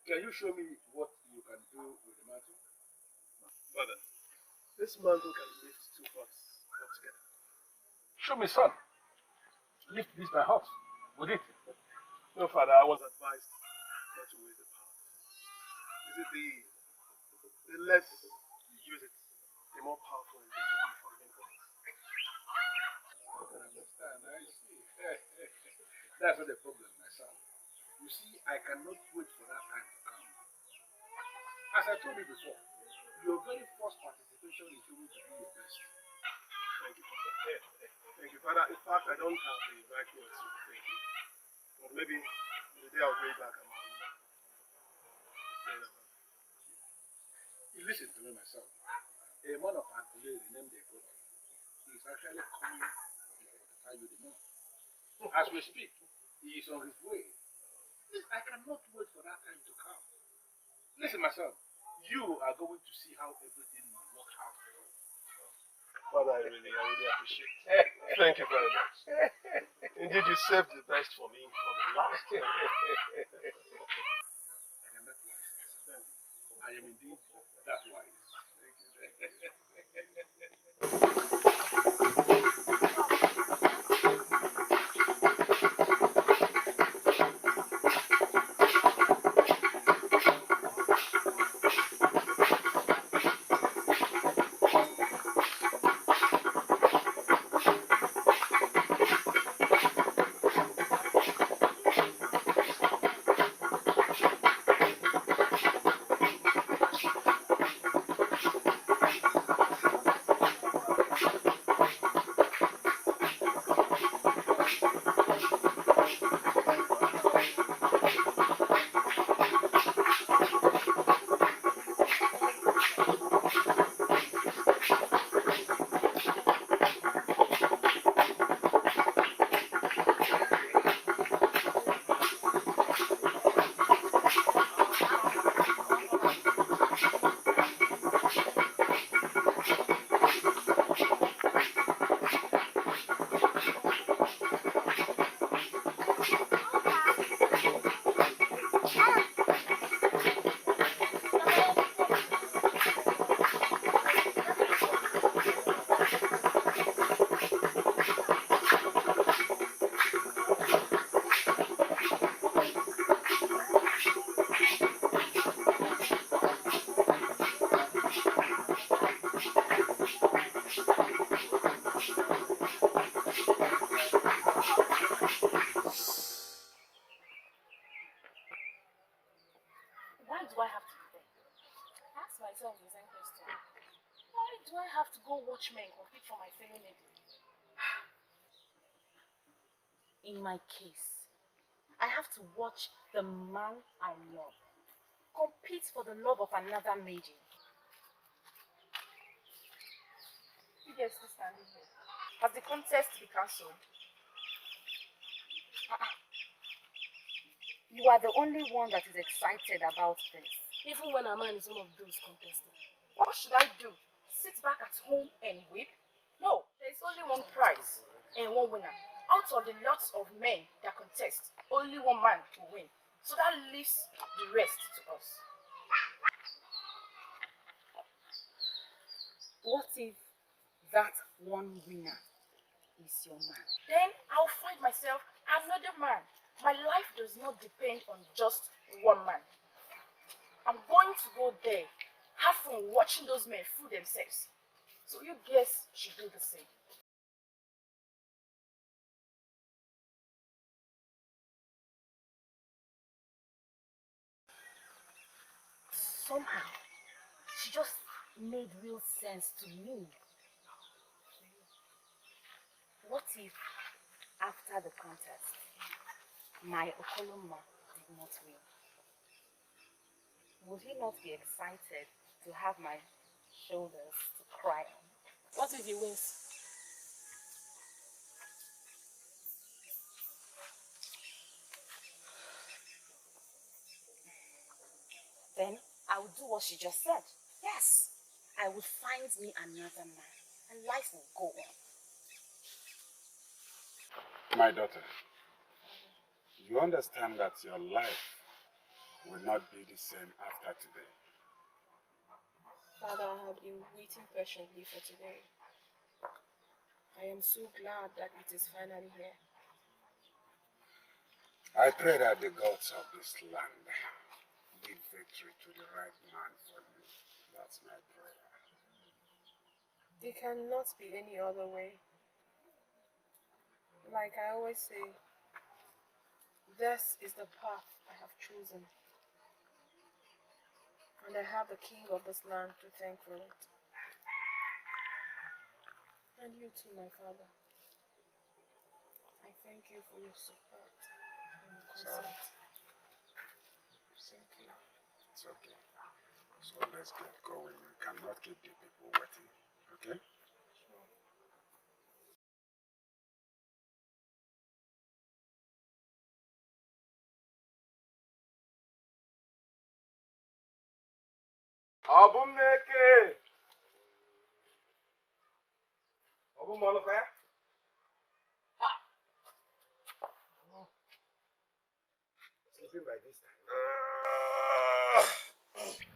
Speaker 11: Can you show me what you can do with the mantle? Father, this mantle can lift two hearts up together. Show me, son. Lift this my horse. Would it? No, Father, I was advised not to waste the power. Is it the less you use it, the more powerful it will be for the influence? I can understand. I see. That's not the problem, my son. You see, I cannot wait for that time to come. As I told you before, your very first participation is going to be your best. Thank you, Father. Thank you, Father. In fact, I don't have the right words to thank you. But maybe the day I'll pray back, I'm you listen to me, my son. A man of Adelaide named the brother. He is actually coming to fortify you the more. As we speak, he is on his way. I cannot wait for that time to come. Listen, my son, you are going to see how everything will work out. Father, I really appreciate it. Thank you very much. Indeed, you saved the best for me for the last time. I am that wise. I am indeed that wise. Thank you.
Speaker 15: Why do I have to be there? Ask myself the same question. Why do I have to go watch men compete for my fellow lady? In my case, I have to watch the man I love compete for the love of another maiden. You guys still standing here. Has the contest been cancelled? You are the only one that is excited about this.
Speaker 10: Even when a man is one of those contestants.
Speaker 15: What should I do? Sit back at home and weep? No, there is only one prize and one winner. Out of the lots of men that contest, only one man will win. So that leaves the rest to us. What if that one winner is your man? Then I'll find myself another man. My life does not depend on just one man. I'm going to go there, have fun watching those men fool themselves. So you guys should do the same. Somehow, she just made real sense to me. What if, after the contest, my Okoloma did not win? Would he not be excited to have my shoulders to cry on?
Speaker 10: What if he wins?
Speaker 15: Then I would do what she just said. Yes, I would find me another man and life will go on.
Speaker 1: My daughter, You understand that your life will not be the same after today.
Speaker 10: Father, I have been waiting patiently for today. I am so glad that it is finally here.
Speaker 1: I pray that the gods of this land give victory to the right man for you. That's my prayer.
Speaker 10: It cannot be any other way. Like I always say, this is the path I have chosen. And I have the king of this land to thank for it. And you too, my father. I thank you for your support and your consent. Thank you.
Speaker 1: It's okay. So let's get going. We cannot keep the people waiting. Okay?
Speaker 10: Sure.
Speaker 5: Obumneke! Obumoloka? Sleeping by this time.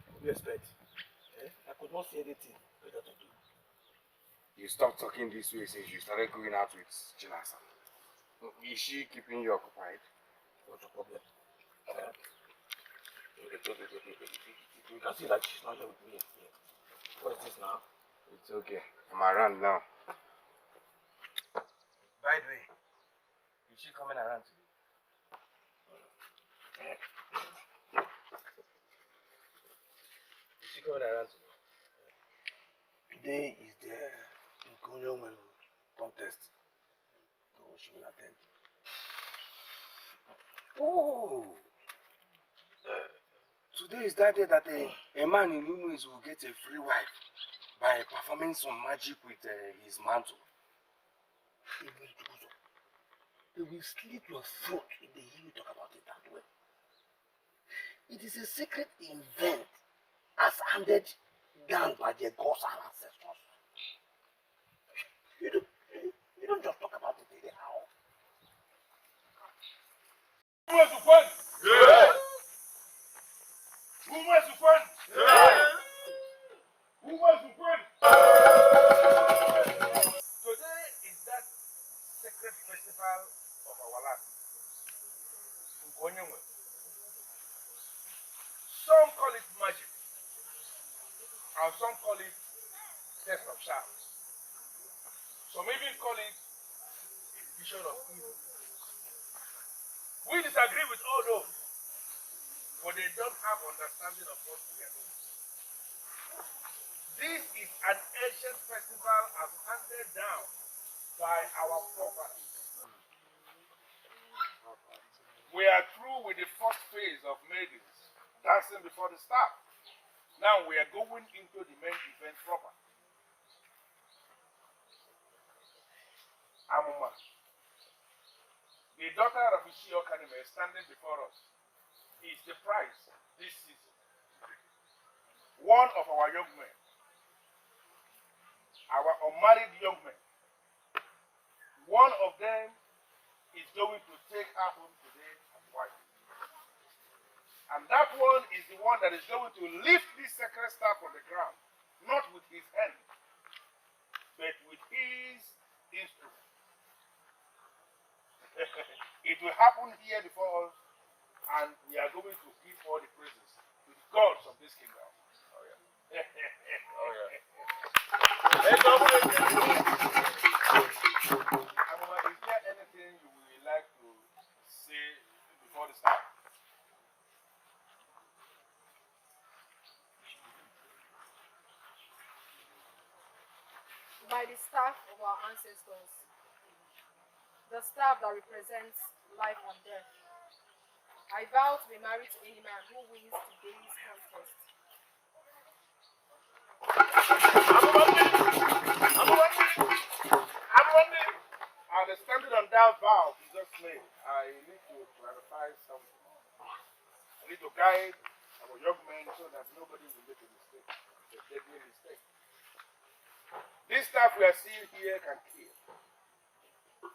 Speaker 5: What do you expect? Eh? I could not see anything better to do.
Speaker 6: You stopped talking this way since you started going out with Chinasa. Is she keeping you occupied?
Speaker 5: What's the problem? You can see that she's not here with me. What is this now?
Speaker 6: It's okay. I'm around now.
Speaker 5: By the way, is she coming around today? Is she coming around today? Today is the Ugezu contest. So she will attend. Oh! Today is that day that a man in Ugezu will get a free wife by performing some magic with his mantle. They will slit your throat if they hear you talk about it that way. It is a secret event as handed down by their gods and ancestors. You don't just talk about it anyhow.
Speaker 2: Who wants to win? Yeah. Who wants to win? Yeah. Who wants to win?
Speaker 5: Today is that sacred festival of our land. Some call it magic, and some call it test of charms. Some even call it a vision of evil. We disagree with all those, but they don't have understanding of what we are doing. This is an ancient festival as handed down by our forefathers. We are through with the first phase of maidens dancing before the staff. Now we are going into the main event proper. Amma, the daughter of Ishiyokanime, is standing before us. Is the prize this season. One of our young men, our unmarried young men, one of them is going to take her home today as wife. And that one is the one that is going to lift this sacred staff from the ground, not with his hand, but with his instrument. It will happen here before us, and we are going to give all the praises to the gods of this kingdom. Oh yeah. Oh yeah. Amma, is there anything you would like to say before the start?
Speaker 10: By the staff of our ancestors, the staff that represents life and death, I vow to be married to any man who wins today's contest.
Speaker 5: And standing on that vow you just made, I need to clarify something. I need to guide our young men so that nobody will make a mistake, a deadly mistake. This stuff we are seeing here can kill.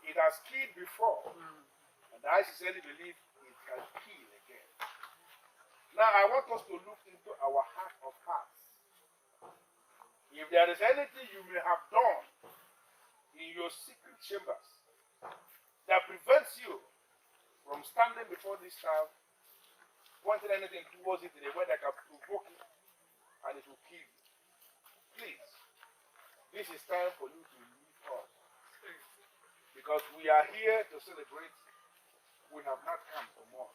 Speaker 5: It has killed before, and I sincerely believe can kill again. Now I want us to look into our heart of hearts. If there is anything you may have done in your secret chambers that prevents you from standing before this child, pointing anything towards it in a way that can provoke it and it will kill you, please, this is time for you to leave us. Because we are here to celebrate. We have not come for more.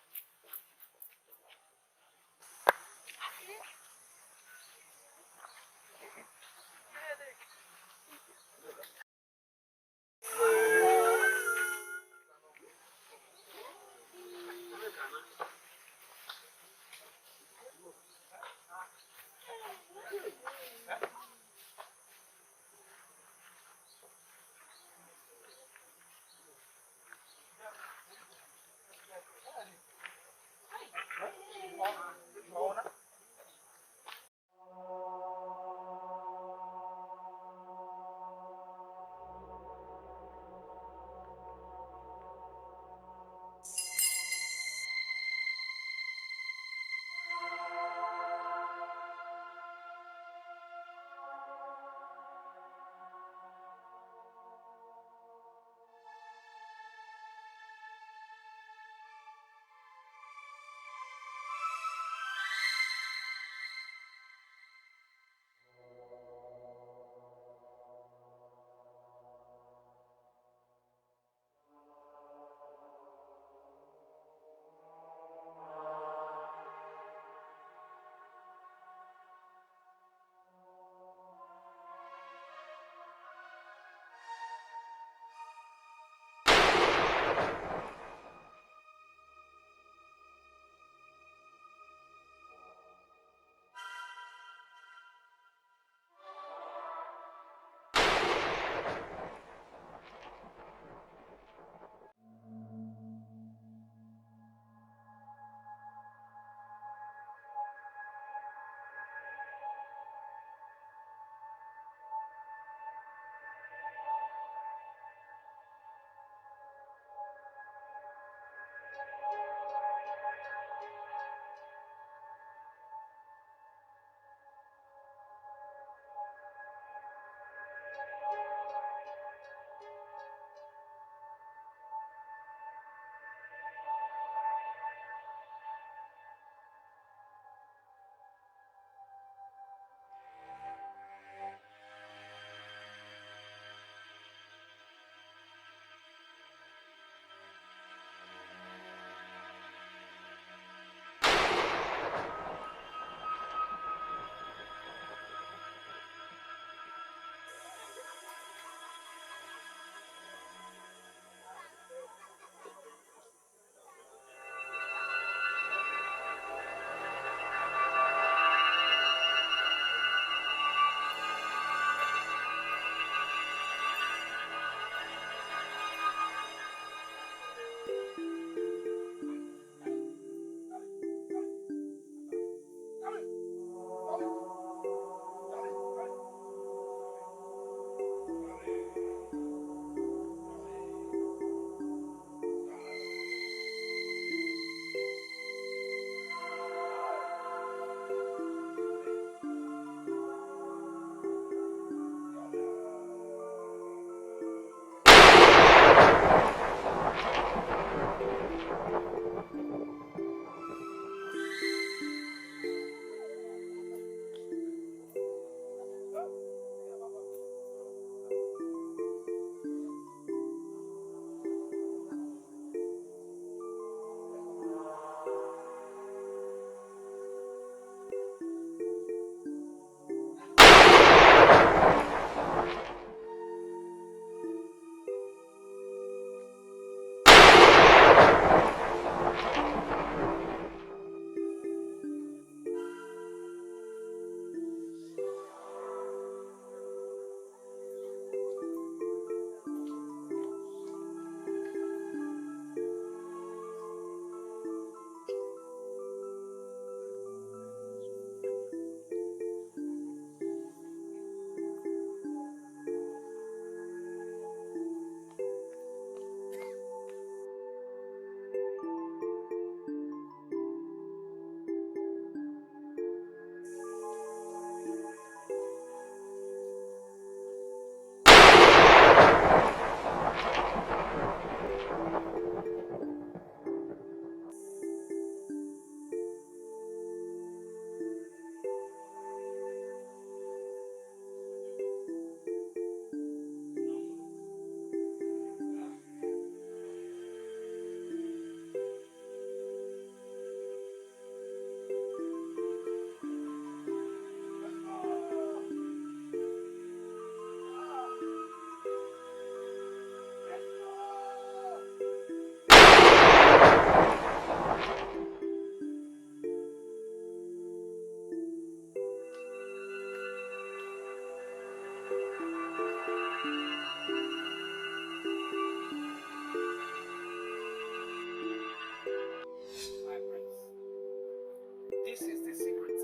Speaker 6: This is the secret.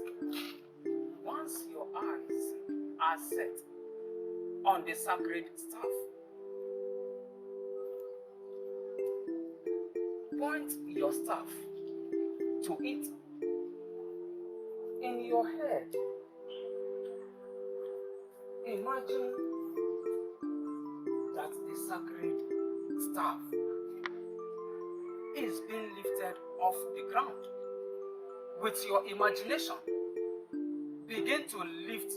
Speaker 6: Once your eyes are set on the sacred staff, point your staff to it. In your head, imagine that the sacred staff is being lifted off the ground. With your imagination, begin to lift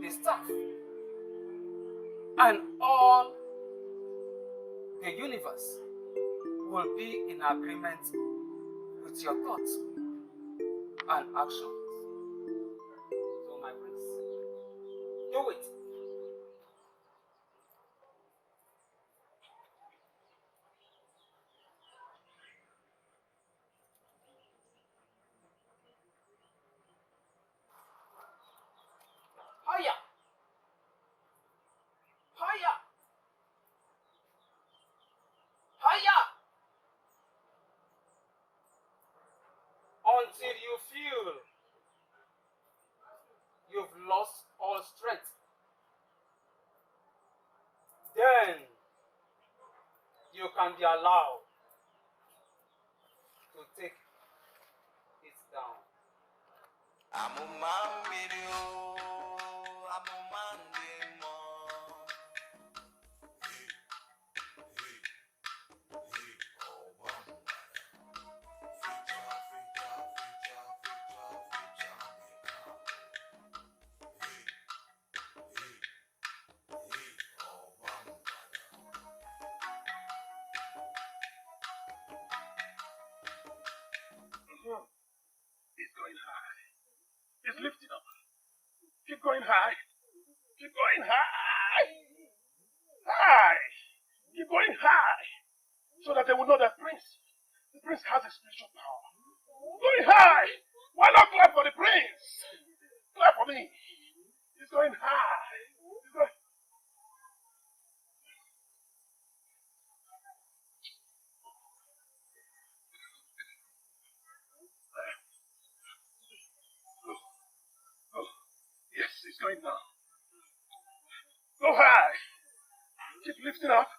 Speaker 6: the staff, and all the universe will be in agreement with your thoughts and actions. So, my prince, do it. Higher! Higher! Higher! Until you feel you've lost all strength. Then you can be allowed to take it down.
Speaker 5: It's going high. It's lifting up. Keep going high. Keep going high. High. Keep going high. So that they will know that the prince has a spiritual power. Going high. Why not clap for the prince? Clap for me. He's going high. He's going... Oh, yes, it's going now. Go high. Keep lifting up.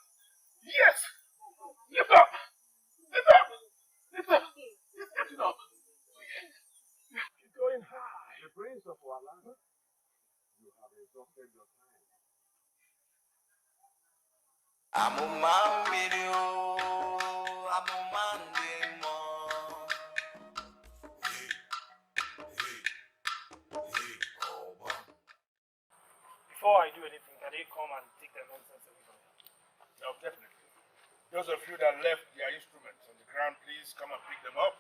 Speaker 5: Yes. Lift up. Lift up. Lift up. It's lifting up. Keep going high.
Speaker 16: The prince of our land, you have exhausted your time.
Speaker 11: Before I do anything, can they come and take their nonsense away from me?
Speaker 5: No, definitely. Those of you that left their instruments on the ground, please come and pick them up.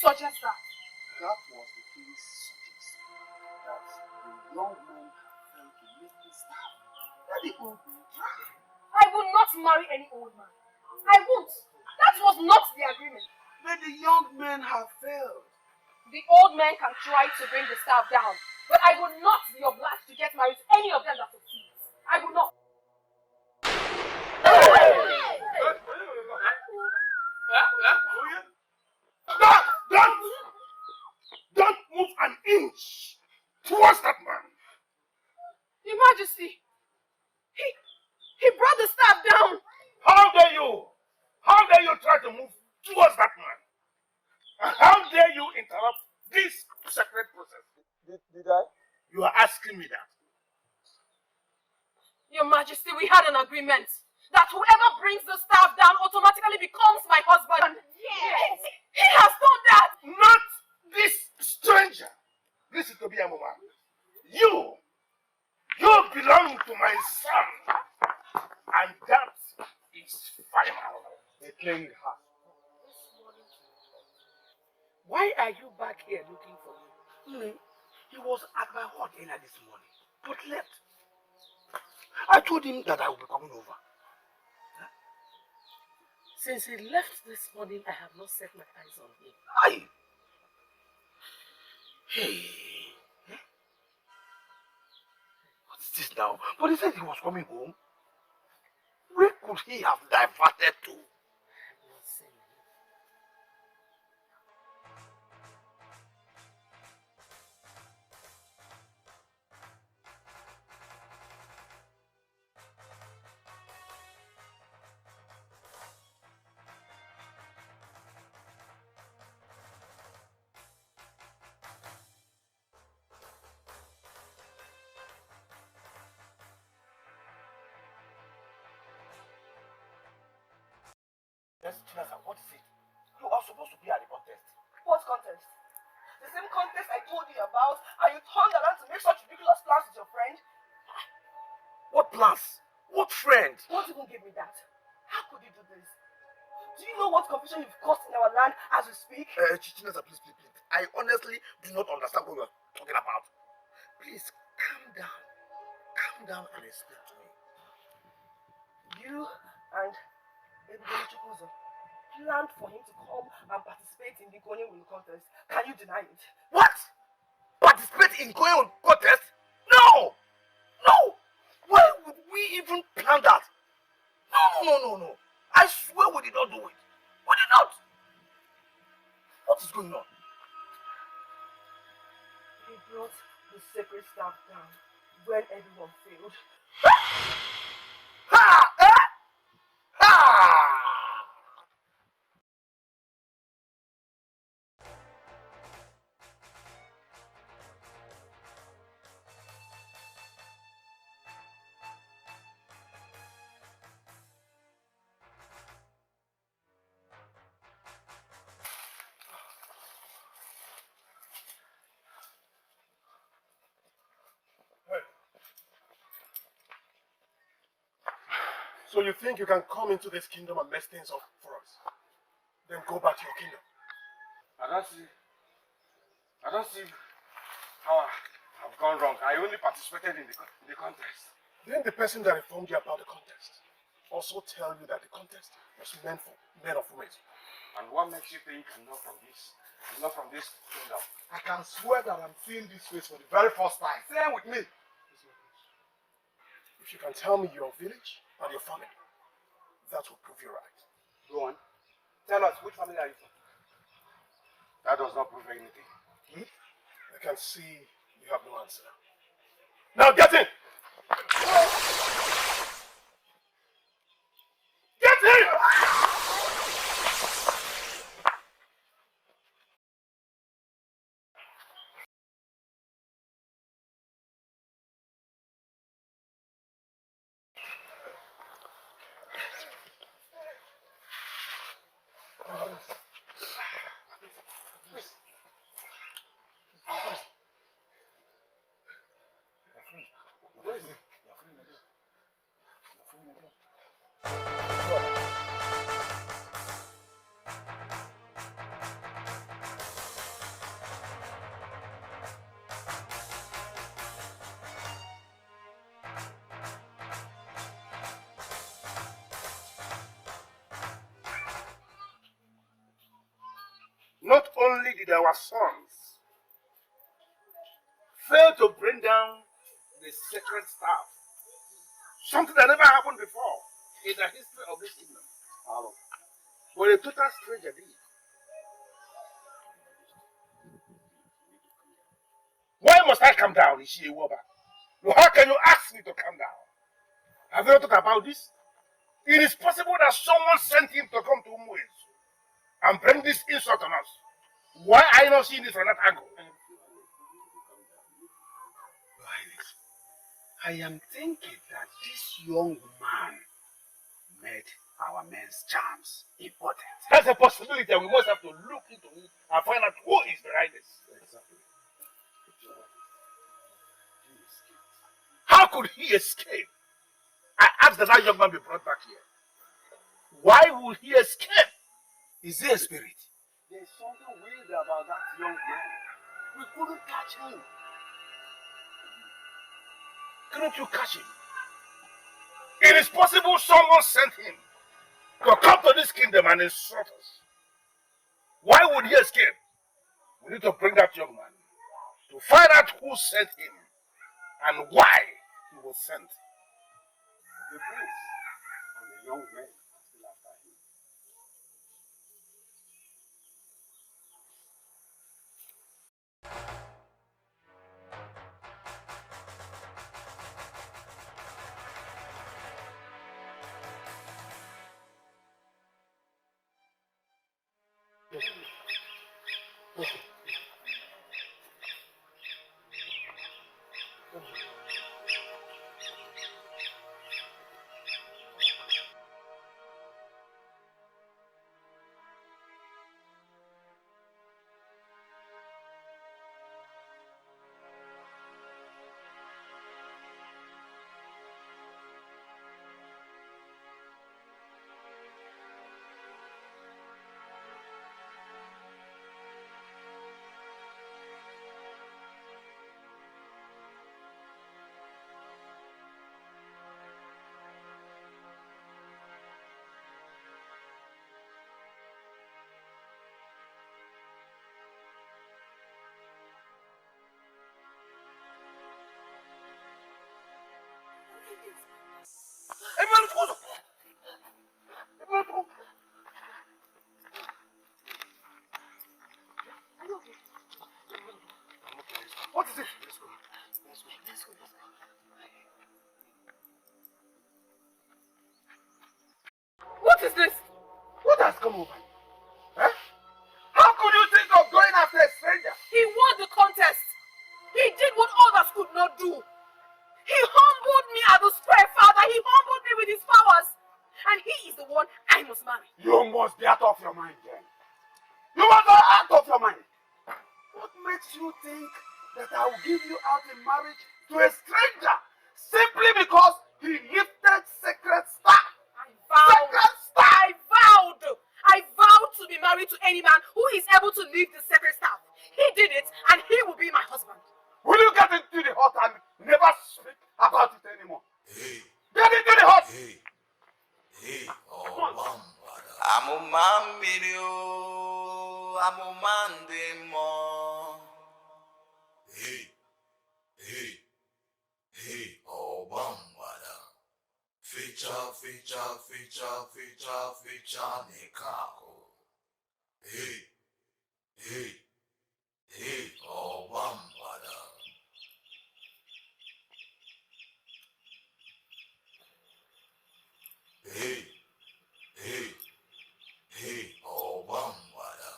Speaker 4: suggest that?
Speaker 1: That was the king's suggestion, that the young men have failed to make the staff, that the old men try.
Speaker 4: I will not
Speaker 10: marry any old man. I won't. That was not the agreement.
Speaker 1: But the young men have failed.
Speaker 10: The old men can try to bring the staff down, but I will not be obliged to get married to any of them that succeeds. I will not.
Speaker 5: Don't move an inch towards that man.
Speaker 10: Your Majesty, he brought the staff down.
Speaker 5: How dare you? How dare you try to move towards that man? And how dare you interrupt this sacred process?
Speaker 16: Did I?
Speaker 5: You are asking me that.
Speaker 10: Your Majesty, we had an agreement that whoever brings the staff down automatically becomes my husband. Yes. He has done that.
Speaker 5: Not this stranger. This is to be a woman. You belong to my son. And that is final.
Speaker 16: They claimed her.
Speaker 11: Why are you back here looking for me? He was at my hut earlier this morning, but left. I told him that I would be coming over. Since he left this morning, I have not set my eyes on him. Hey. What is this now? But he said he was coming home. Where could he have diverted to? What is it? You are supposed to be at the contest.
Speaker 12: What contest? The same contest I told you about, and you turned around to make such ridiculous plans with your friend?
Speaker 11: What plans? What friend?
Speaker 12: Don't even give me that. How could you do this? Do you know what confusion you've caused in our land as we speak?
Speaker 11: Chinesa, please. I honestly do not understand what you're talking about. Please, calm down. Calm down and explain to me.
Speaker 12: You and Ugezu planned for him to come and participate in the going will contest. Can you deny it?
Speaker 11: What? Participate in going on contest? No! Why would we even plan that? No. I swear we did not do it. We did not. What is going on?
Speaker 12: He brought the sacred staff down when everyone failed.
Speaker 11: So you think you can come into this kingdom and mess things up for us? Then go back to your kingdom.
Speaker 6: I don't see how I've gone wrong. I only participated in the contest.
Speaker 11: Then the person that informed you about the contest also tell you that the contest was meant for men of women.
Speaker 6: And what makes you think I'm not from this kingdom?
Speaker 11: I can swear that I'm seeing this face for the very first time. Same with me. If you can tell me your village and your family, that will prove you right.
Speaker 6: Go on. Tell us, which family are you from? That does not prove anything.
Speaker 11: I can see you have no answer. Now get in! Get in!
Speaker 5: only did our sons fail to bring down the sacred staff, something that never happened before in the history of this kingdom. But a total stranger did. Why must I come down, Ishiwoba? How can you ask me to come down? Have you thought about this? It is possible that someone sent him to come to Ugezu and bring this insult on us. Why are you not seeing this from that angle?
Speaker 1: I am thinking that this young man made our men's charms important.
Speaker 5: That's a possibility, and we must have to look into it and find out who is behind this.
Speaker 1: Exactly.
Speaker 5: How could he escape? I asked that young man be brought back here. Why would he escape?
Speaker 1: Is he a spirit?
Speaker 16: There's something weird about that young man. We couldn't catch him.
Speaker 5: Couldn't you catch him? It is possible someone sent him to come to this kingdom and insult us. Why would he escape? We need to bring that young man to find out who sent him and why he was sent.
Speaker 1: The prince and the young man are still after him.
Speaker 5: What is it?
Speaker 12: Let's go.
Speaker 10: What is this?
Speaker 5: What has come over you? Huh? How could you think of going after a stranger?
Speaker 10: He won the contest. He did what others could not do. He humbled me at the square, Father. He humbled me with his powers. And he is the one I must marry.
Speaker 1: You must be out of your mind then. You must be out of your mind. What makes you think that I will give you out in marriage to a stranger simply because he lifted sacred staff?
Speaker 10: I vowed to be married to any man who is able to lift the sacred staff. He did it, and he will be my husband.
Speaker 1: Will you get into the hut and never speak about it anymore? Hey. Get into the hut!
Speaker 8: Hey. Amumambiri o, amumandemo.
Speaker 13: Hey, oh, bambada. Feature, Nikako. Hey, oh, bambada. Hey, oh, bambada.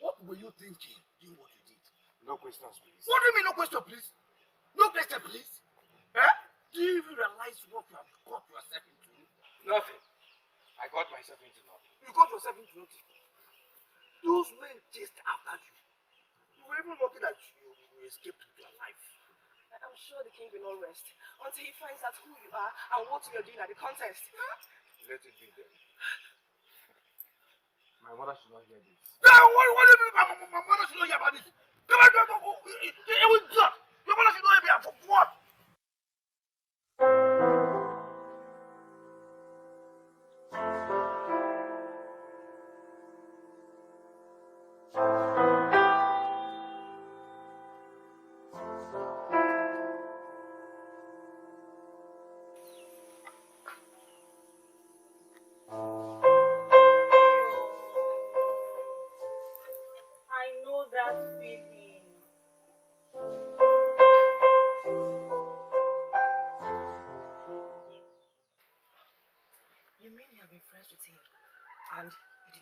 Speaker 5: What were you thinking doing what you did?
Speaker 1: No questions, please.
Speaker 5: What do you mean no question, please? No question, please? Eh? Do you even realize what you have got yourself into?
Speaker 1: Nothing. I got myself into nothing.
Speaker 5: You got yourself into nothing. Those men chased after you. You were even lucky that you escaped with your life.
Speaker 10: I'm sure the king will not rest until he finds out who you are and what you are doing at the contest.
Speaker 1: Let it be then. My mother should not hear this.
Speaker 5: No, what do you mean my mother should not hear about this? Come on, it was just. Your mother should not hear about what?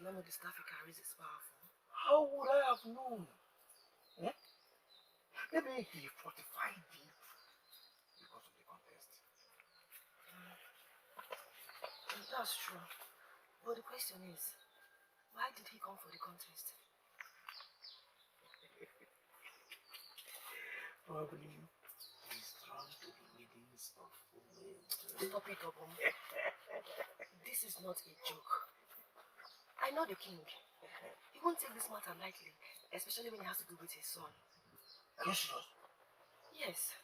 Speaker 12: did not know the staff he carries is powerful.
Speaker 11: How would I have known? Eh? Maybe he fortified it because of the contest.
Speaker 12: That's true. But the question is, why did he come for the contest?
Speaker 11: Probably he's drawn to the weddings of women.
Speaker 12: Stop it, Obum. This is not a joke. I know the king. He won't take this matter lightly, especially when it has to do with his son.
Speaker 11: Are you sure?
Speaker 12: Yes.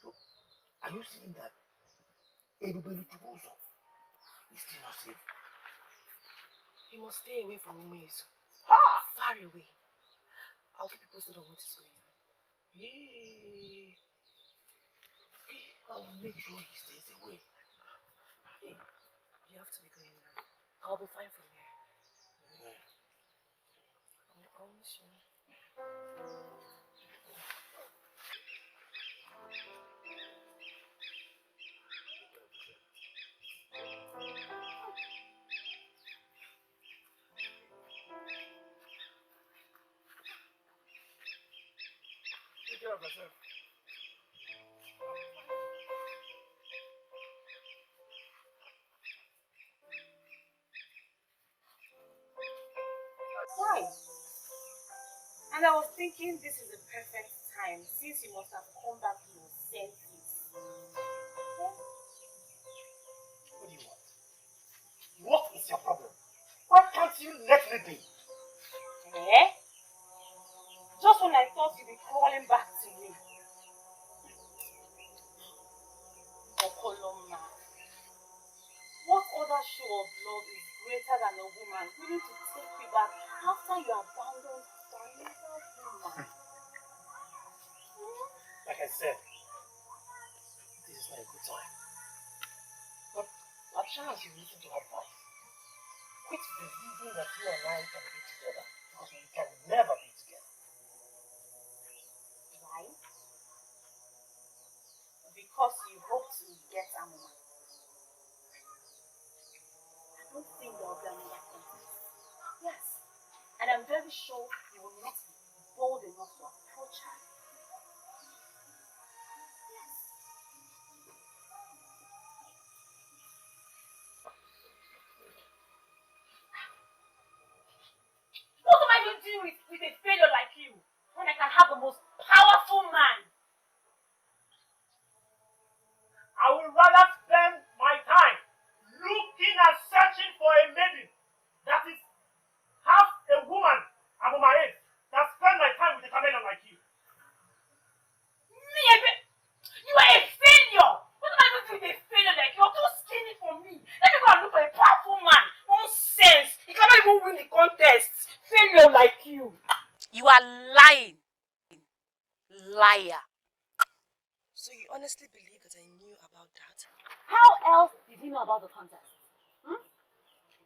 Speaker 11: So, are you saying that everybody Ugezu is still not safe?
Speaker 12: He must stay away from Ugezu. Far away. I'll keep you posted on what is going on.
Speaker 11: I'll make sure he stays away.
Speaker 12: You have to be going now. I'll be fine from here. I'll miss you.
Speaker 11: Take care of yourself.
Speaker 9: Why? And I was thinking this is the perfect time since you must have come back to your senses.
Speaker 11: What do you want? What is your problem? Why can't you let me be?
Speaker 9: Eh? Just when I thought you'd be crawling back to me. Okoloma. What other show of love is greater than a woman willing to take you back after you abandoned another woman?
Speaker 11: Like I said, this is not a good time. But a chance you listen to advice. Quit believing that you and I can be together, because we can never be together.
Speaker 9: Why? Because you hope to get Amma. I don't think there will be another contest. Yes. And I'm very sure you will not be bold enough to approach her. Yes. What am I going to do with a failure like you when I can have the most powerful man?
Speaker 11: I would rather spend my time looking and searching for a maiden that is half a woman above my age than spend my time with a chameleon like you.
Speaker 9: Me, you are a failure. What am I going to do with a failure like you? You're too skinny for me. Let me go and look for a powerful man. Nonsense. You cannot even win the contest. Failure like you. You are lying. Liar.
Speaker 12: So you honestly believe that I knew about that?
Speaker 9: How else did he know about the contest?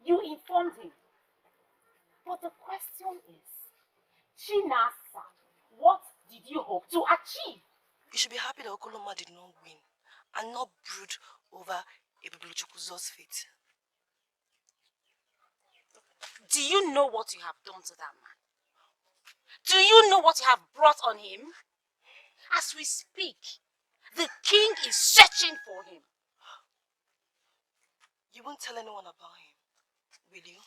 Speaker 9: You informed him. But the question is, Chinasa, what did you hope to achieve?
Speaker 12: You should be happy that Okoloma did not win and not brood over Ebubuluchukwuzo's fate.
Speaker 9: Do you know what you have done to that man? Do you know what you have brought on him? As we speak, the king is searching for him.
Speaker 12: You won't tell anyone about him, will you?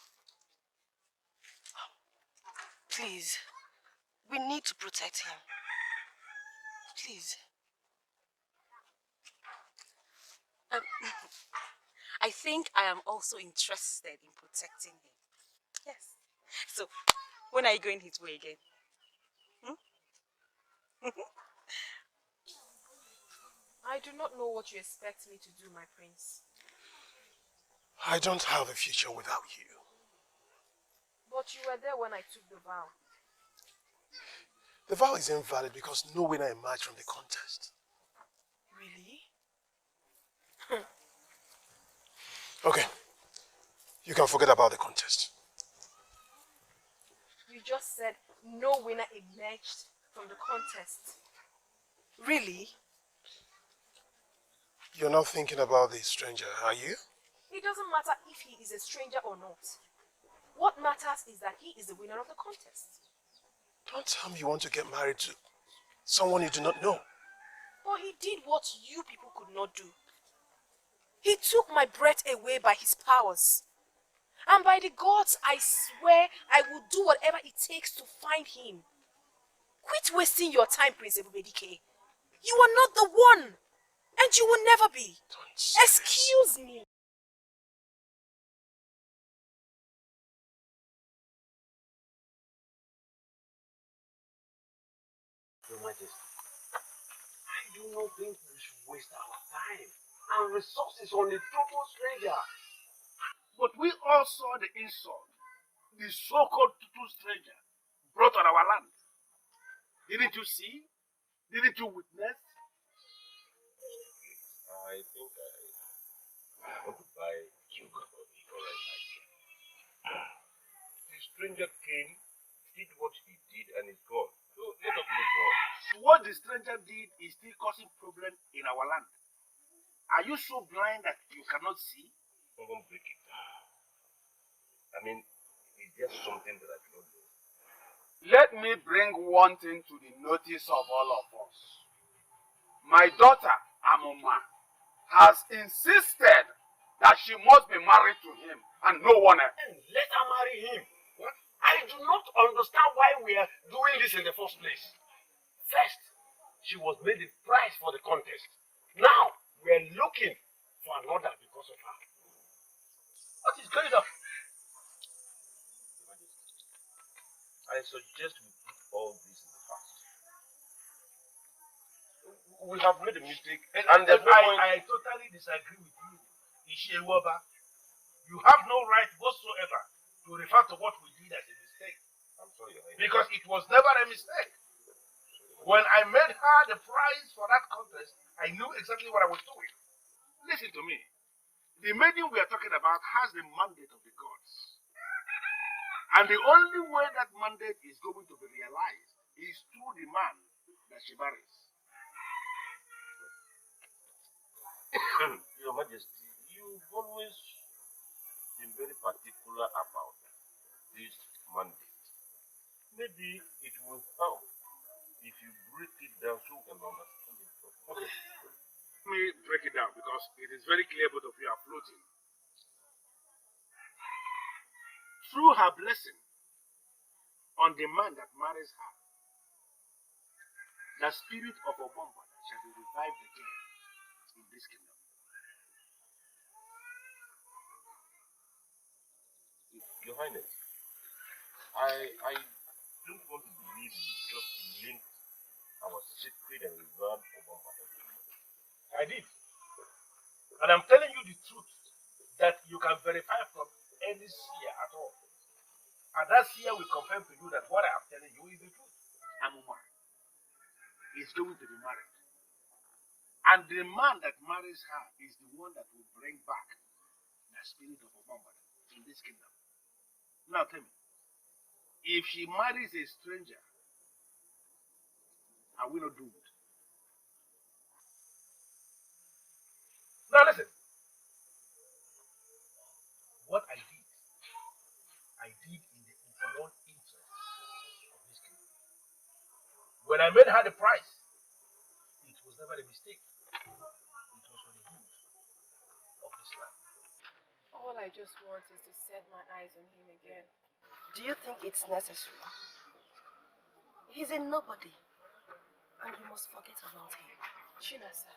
Speaker 12: Please, we need to protect him. Please.
Speaker 9: I think I am also interested in protecting him. Yes. So, when are you going his way again?
Speaker 10: I do not know what you expect me to do, my prince.
Speaker 11: I don't have a future without you.
Speaker 10: But you were there when I took the vow.
Speaker 11: The vow is invalid because no winner emerged from the contest.
Speaker 12: Really?
Speaker 11: Okay. You can forget about the contest.
Speaker 10: You just said no winner emerged from the contest.
Speaker 12: Really?
Speaker 11: You're not thinking about the stranger, are you?
Speaker 10: It doesn't matter if he is a stranger or not. What matters is that he is the winner of the contest.
Speaker 11: Don't tell me you want to get married to someone you do not know.
Speaker 10: But he did what you people could not do. He took my breath away by his powers. And by the gods, I swear I will do whatever it takes to find him. Quit wasting your time, Prince Ebubedike. You are not the one. And you will never be. Excuse me.
Speaker 16: Your Majesty, I do not think we should waste our time and resources on a total stranger.
Speaker 5: But we all saw the insult the so-called total stranger brought on our land. Didn't you see? Didn't you witness?
Speaker 17: I think I want to buy Duke of Nicolai. The stranger came, did what he did, and is gone. So let us move on.
Speaker 5: What the stranger did is still causing problem in our land. Are you so blind that you cannot see?
Speaker 17: I'm going to break it. I mean, it's just something that I don't know.
Speaker 1: Let me bring one thing to the notice of all of us. My daughter, Amma, has insisted that she must be married to him and no one else.
Speaker 16: Let her marry him. What? I do not understand why we are doing this in the first place. First, she was made the prize for the contest. Now, we are looking for another because of her. What is going on?
Speaker 17: I suggest we put all this in the past. We have made a mistake, and there's no point.
Speaker 5: I totally disagree with you, Ishiewaba. You have no right whatsoever to refer to what we did as a mistake.
Speaker 17: I'm sorry,
Speaker 5: because it was never a mistake. When I made her the prize for that contest, I knew exactly what I was doing. Listen to me. The maiden we are talking about has the mandate of the gods. And the only way that mandate is going to be realized is through the man that she marries.
Speaker 17: Your Majesty, you've always been very particular about this mandate. Maybe it will help if you break it down so we can understand it properly.
Speaker 5: Okay. Let me break it down because it is very clear both of you are floating. Through her blessing on the man that marries her, the spirit of Obomba shall be revived again in this kingdom.
Speaker 17: Your Highness, I don't want to believe you just linked our sacred and revered Obama.
Speaker 5: I did. And I'm telling you the truth that you can verify from any seer at all. And that seer will confirm to you that what I am telling you is the truth. Amma is going to be married. And the man that marries her is the one that will bring back the spirit of Obama in this kingdom. Now tell me, if she marries a stranger, are we not doomed? Now listen. What I did in the overall interest of this kingdom. When I made her the price, it was never a mistake. It was for the good of this land.
Speaker 10: All I just want is to set my eyes on him again.
Speaker 12: Do you think it's necessary? He's a nobody, and you must forget about him.
Speaker 10: Chinasa,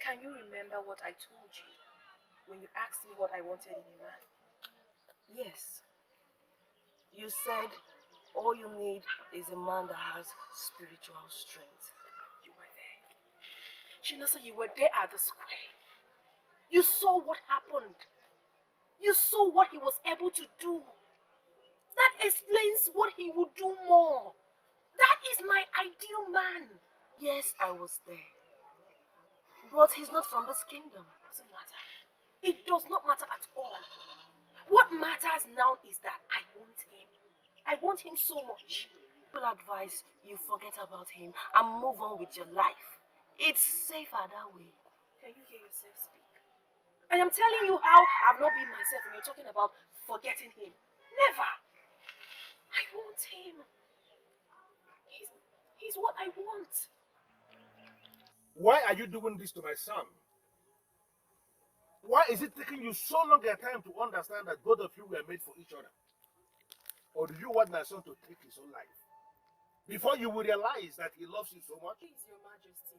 Speaker 10: can you remember what I told you when you asked me what I wanted in a man?
Speaker 12: Yes. You said all you need is a man that has spiritual strength.
Speaker 10: You were there. Chinasa, you were there at the square. You saw what happened. You saw what he was able to do. That explains what he would do more. That is my ideal man.
Speaker 12: Yes, I was there. But he's not from this kingdom.
Speaker 10: It doesn't matter. It does not matter at all. What matters now is that I want him. I want him so much.
Speaker 12: I will advise you forget about him and move on with your life. It's safer that way.
Speaker 10: Can you hear yourself speak?
Speaker 12: I am telling you how I've not been myself and you're talking about forgetting him. Never. I want him. He's what I want.
Speaker 5: Why are you doing this to my son? Why is it taking you so long a time to understand that both of you were made for each other? Or do you want my son to take his own life? Before you will realize that he loves you so much?
Speaker 10: Please, Your Majesty,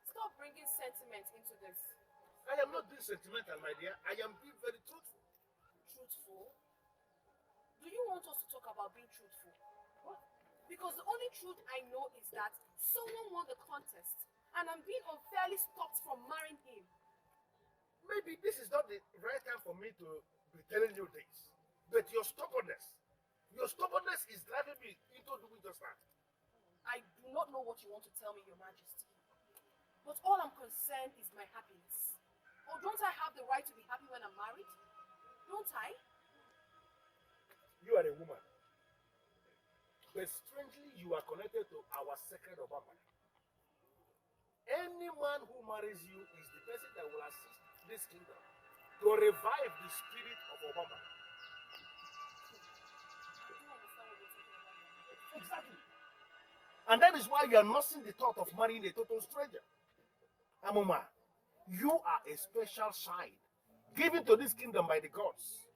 Speaker 10: stop bringing sentiment into this.
Speaker 5: I am not being sentimental, my dear. I am being very truthful.
Speaker 10: Truthful? Do you want us to talk about being truthful? What? Because the only truth I know is that someone won the contest and I'm being unfairly stopped from marrying him.
Speaker 5: Maybe this is not the right time for me to be telling you this, but your stubbornness is driving me into doing just that.
Speaker 10: I do not know what you want to tell me, Your Majesty. But all I'm concerned is my happiness. Or don't I have the right to be happy when I'm married? Don't I?
Speaker 5: You are a woman. But strangely, you are connected to our sacred Obama. Any man who marries you is the person that will assist this kingdom to revive the spirit of Obama. Exactly. And that is why you are nursing the thought of marrying a total stranger. Amma, you are a special sign given to this kingdom by the gods.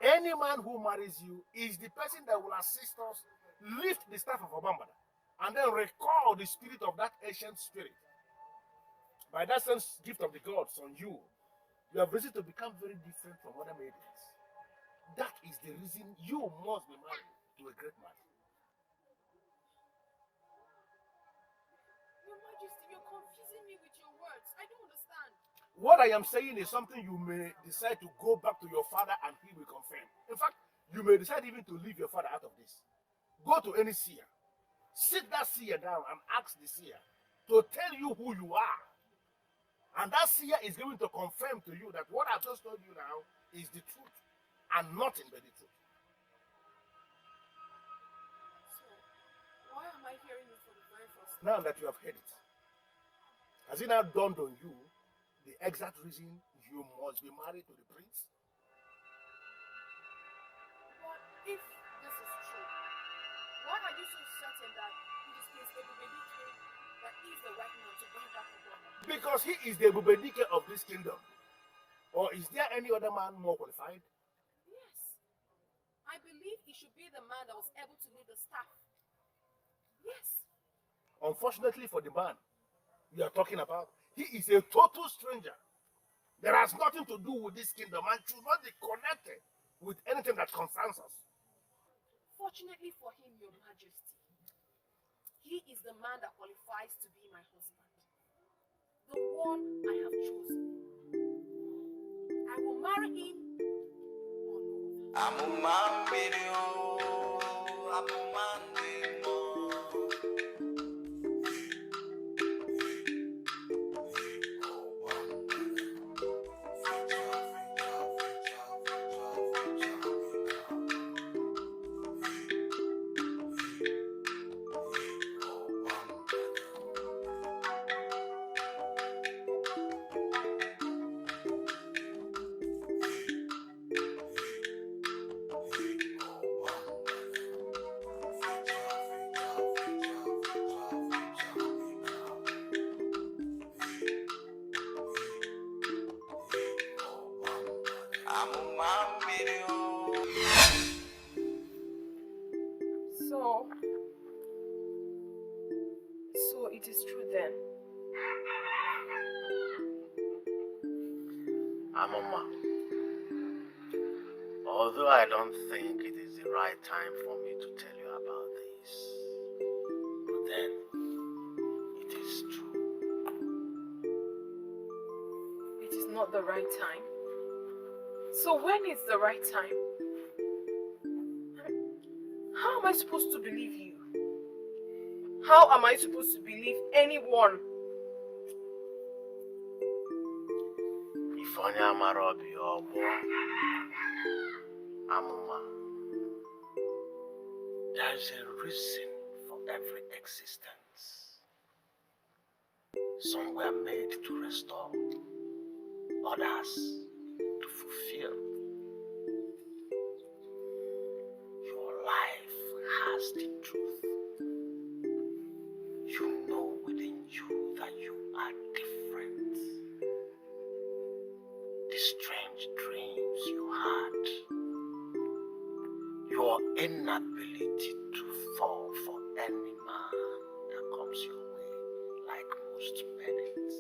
Speaker 5: Any man who marries you is the person that will assist us lift the staff of Obama and then recall the spirit of that ancient spirit. By that sense gift of the gods on you, you have reason to become very different from other maidens. That is the reason you must be married to a great man.
Speaker 10: Your Majesty, you're confusing me with your words. I don't understand.
Speaker 5: What I am saying is something you may decide to go back to your father and he will confirm. In fact, you may decide even to leave your father out of this. Go to any seer. Sit that seer down and ask the seer to tell you who you are. And that seer is going to confirm to you that what I've just told you now is the truth and nothing but the truth.
Speaker 10: So, why am I hearing it for the very first time?
Speaker 5: Now that you have heard it, has it now dawned on you the exact reason you must be married to the prince?
Speaker 10: But if this is true, why are you so certain that it is Prince Ebubedike that is the right man to bring back Obama?
Speaker 5: Because he is the Ebubedike of this kingdom. Or is there any other man more qualified?
Speaker 10: Yes. I believe he should be the man that was able to lead the staff. Yes.
Speaker 5: Unfortunately for the man we are talking about, he is a total stranger. There has nothing to do with this kingdom and should not be connected with anything that concerns us.
Speaker 10: Fortunately for him, Your Majesty, he is the man that qualifies to be my husband. The one I have chosen. I will marry him or no.
Speaker 8: I'm a man video. I'm a man demo. I'm a man video.
Speaker 12: So it is true then.
Speaker 3: Amma, although I don't think it is the right time for me to tell you about this, but then it is true.
Speaker 12: It is not the right time. So when is the right time? How am I supposed to believe you? How am I supposed to believe anyone?
Speaker 3: If only Amara be your boy, Amma, there is a reason for every existence. Some were made to restore,
Speaker 16: others to fulfill. Your life has the truth. You know within you that you are different. The strange dreams you had, your inability to fall for any man that comes your way, like most maidens,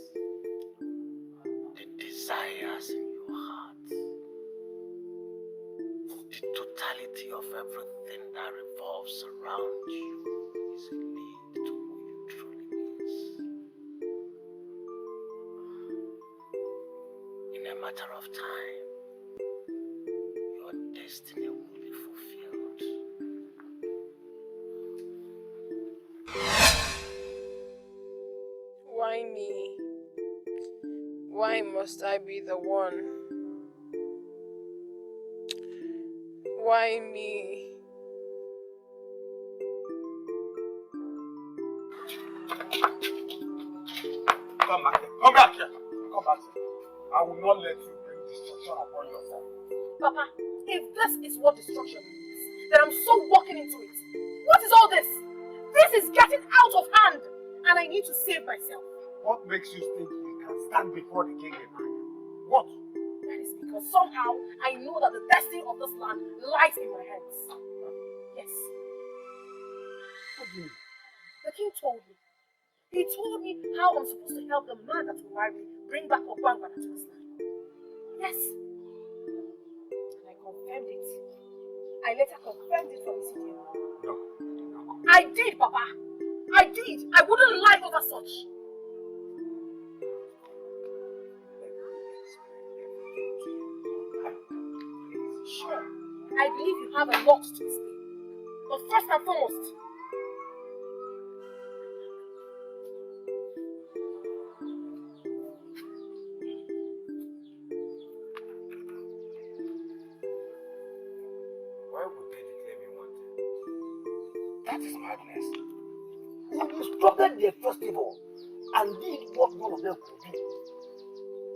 Speaker 16: the desires in your heart, the totality of everything that revolves around you is a lead to who you truly is. In a matter of time, your destiny will be fulfilled.
Speaker 10: Why me? Why must I be the one? Why me?
Speaker 5: Come back here. Come back here. Come back here. I will not let you bring destruction upon yourself.
Speaker 12: Papa, if this is what destruction means, then I'm so walking into it. What is all this? This is getting out of hand, and I need to save myself.
Speaker 5: What makes you think you can stand before the king and I? What?
Speaker 12: That is because somehow I know that the destiny of this land lies in my hands. Yes.
Speaker 5: What do you mean?
Speaker 12: The king told me. He told me how I'm supposed to help the man that will marry me bring back Ogbangwana to this land. Yes. And I confirmed it. I later confirmed it from Etiko.
Speaker 5: No.
Speaker 12: I did, Papa. I did. I wouldn't lie over such. Sure. I believe you have a lot to explain. But first and foremost,
Speaker 14: why would they declare me wanted? That is madness. You disrupted their festival and did what none of them could do.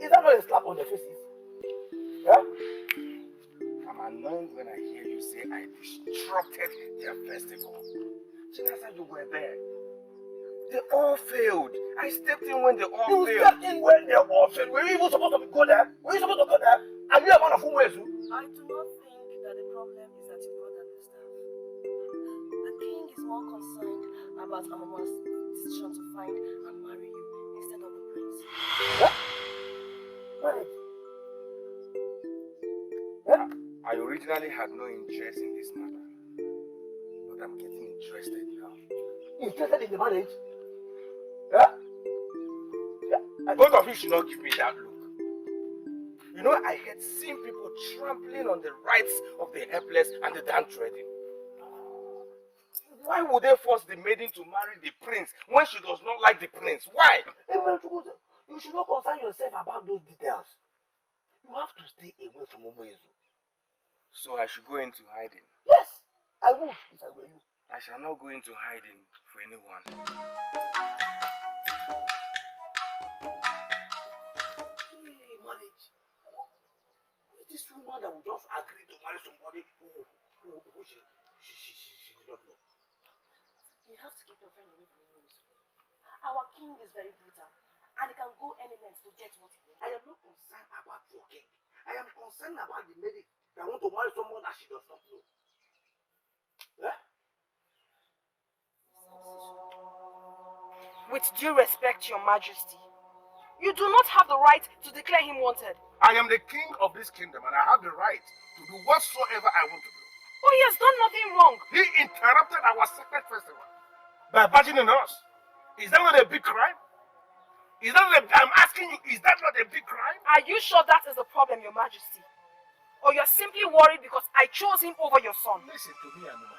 Speaker 14: Is that not a slap on their faces? Yeah? I'm annoyed when I hear you say I disrupted their festival. Chinasa, you were there. They all failed. I stepped in when they all failed. You stepped in when they all failed. Were you even supposed to go there? Were you supposed to go there? Are you a man of Ugezu?
Speaker 12: I do not think that the problem is that you brought the staff. The king is more concerned about Amma's decision to find and marry you instead of the prince.
Speaker 14: What? Marriage? Yeah. I originally had no interest in this matter, but I'm getting interested now. Interested in the marriage? Yeah? Yeah. Both of you should not give me that look. You know, I had seen people trampling on the rights of the helpless and the downtrodden. Why would they force the maiden to marry the prince when she does not like the prince? Why? You should not concern yourself about those details. You have to stay away from Ugezu. So I should go into hiding? Yes, I would if I were you. I shall not go into hiding for anyone. Hey, marriage. Who is this woman that will just agree to marry somebody who she did not know?
Speaker 12: You have to keep your friend away from the news. Our king is very brutal, and he can go any length to get what he wants.
Speaker 14: I am not concerned about your king. I am concerned about the lady that want to marry someone that she does not know. Yeah?
Speaker 12: With due respect, your majesty, you do not have the right to declare him wanted.
Speaker 5: I am the king of this kingdom and I have the right to do whatsoever I want to do.
Speaker 12: Oh, he has done nothing wrong.
Speaker 5: He interrupted our sacred festival by barging in us. Is that not a big crime? I'm asking you, is that not a big crime?
Speaker 12: Are you sure that is the problem, your majesty? Or you're simply worried because I chose him over your son?
Speaker 5: Listen to me, Amma.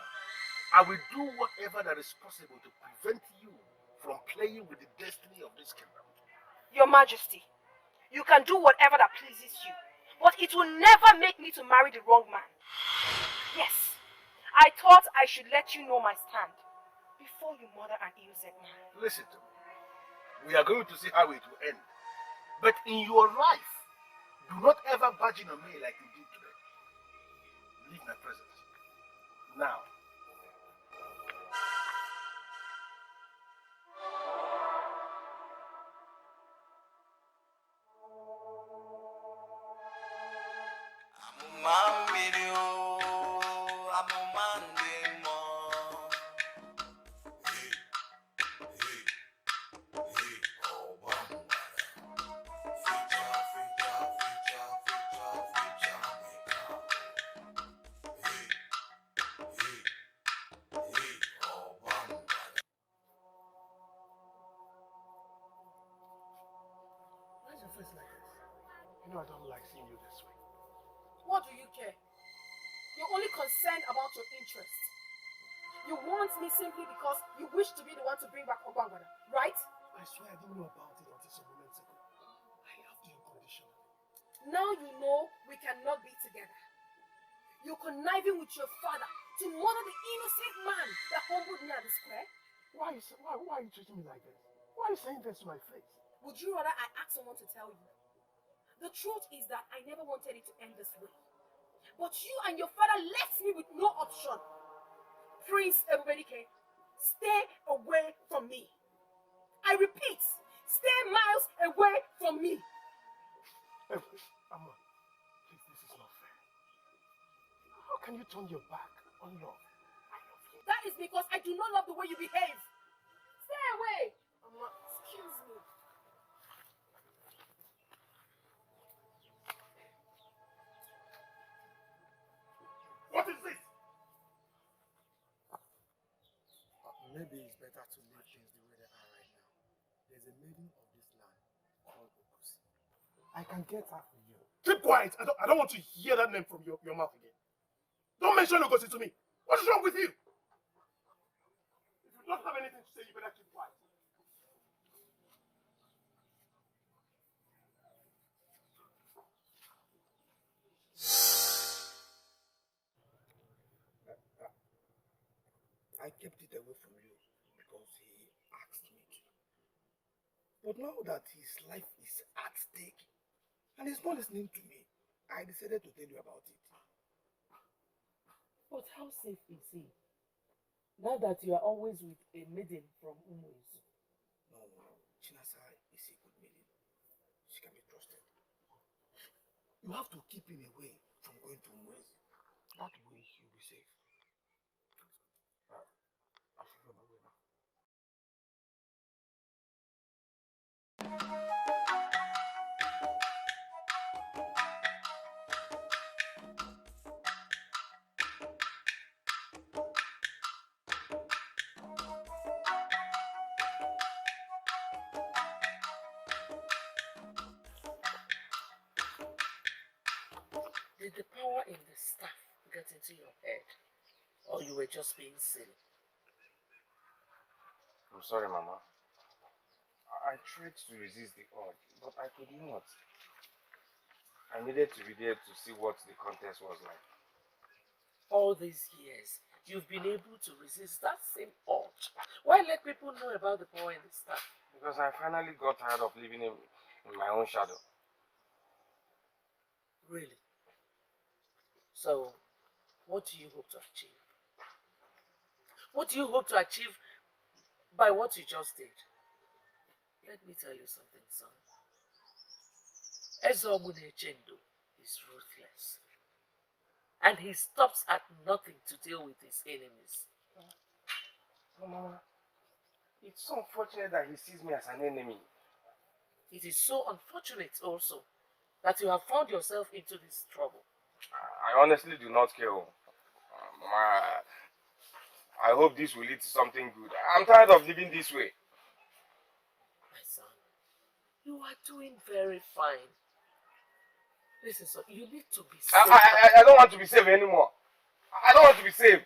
Speaker 5: I will do whatever that is possible to prevent you from playing with the destiny of this kingdom.
Speaker 12: Your majesty, you can do whatever that pleases you, but it will never make me to marry the wrong man. Yes, I thought I should let you know my stand before you murder an innocent man.
Speaker 5: Listen to me. We are going to see how it will end. But in your life, Do not ever barge in on me like you did today. Leave my presence. Now.
Speaker 11: Why is your face like this? You know I don't like seeing you this way.
Speaker 10: What do you care? You're only concerned about your interest. You want me simply because you wish to be the one to bring back Obangwada, right?
Speaker 11: I swear I didn't know about it until some moments ago. I have to condition.
Speaker 10: Now you know we cannot be together. You're conniving with your father to murder the innocent man that humbled me at the square.
Speaker 11: Why are you treating me like this? Why are you saying this to my face?
Speaker 10: Would you rather I ask someone to tell you? The truth is that I never wanted it to end this way. But you and your father left me with no option. Prince Ebubedike, stay away from me. I repeat, stay miles away from me.
Speaker 11: Amma, please, this is not fair. How can you turn your back on love?
Speaker 10: That is because I do not love the way you behave. Stay away. Amma, excuse me.
Speaker 11: What is this?
Speaker 14: Maybe it's better to leave things the way they are right now. There's a maiden of this land called Ugezu. I can get her for you.
Speaker 11: Keep quiet. I don't want to hear that name from your mouth again. Don't mention Ugezu to me. What is wrong with you? If you don't have anything to say, you better keep quiet.
Speaker 14: I kept it away from you because he asked me to. But now that his life is at stake and he's not listening to me, I decided to tell you about it.
Speaker 15: But how safe is he? Now that you are always with a maiden from Ugezu.
Speaker 14: No, Chinasa is a good maiden. She can be trusted. You have to keep him away from going to Ugezu. That way he'll be safe. I should go my way now.
Speaker 15: Did the power in the staff get into your head? Or you were just being silly?
Speaker 18: I'm sorry, Mama. I tried to resist the urge, but I could not. I needed to be there to see what the contest was like.
Speaker 15: All these years, you've been able to resist that same urge. Why let people know about the power in the staff?
Speaker 18: Because I finally got tired of living in my own shadow.
Speaker 15: Really? So, what do you hope to achieve? What do you hope to achieve by what you just did? Let me tell you something, son. Ezomunechendo is ruthless. And he stops at nothing to deal with his enemies.
Speaker 18: Oh, Mama, it's so unfortunate that he sees me as an enemy.
Speaker 15: It is so unfortunate also that you have found yourself into this trouble.
Speaker 18: I honestly do not care. Mama, I hope this will lead to something good. I'm tired of living this way.
Speaker 15: My son, you are doing very fine. Listen, son, you need to be safe.
Speaker 18: I don't want to be safe anymore. I don't want to be safe.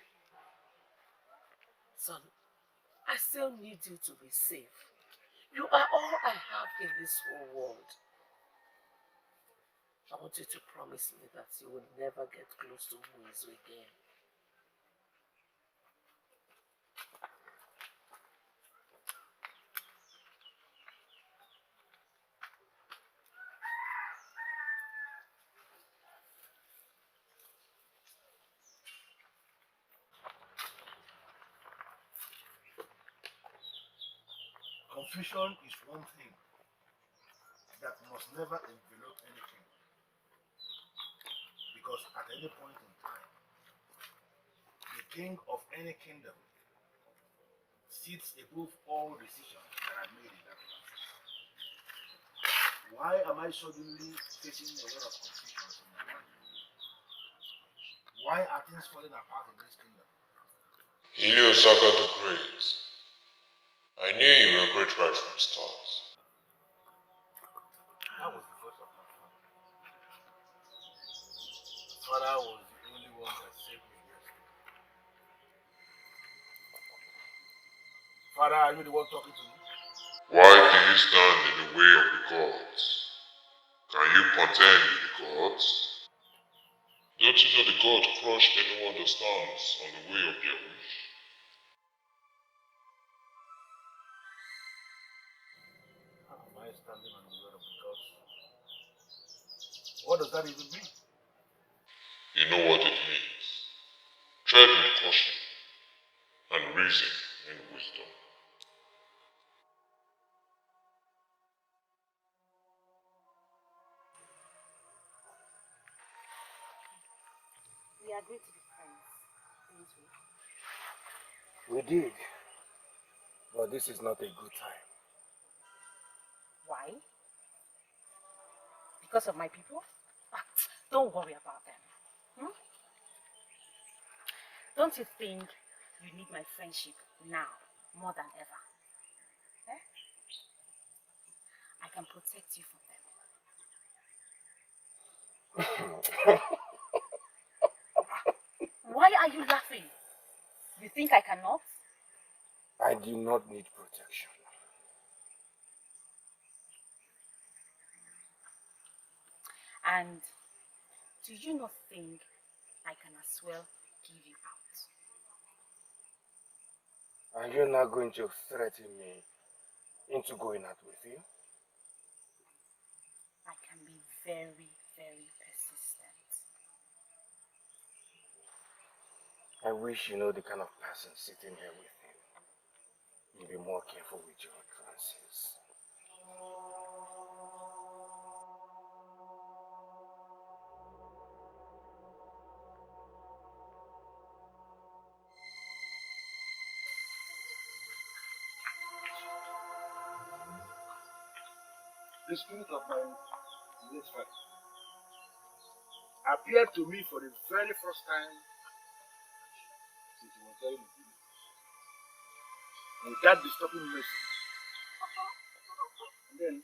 Speaker 15: Son, I still need you to be safe. You are all I have in this whole world. I want you to promise me that you will never get close to Ugezu again.
Speaker 5: Confusion is one thing that must never envelop anything. Because at any point in time, the king of any kingdom sits above all decisions that are made in that place. Why am I suddenly facing a lot of confusion in my mind? Why are things falling apart in this kingdom?
Speaker 13: Iliosaka the Great. I knew you were great right from the start.
Speaker 5: That was the voice of my father. Father was the only one that saved me yesterday. Father, are you the one talking to me?
Speaker 13: Why do you stand in the way of the gods? Can you contend with the gods? Don't you know the gods crush anyone that stands on the way of their wish?
Speaker 5: How am I standing on the way of the gods? What does that even mean?
Speaker 13: You know what it means. Tread with caution and reason and wisdom.
Speaker 9: We agreed to be friends, didn't we?
Speaker 14: We did. But this is not a good time.
Speaker 9: Why? Because of my people? Don't worry about them. Hmm? Don't you think you need my friendship now more than ever? Eh? I can protect you from them. Why are you laughing? You think I cannot?
Speaker 14: I do not need protection.
Speaker 9: And do you not think I can as well give you out?
Speaker 14: Are you not going to threaten me into going out with you?
Speaker 9: I can be very, very persistent.
Speaker 14: I wish you know the kind of person sitting here with him. You'll be more careful with your utterances.
Speaker 5: The spirit of my late father appeared to me for the very first time since he was very little. With that disturbing message. And then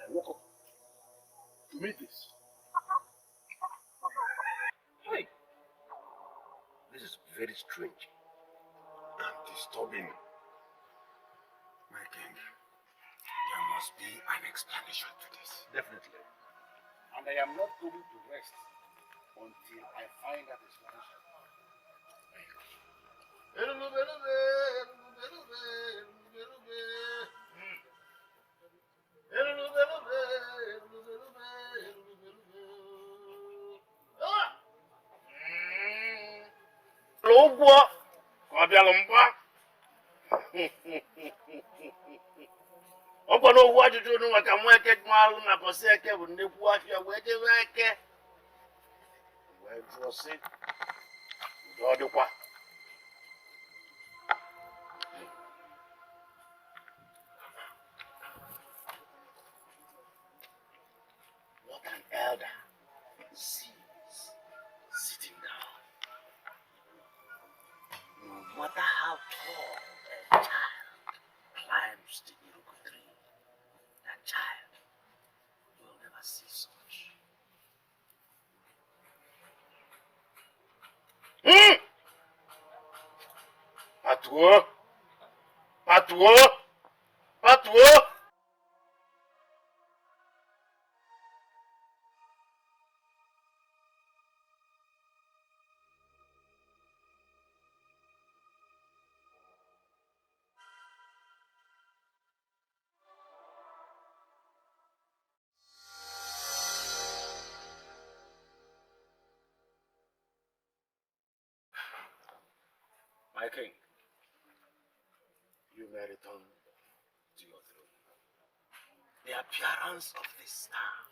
Speaker 5: I woke up to meet this. Hey, this is very strange and disturbing. My king, there must be an explanation to this. Definitely. And I am not going to rest until I find that explanation.
Speaker 16: Ụgwọ ka ọ bịara mgba ọ gwara owu ajụjụ unu maka nwa eke malụ maka ọsị eke bụ nnekwu afịa wee jebe eke wee jụọ sị ụdị ọ dịkwa what an elder sees sitting down, no matter how tall a child climbs the Iroko tree, that child will never see such. Patuo! Patuo! Patuo!
Speaker 5: My king,
Speaker 16: you may return to your throne. The appearance of this star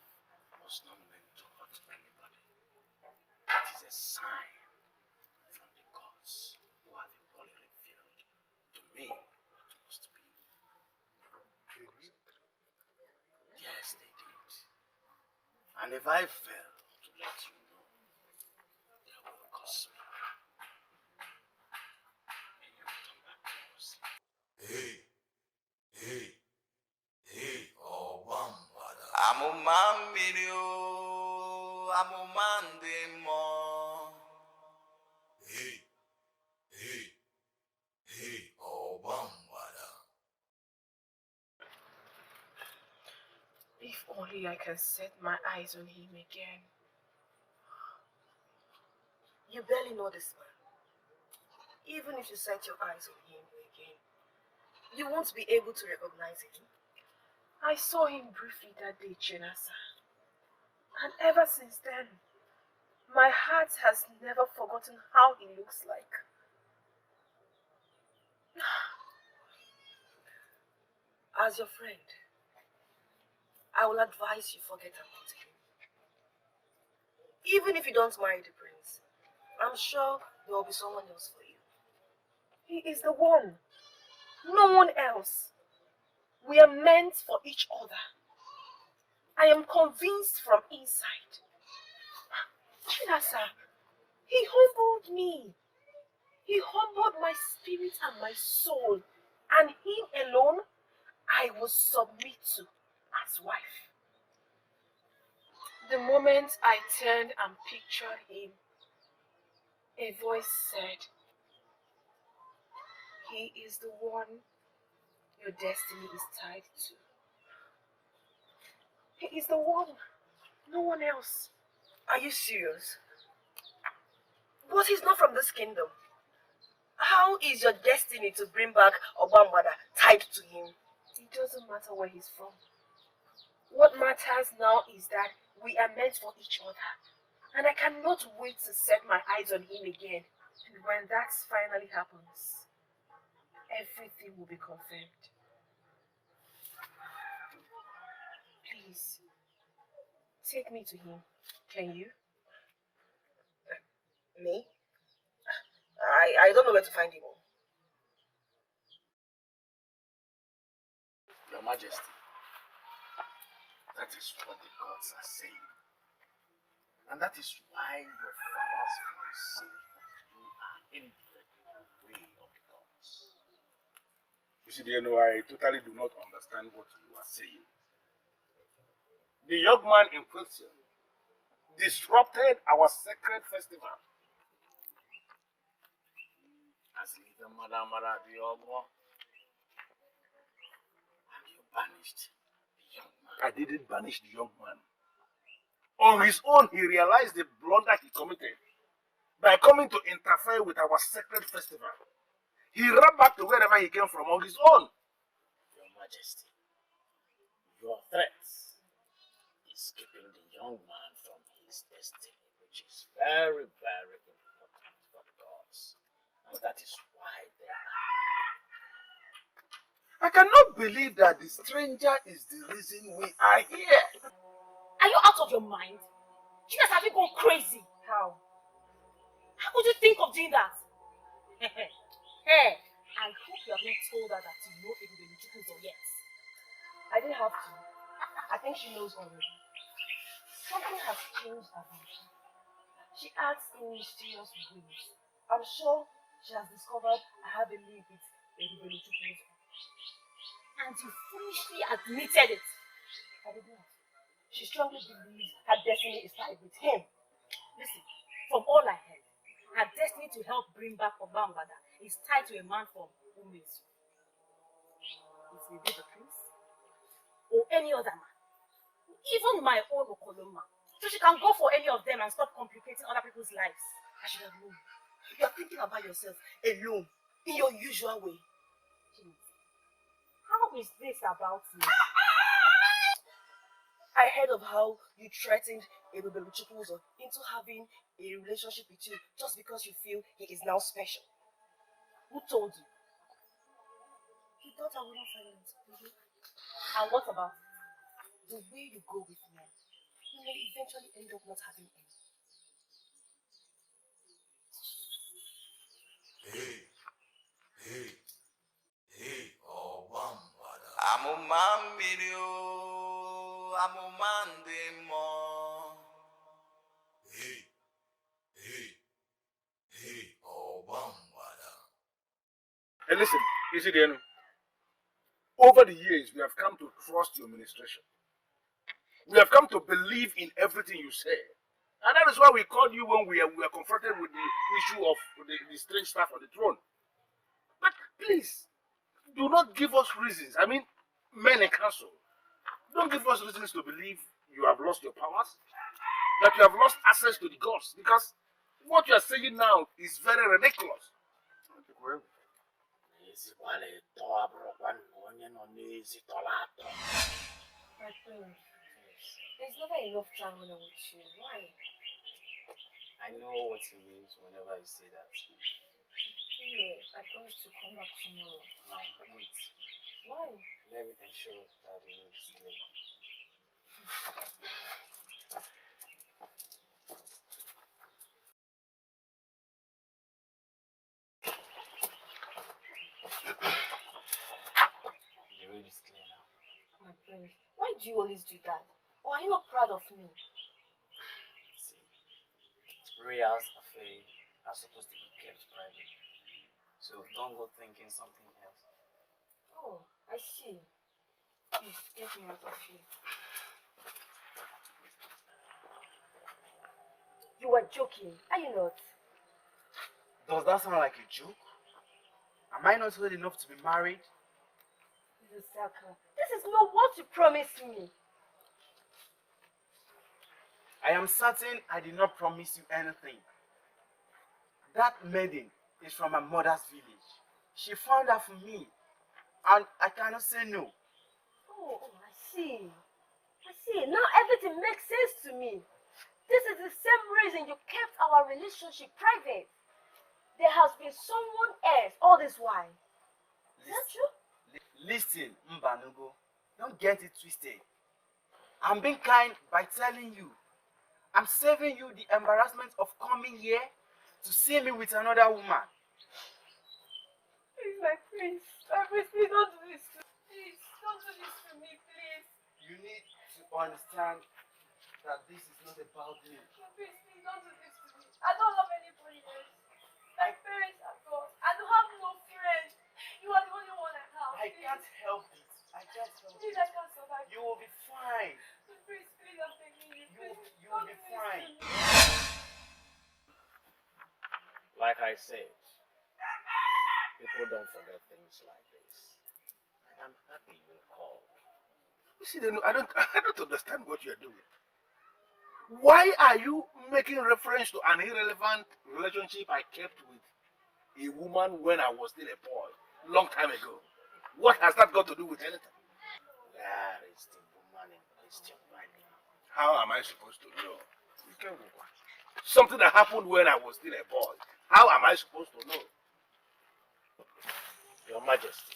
Speaker 16: was not meant to hurt anybody. It is a sign from the gods who have equally revealed to me what must be. Yes, they did. And if I fail to let you know, they will curse me. And you return back to your sleep.
Speaker 8: Amụma mmiri o, amụma ndị mmụọ.
Speaker 10: If only I can set my eyes on him again.
Speaker 12: You barely know this man. Even if you set your eyes on him again, you won't be able to recognize him.
Speaker 10: I saw him briefly that day, Chinasa. And ever since then, my heart has never forgotten how he looks like.
Speaker 12: As your friend, I will advise you forget about him. Even if you don't marry the prince, I'm sure there will be someone else for you.
Speaker 10: He is the one. No one else. We are meant for each other. I am convinced from inside. Chinasa, he humbled me. He humbled my spirit and my soul. And him alone, I will submit to as wife. The moment I turned and pictured him, a voice said, "He is the one your destiny is tied to. He is the one, no one else."
Speaker 12: Are you serious? But he's not from this kingdom. How is your destiny to bring back Obambada tied to him?
Speaker 10: It doesn't matter where he's from. What matters now is that we are meant for each other. And I cannot wait to set my eyes on him again. And when that finally happens, everything will be confirmed. Please, take me to him. Can you?
Speaker 12: Me? I don't know where to find him.
Speaker 16: Your Majesty, that is what the gods are saying. And that is why your father's voice says that you are in the way of the gods. You see, I totally do not understand what you are saying. The young man in question disrupted our sacred festival. As little Mother the Ogo, and you banished the young man. I didn't banish the young man. On his own, he realized the blunder he committed by coming to interfere with our sacred festival. He ran back to wherever he came from on his own. Your Majesty, your threats is keeping the young man from his destiny, which is very, very important for the gods. And that is why they are. I cannot believe that the stranger is the reason we are here.
Speaker 9: Are you out of your mind? You guys have you gone crazy? How? How could you think of doing that? Hey, I hope you have not told her that you know Ebubele yet.
Speaker 12: I didn't have to. I think she knows already. Something has changed about her. She acts in mysterious ways. I'm sure she has discovered I have a link with Ebubele.
Speaker 9: And you foolishly admitted it.
Speaker 12: I did not. She strongly believes her destiny is tied with him.
Speaker 9: Listen, from all I heard, her destiny to help bring back Obambada is tied to a man from Ugezu. It may be the prince or any other man, even my own Okoloma. So she can go for any of them and stop complicating other people's lives.
Speaker 12: I should have known. You are thinking about yourself alone, in your usual way.
Speaker 9: How is this about me?
Speaker 12: I heard of how you threatened Ebubele into having a relationship with you just because you feel he is now special.
Speaker 9: Who told you?
Speaker 12: thought I wouldn't find it.
Speaker 9: And what about
Speaker 12: The way you go with men, you may eventually end up not having any.
Speaker 8: Amụma mmiri o, amụma ndị mmụọ.
Speaker 5: And listen, you see, then, over the years, we have come to trust your ministration. We have come to believe in everything you say. And that is why we called you when we were confronted with the issue of the strange staff on the throne. But please, do not give us reasons. I mean, men in council, don't give us reasons to believe you have lost your powers, that you have lost access to the gods, because what you are saying now is very ridiculous.
Speaker 3: My
Speaker 12: friend, there's never enough time when I'm with you. Why?
Speaker 18: I know what he means whenever I say that.
Speaker 12: Yeah, I promise to come back tomorrow.
Speaker 18: Wait.
Speaker 12: Why?
Speaker 18: Let me ensure that he will explain. The road is clear now.
Speaker 12: My friend, why do you always do that? Or are you not proud of me?
Speaker 18: See, royals affair are supposed to be kept private. So don't go thinking something else.
Speaker 12: Oh, I see. Please, get me out of here. You are joking, are you not?
Speaker 6: Does that sound like a joke? Am I not old enough to be married?
Speaker 12: Lusaka, this is not what you promised me.
Speaker 6: I am certain I did not promise you anything. That maiden is from my mother's village. She found her for me, and I cannot say no.
Speaker 12: Oh, I see. I see. Now everything makes sense to me. This is the same reason you kept our relationship private. There has been someone else all this while. Is that true?
Speaker 6: Listen, Mbanugo, don't get it twisted. I'm being kind by telling you. I'm saving you the embarrassment of coming here to see me with another woman.
Speaker 12: Please, my prince. My prince, please don't do this to me. Please, don't do this to me, please.
Speaker 6: You need to understand that this is not about me.
Speaker 12: My prince, please don't do this to me. I don't have anybody else. My parents are gone. I don't have no friends. You are the only one I have.
Speaker 6: I can't help it. I can't help
Speaker 12: Please,
Speaker 6: it.
Speaker 12: I can't survive.
Speaker 6: You will be fine.
Speaker 12: Please, please, I'm begging you.
Speaker 6: You will be fine.
Speaker 3: Like I said, people don't forget things like this. And I'm happy you called.
Speaker 5: You see, I don't understand what you're doing. Why are you making reference to an irrelevant relationship I kept with a woman when I was still a boy, long time ago? What has that got to do with anything?
Speaker 3: Where is the woman in question right now?
Speaker 5: How am I supposed to know? Something that happened when I was still a boy. How am I supposed to know?
Speaker 3: Your Majesty,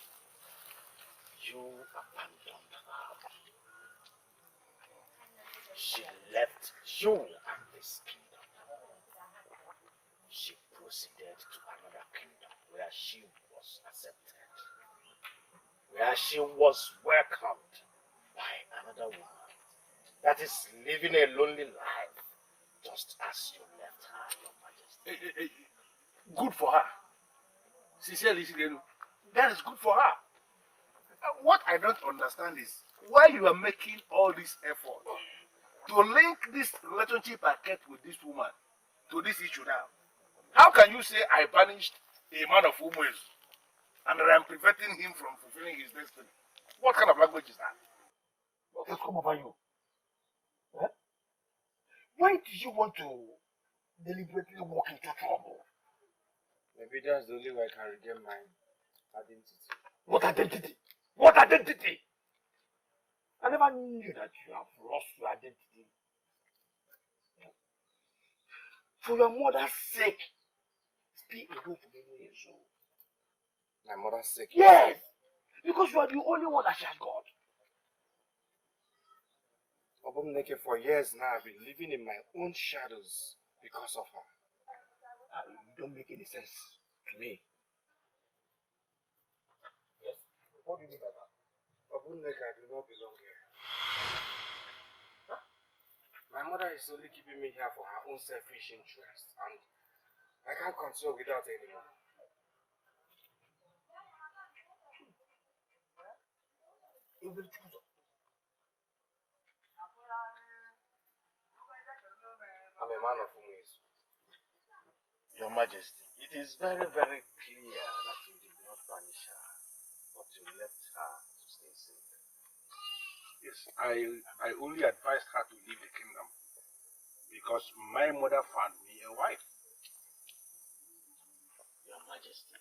Speaker 3: you abandoned her. She left you and this kingdom. She proceeded to another kingdom where she was accepted, where she was welcomed by another woman that is living a lonely life, just as you left her, Your Majesty.
Speaker 5: Good for her. Sincerely, that is good for her. What I don't understand is why you are making all this effort to link this relationship I kept with this woman to this issue now. How can you say I banished a man of Ugezu and that I'm preventing him from fulfilling his destiny? What kind of language is that?
Speaker 16: What has come over you? Huh? Why do you want to deliberately walk into trouble?
Speaker 18: Maybe that's the only way I can regain my identity.
Speaker 16: What identity? What identity? I never knew that you have lost your identity. For your mother's sake, stay away from Ugezu.
Speaker 18: My mother's sake?
Speaker 16: Yes! Because you are the only one that she has got.
Speaker 18: Obumneke, for years now, I've been living in my own shadows because of her.
Speaker 16: You don't make any sense to me.
Speaker 18: Yes? What do you mean by that? Obumneke, I do not belong here. Huh? My mother is only keeping me here for her own selfish interest, and I can't continue without her anymore. I'm a man of Ugezu.
Speaker 16: Your Majesty, it is very, very clear that you did not punish her, but you left her to stay safe.
Speaker 5: Yes, I only advised her to leave the kingdom because my mother found me a wife.
Speaker 16: Your Majesty,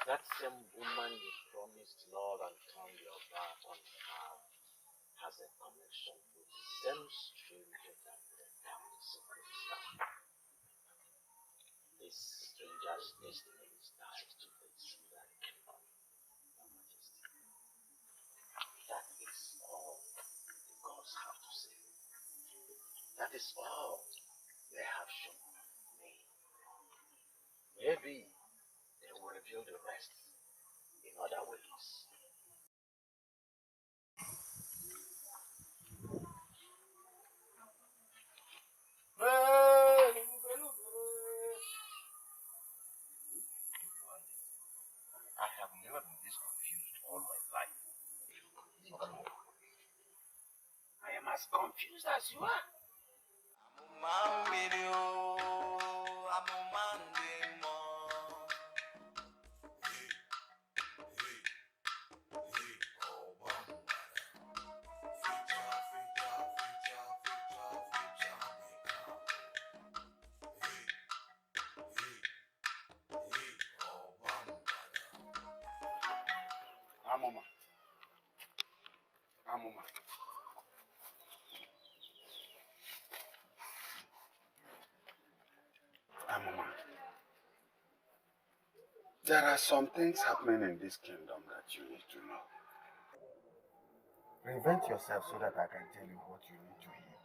Speaker 16: that same woman you promised love and turned your back on her has a connection with the same stranger that the secret star. This stranger's destiny is tied to this very kingdom, Your Majesty. That is all the gods have to say. That is all they have shown me. Maybe they will reveal the rest in other ways. I have never been this confused all my life.
Speaker 1: I am as confused as you are. Amma. Amma. Amma. There are some things happening in this kingdom that you need to know.
Speaker 18: Prevent yourself so that I can tell you what you need to hear.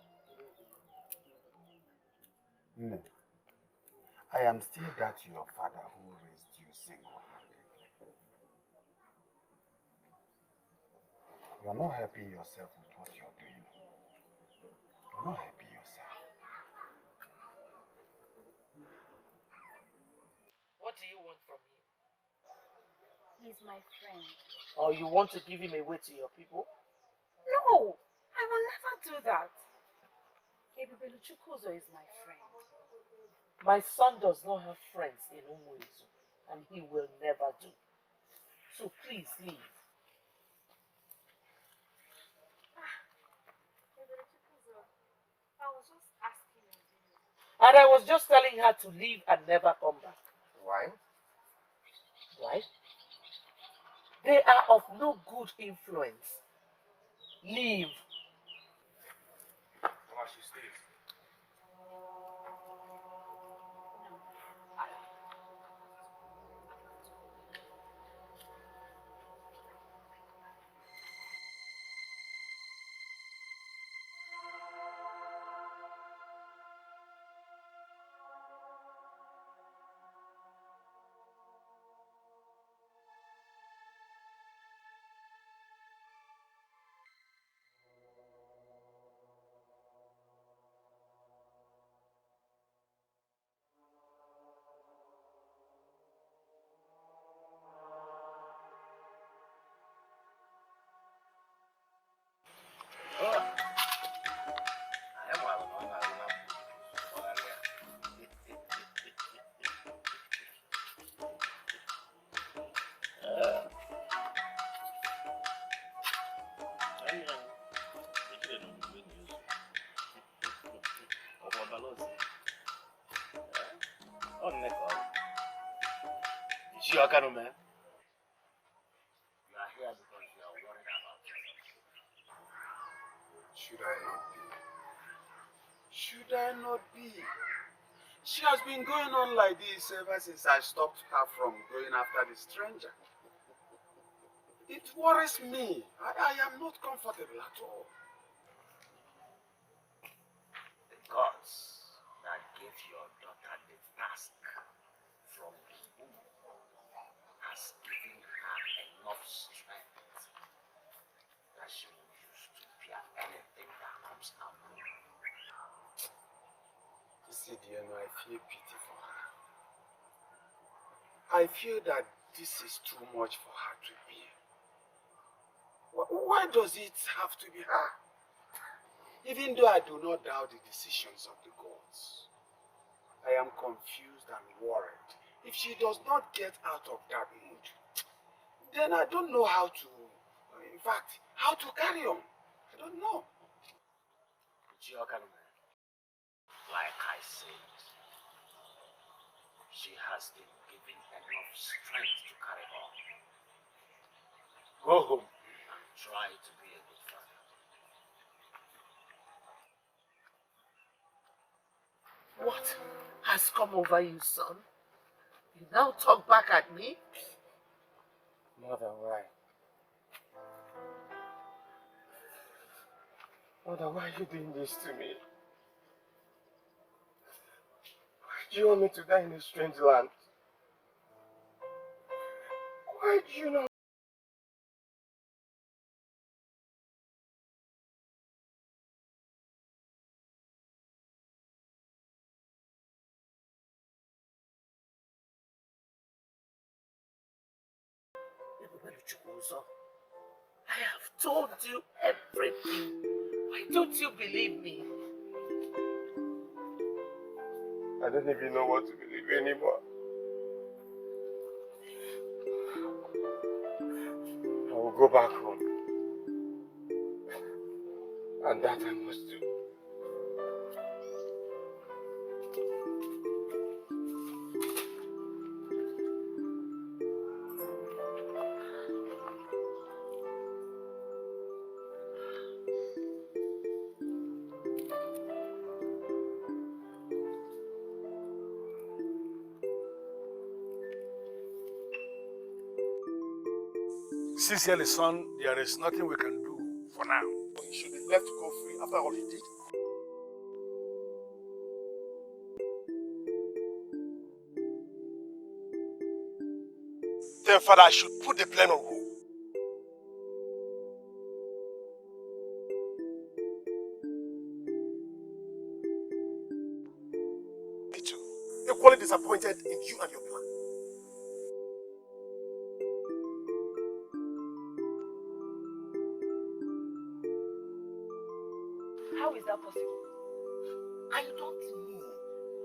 Speaker 18: No. I am still that your father who raised you single-handedly. You are not helping yourself with what you're doing. You're not helping yourself.
Speaker 15: What do you want from him?
Speaker 9: He's my friend.
Speaker 15: Or you want to give him away to your people?
Speaker 9: No, I will never do that. Ugezu is my friend.
Speaker 15: My son does not have friends in Ugezu, and he will never do. So please leave.
Speaker 9: I was just asking you.
Speaker 15: And I was just telling her to leave and never come back.
Speaker 18: Why?
Speaker 15: Why? They are of no good influence. Leave.
Speaker 18: Well, she stays.
Speaker 16: You are kind of man. You are here because you are worried about yourself.
Speaker 1: Should I not be? Should I not be? She has been going on like this ever since I stopped her from going after the stranger.
Speaker 18: It worries me. I am not comfortable at all.
Speaker 3: The gods that gave your daughter the task from the womb has given her enough strength that she will use to bear anything that comes her way.
Speaker 18: You see, Diana, I feel pity for her. I feel that this is too much for her to bear. Why does it have to be her? Even though I do not doubt the decisions of the gods, I am confused and worried. If she does not get out of that mood, then I don't know how to, in fact, how to carry on. I don't know.
Speaker 3: Like I said, she has been given enough strength to carry on. Go home and try to be a good father.
Speaker 15: What has come over you, son? You now talk back at me?
Speaker 18: Mother, why? Mother, why are you doing this to me? Why do you want me to die in a strange land? Why do you not?
Speaker 15: I have told you everything. Why don't you believe me?
Speaker 18: I don't even know what to believe anymore. I will go back home. And that I must do.
Speaker 2: Sincerely, son, there is nothing we can do for now.
Speaker 18: He should be left to go free after all he did.
Speaker 16: Then, Father, I should put the blame on who? Me too. Equally disappointed in you and your plan.
Speaker 12: How is that possible?
Speaker 15: I don't know.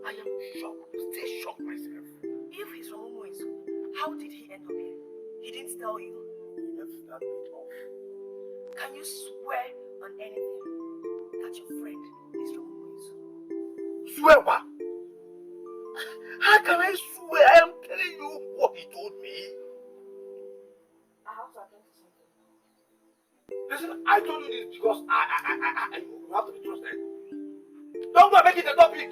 Speaker 15: I am shocked. Still shocked myself.
Speaker 12: If he's from Ugezu, how did he end up here? He didn't tell you.
Speaker 18: He left that bit off.
Speaker 12: Can you swear on anything that your friend is from Ugezu?
Speaker 16: Swear what? How can I swear? I am telling you what he told me.
Speaker 12: I have to attend to something.
Speaker 16: Listen, I told you this because I you have to be trusted. Don't go and make it a topic.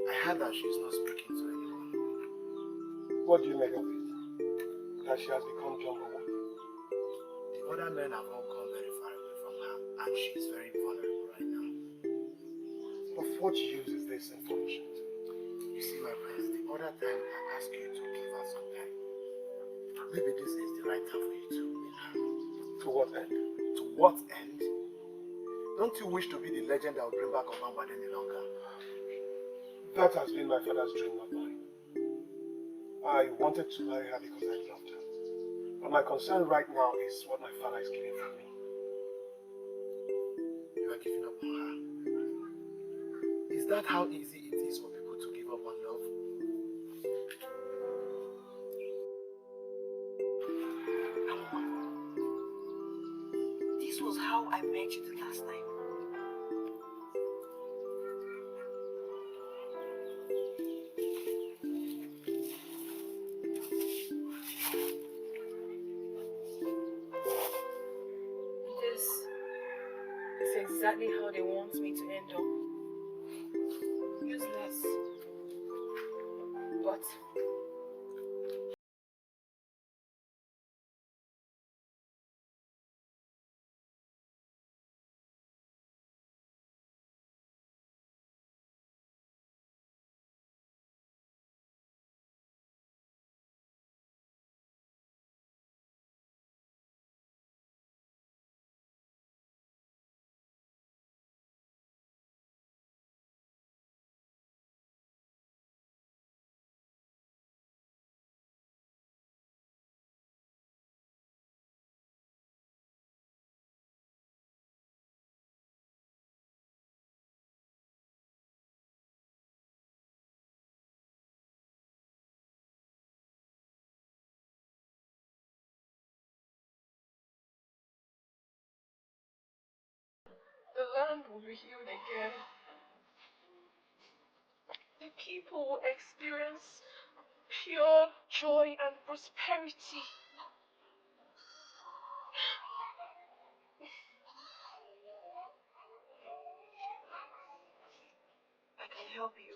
Speaker 18: I heard that she's not speaking to anyone. What do you make of it? That she has become number one? The other men have all gone very far away from her, and she's very vulnerable right now. Of what use is this information? You see, my prince, the other time I asked you to give her some time. Maybe this is the right time for you to win her. To what end? To what end? Don't you wish to be the legend that will bring back Amma any longer? That has been my father's dream, not mine. I wanted to marry her because I loved her. But my concern right now is what my father is giving from me. You are giving up on her. Is that how easy it is for people to give up on love?
Speaker 12: This was how I met you the last time. exactly how they want me to end up. Useless. But
Speaker 10: the land will be healed again. The people will experience pure joy and prosperity.
Speaker 12: I can help you.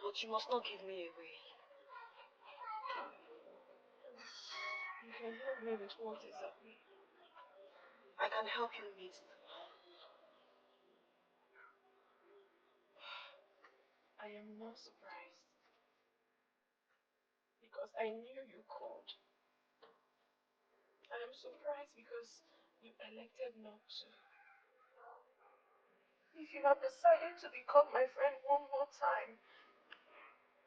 Speaker 12: But you must not give me away.
Speaker 10: You can help me with what exactly?
Speaker 12: I can help you meet them.
Speaker 10: I am not surprised. Because I knew you called. I am surprised because you elected not to. If you have decided to become my friend one more time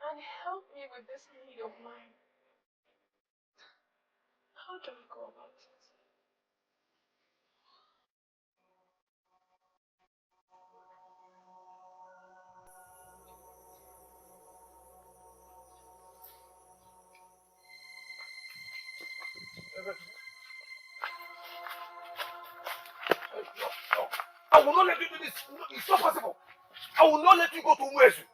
Speaker 10: and help me with this need of mine, how do we go about it?
Speaker 5: No. I will not let you do this. It's not possible. I will not let you go to Ugezu.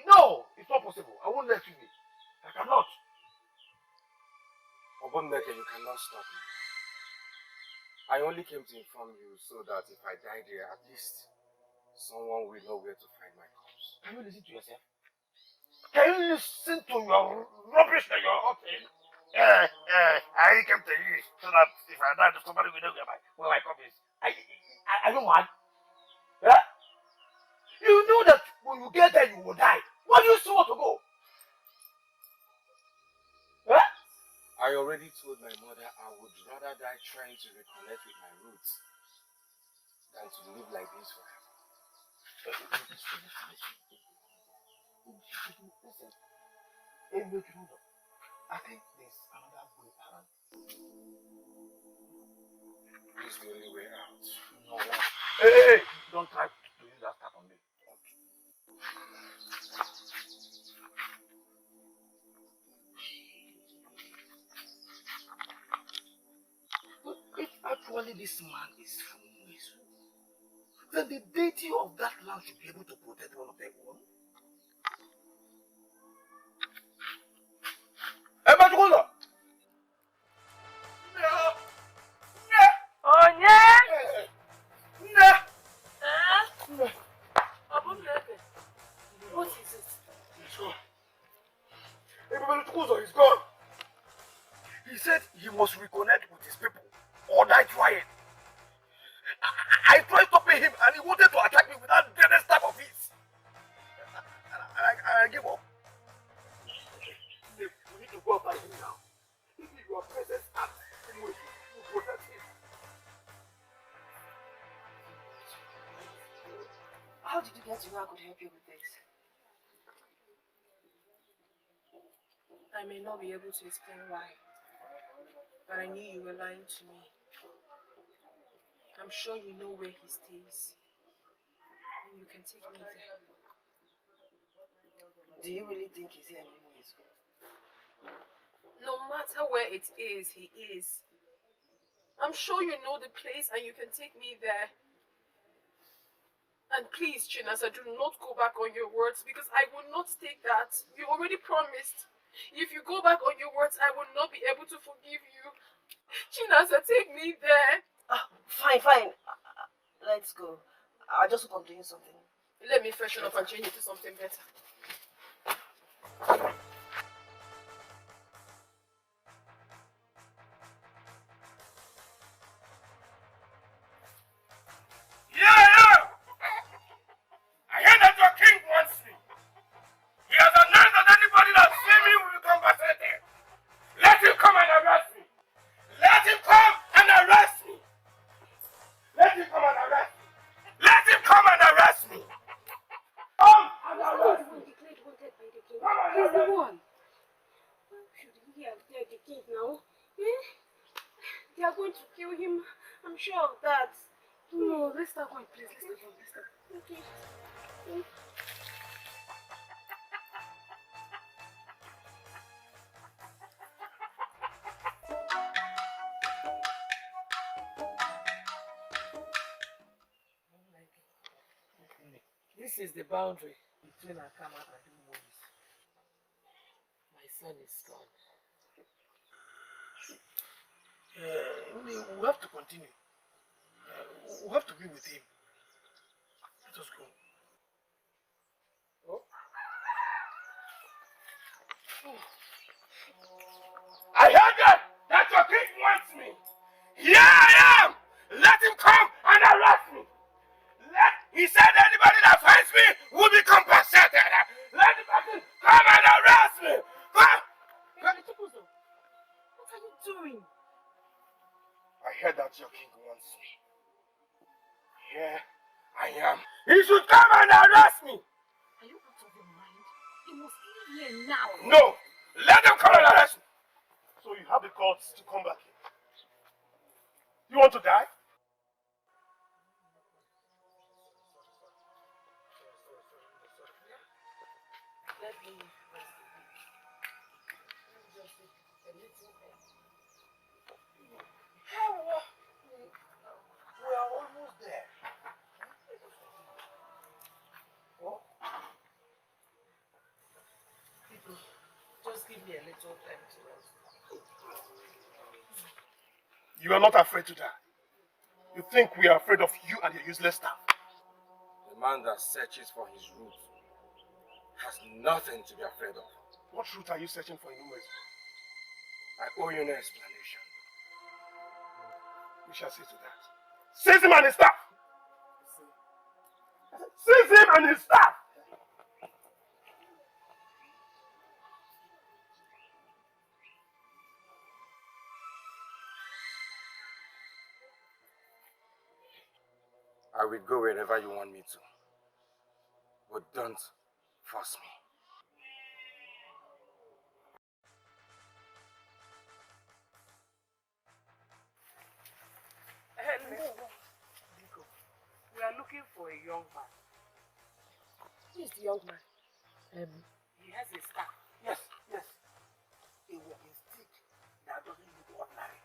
Speaker 5: No, it's not possible. I won't let you be. I cannot.
Speaker 18: Obonneke, you cannot stop me. I only came to inform you so that if I die there, at least someone will know where to find my corpse.
Speaker 5: Can you listen to yourself? Can you listen to your rubbish that you're uttering? I came to you so that if I die, somebody will know where my corpse is. Are you mad? Yeah? You know that when you get there, you will die. Why do you still want to go? Huh?
Speaker 18: I already told my mother I would rather die trying to reconnect with my roots than to live like this forever.
Speaker 5: Listen, I think there's another way around.
Speaker 18: This is the only way out.
Speaker 5: No. Hey! Don't try to use that stuff on me. But if actually this man is from Ugezu, then the deity of that land should be able to protect one of them. Hey, Majukola!
Speaker 12: Onye? What is it?
Speaker 5: He's gone. Everybody is gone. He said he must reconnect with his people or die trying. I tried stopping him and he wanted to attack me with that deadest type of his. I gave up. We need to go after him now. If your presence and you protect him.
Speaker 12: How did you get to where I could help you with this? I may not be able to explain why, but I knew you were lying to me. I'm sure you know where he stays. And you can take me there. Do you really think he's here anymore?
Speaker 10: No matter where it is, he is. I'm sure you know the place and you can take me there. And please, Chinasa, do not go back on your words because I will not take that. You already promised. If you go back on your words, I will not be able to forgive you. Chinasa, take me there.
Speaker 12: Fine, fine. Let's go. I just hope I'm doing something.
Speaker 10: Let me freshen up and change into something better.
Speaker 16: Yeah! I hear that your king wants me. He has announced that anybody that sees me will be compensated. Let him come and arrest me. Let him come and arrest me. Let him come and arrest me. Let him come and arrest me. Come and arrest me.
Speaker 19: Declared wanted by the king.
Speaker 16: Come and
Speaker 19: He's the
Speaker 16: arrest me.
Speaker 19: one. Shouldn't he have dared the king now? Eh? They are going to kill him. I'm sure of that.
Speaker 15: No, let's start going, please. Let's start going. Let's start.
Speaker 19: Okay.
Speaker 15: This is the boundary between Akama and Moses. My son is gone. We have to continue. We have to be with him. Let us go.
Speaker 16: I heard that your king wants me. Here I am. Let him come and arrest me. He said anybody that finds me will be compensated. Let the person come and arrest me. Come.
Speaker 15: What are you doing?
Speaker 16: I heard that your king wants me. Here I am. He should come and arrest me.
Speaker 15: Are you out of your mind? He must leave here now.
Speaker 16: No. Let them come and arrest me.
Speaker 11: So you have the guts to come back here. You want to die?
Speaker 15: Let me rest a bit. Let me just take a little air.
Speaker 16: We are almost there.
Speaker 15: Oh? People, just give me a little time to rest.
Speaker 11: You are not afraid to die. You think we are afraid of you and your useless staff.
Speaker 18: The man that searches for his roots has nothing to be afraid of.
Speaker 11: What root are you searching for in Ugezu?
Speaker 18: I owe you no explanation.
Speaker 11: We shall see to that. Seize him and his staff! Seize him and his staff!
Speaker 18: I will go wherever you want me to. But don't force me.
Speaker 15: Etiko, we are looking for a young man.
Speaker 12: Who is the young man?
Speaker 15: He has a staff.
Speaker 5: Yes. A walking stick that doesn't look ordinary.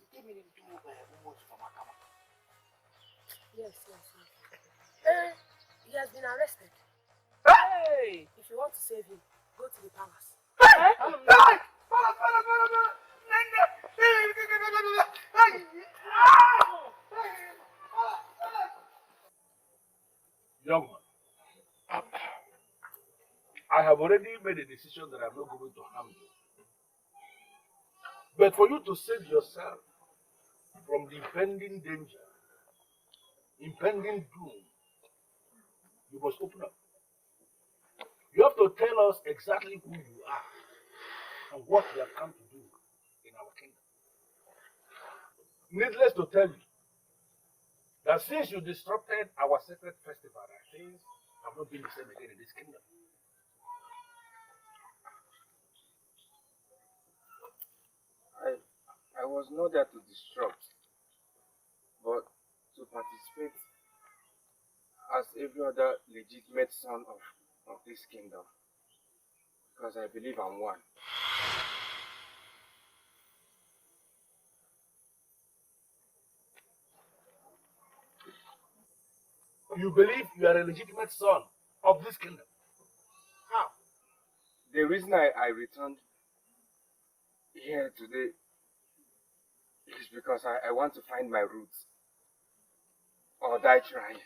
Speaker 5: He came into Ugezu from Amma.
Speaker 12: Yes. He has been arrested.
Speaker 15: Hey!
Speaker 12: If you want to save him, go to the palace.
Speaker 2: Young man, I have already made a decision that I'm not going to harm you. But for you to save yourself from the impending danger, impending doom, you must open up. You have to tell us exactly who you are and what you have come to do in our kingdom. Needless to tell you that since you disrupted our sacred festival, things have not been the same again in this kingdom.
Speaker 18: I was not there to disrupt, but to participate as every other legitimate son of this kingdom. Because I believe I'm one.
Speaker 2: You believe you are a legitimate son of this kingdom. How?
Speaker 18: The reason I returned here today is because I want to find my roots. or die trying.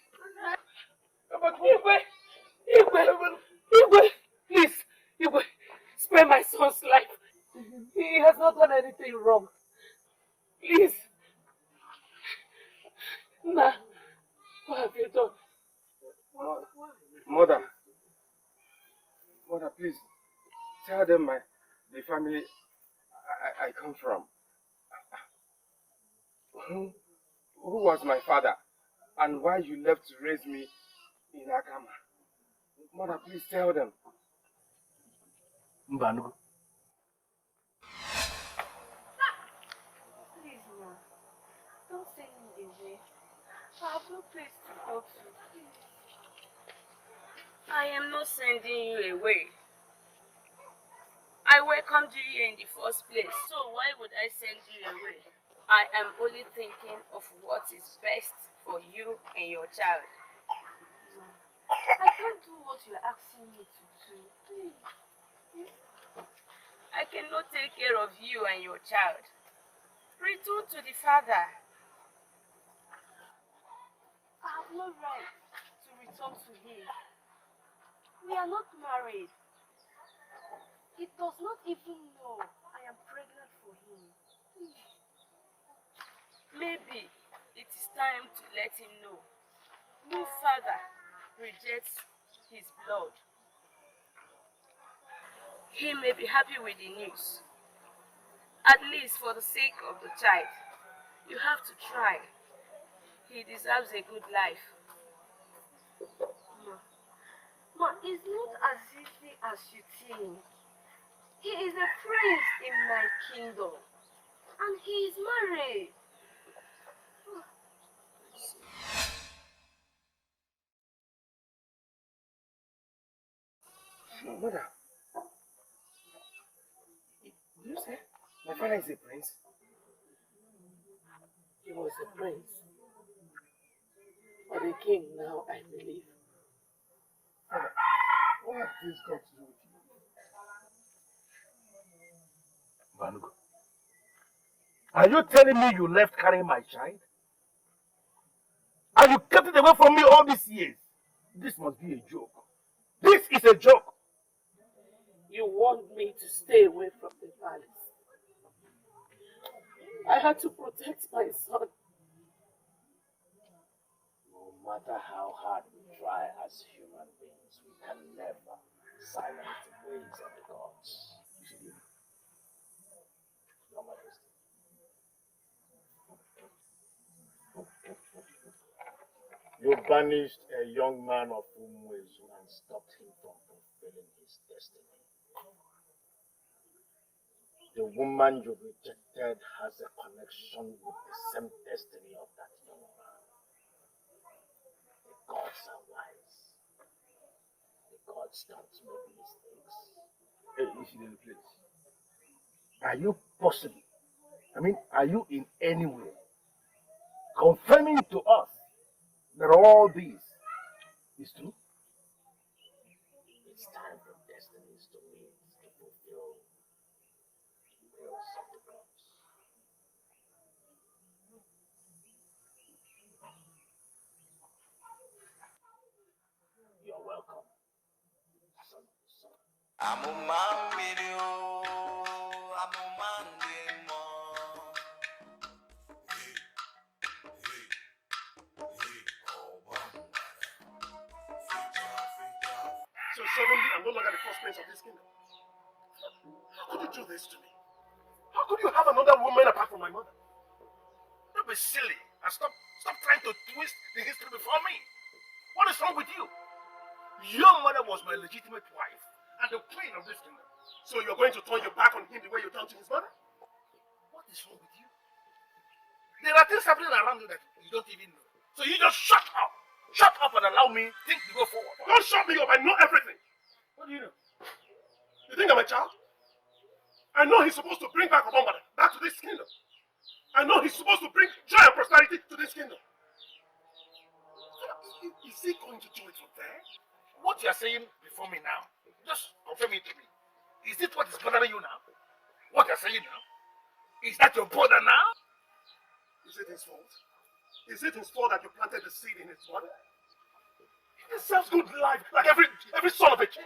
Speaker 15: But Igwe, please, Igwe, spare my son's life. He has not done anything wrong. Please. Nah, what have you done?
Speaker 18: Mother, please, tell them the family I come from. Who was my father and why you left to raise me in Akama. Mother, please tell them.
Speaker 5: Mbanu.
Speaker 19: Please, ma. Don't send me away. I have no place to go to.
Speaker 9: I am not sending you away. I welcomed you here in the first place, so why would I send you away? I am only thinking of what is best for you and your child.
Speaker 19: I can't do what you're asking me to do. Please.
Speaker 9: I cannot take care of you and your child. Return to the father.
Speaker 19: I have no right to return to him. We are not married. He does not even know I am pregnant for him.
Speaker 9: Maybe it is time to let him know. No father rejects his blood. He may be happy with the news. At least for the sake of the child. You have to try. He deserves a good life.
Speaker 19: Ma, it's not as easy as you think. He is a prince in my kingdom. And he is married.
Speaker 18: Mother, did you say my father is a prince?
Speaker 15: He was a prince. Or a king now, I believe.
Speaker 18: Father, what has this got to do with you?
Speaker 5: Banugo, are you telling me you left carrying my child? And you kept it away from me all these years? This must be a joke. This is a joke.
Speaker 15: You want me to stay away from the palace. I had to protect my son.
Speaker 3: No matter how hard we try as human beings, we can never silence the ways of the gods. Your Majesty. You banished a young man of Ugezu and stopped him from fulfilling his destiny. The woman you rejected has a connection with the same destiny of that young man. The gods are wise. The gods don't make mistakes.
Speaker 5: Hey, please. Are you possible? Are you in any way confirming to us that all this is true?
Speaker 3: It's time for destinies to meet to fulfill the wills of the gods. You're welcome, son of the sun.
Speaker 8: I'm a man video. I'm a man demo.
Speaker 11: So suddenly I'm no longer the first prince of this kingdom. How could you do this to me? How could you have another woman apart from my mother? Don't be silly and stop trying to twist the history before me. What is wrong with you? Your mother was my legitimate wife and the queen of this kingdom. So you're going to turn your back on him the way you turned to his mother? What is wrong with you? There are things happening around you that you don't even know. So you just shut up. Shut up and allow me things to go forward. Don't shut me up. I know everything. What do you know? You think I'm a child? I know he's supposed to bring back Amma back to this kingdom. I know he's supposed to bring joy and prosperity to this kingdom. Is he going to do it from there? What you are saying before me now, just confirm it to me. Is it what is bothering you now? What you are saying now? Is that your brother now? Is it his fault? Is it his fault that you planted the seed in his mother? He deserves good life like every son of a king.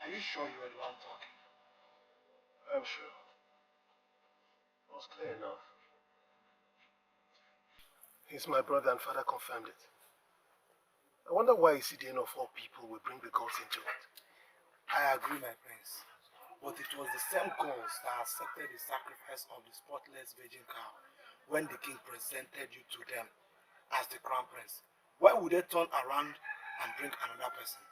Speaker 11: Are you sure you were the one talking?
Speaker 16: I'm sure. It was clear enough.
Speaker 11: He's my brother and father confirmed it. I wonder why Isidian of all people will bring the gods into it.
Speaker 14: I agree, my prince. But it was the same gods that accepted the sacrifice of the spotless virgin cow when the king presented you to them as the crown prince. Why would they turn around and bring another person?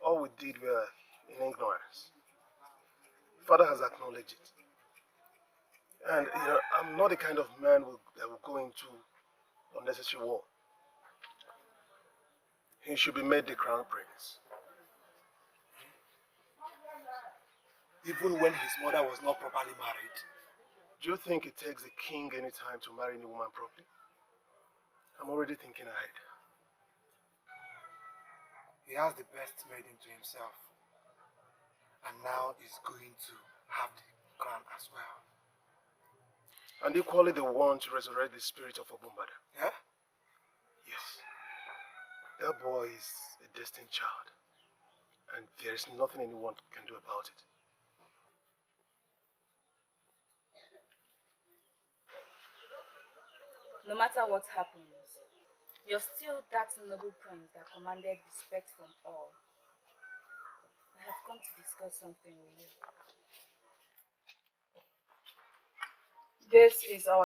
Speaker 11: All we did were in ignorance. Father has acknowledged it. And, I'm not the kind of man that will go into unnecessary war. He should be made the crown prince.
Speaker 14: Even when his mother was not properly married.
Speaker 11: Do you think it takes a king any time to marry any woman properly? I'm already thinking ahead.
Speaker 14: He has the best maiden to himself. And now he's going to have the crown as well.
Speaker 11: And equally the one to resurrect the spirit of Obumbada.
Speaker 14: Yeah?
Speaker 11: Yes. That boy is a destined child. And there is nothing anyone can do about it.
Speaker 9: No matter what happens, you're still that noble prince that commanded respect from all. I have come to discuss something with you. This is our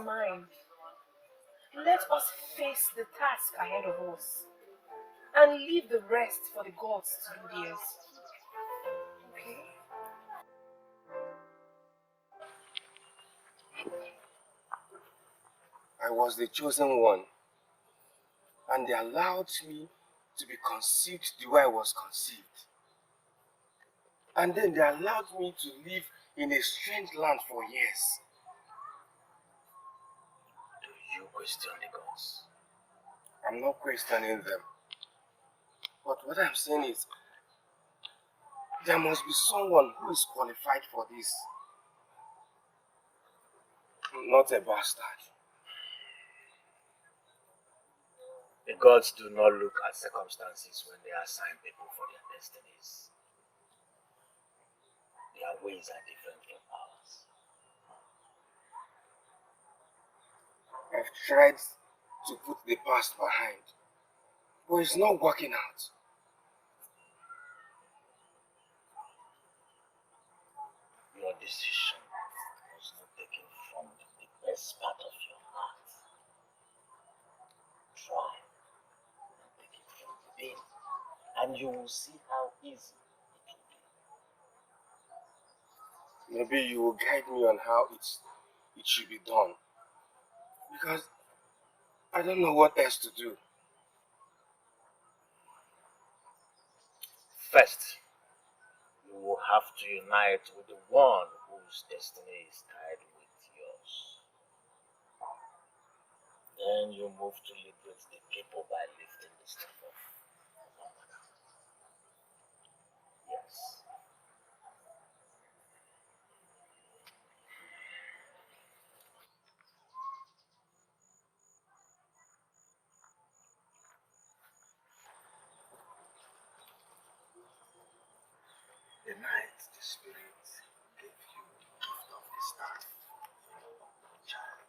Speaker 15: Mind. Let us face the task ahead of us and leave the rest for the gods to do theirs. Okay?
Speaker 18: I was the chosen one, and they allowed me to be conceived the way I was conceived. And then they allowed me to live in a strange land for years.
Speaker 3: Do you question the gods?
Speaker 18: I'm not questioning them. But what I'm saying is, there must be someone who is qualified for this. Not a bastard.
Speaker 3: The gods do not look at circumstances when they assign people for their destinies. Their ways are different from ours.
Speaker 18: I've tried to put the past behind, but it's not working out.
Speaker 3: Your decision was not taken from the best part of your heart. Try and take it from within, and you will see how easy it will be.
Speaker 18: Maybe you will guide me on how it should be done. Because I don't know what else to do.
Speaker 3: First, you will have to unite with the one whose destiny is tied with yours. Then you move to liberate the people by lifting the stuff off. Yes.
Speaker 18: The night the spirit gave you the gift of the staff for your unborn child.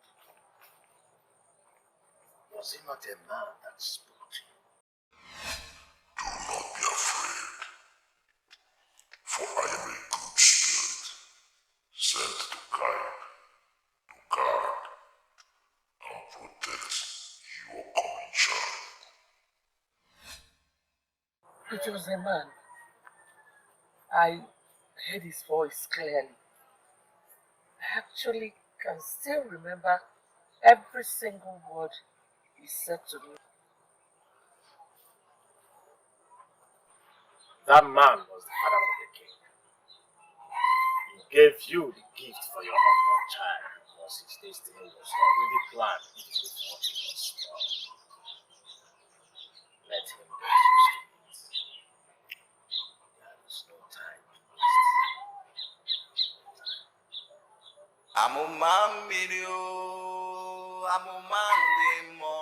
Speaker 3: Was it not a man that spoke to you?
Speaker 13: Do not be afraid, for I am a good spirit, sent to guide, to guard, and protect your coming child.
Speaker 15: It was a man. I heard his voice clearly. I actually can still remember every single word he said to me.
Speaker 3: That man was the father of the king. He gave you the gift for your unborn child because his destiny was already planned even before he was born. Let him get used to it. There is no time to waste.
Speaker 8: Amumambirio, amumandemo.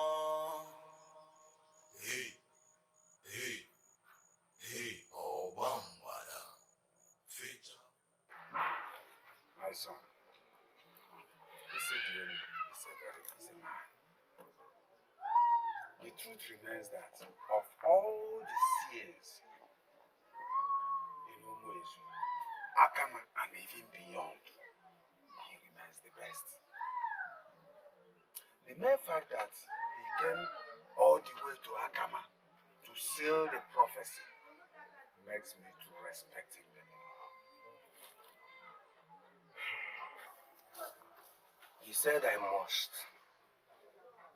Speaker 13: Hey, Obambada, Fita.
Speaker 1: My son, this Idiom is a very easy man. The truth remains that of all the seers in Ugezu, Akama, and even beyond, he remains the best. The mere fact that he came all the way to Akama to seal the prophecy makes me to respect him the more.
Speaker 18: He said I must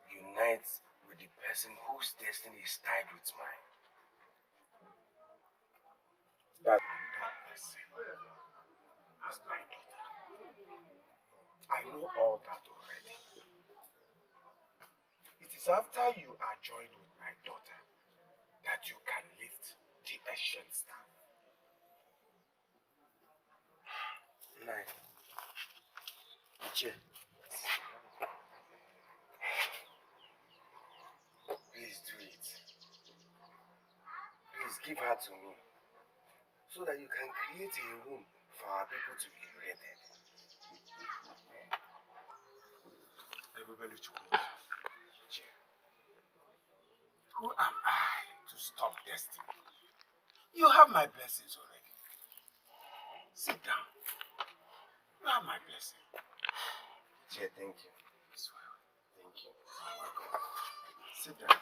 Speaker 18: unite with the person whose destiny is tied with mine.
Speaker 1: That person is my daughter. I know all that already. It is after you are joined with my daughter that you can lift the ancient staff.
Speaker 18: Nine. Iche. Please do it. Please give her to me, so that you can create a room for our people to be liberated.
Speaker 1: Everybody to go. Who am I to stop destiny? You have my blessings already. Sit down. You have my blessing.
Speaker 18: Che, thank you.
Speaker 1: It's
Speaker 18: Sit down.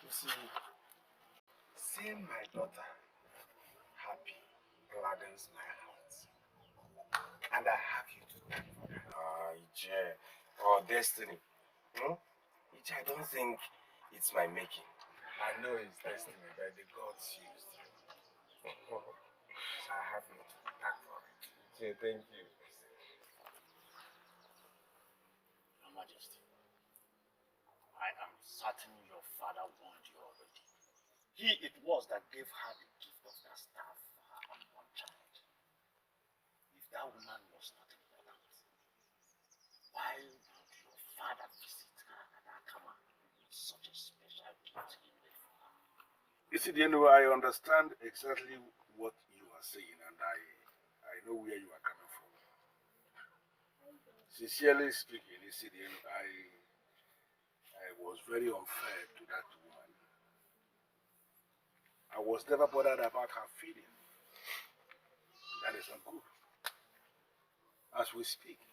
Speaker 18: You see, seeing my daughter happy gladdens my heart. And I have you to thank for that.
Speaker 20: Ije, or destiny. Ije, I don't think it's my making.
Speaker 18: I know it's destiny, but the gods used you. So I have you to thank for it.
Speaker 20: Ije, thank you.
Speaker 3: Your Majesty, I am certain your father warned you already. He it was that gave her the gift of that staff for her unborn child. If that woman was not important, why would your father visit her at Akama with such a special gift he made for her?
Speaker 5: You see, I understand exactly what you are saying, and I know where you are coming from. Sincerely speaking, you see, I was very unfair to that woman. I was never bothered about her feeling. That is not good. As we speak,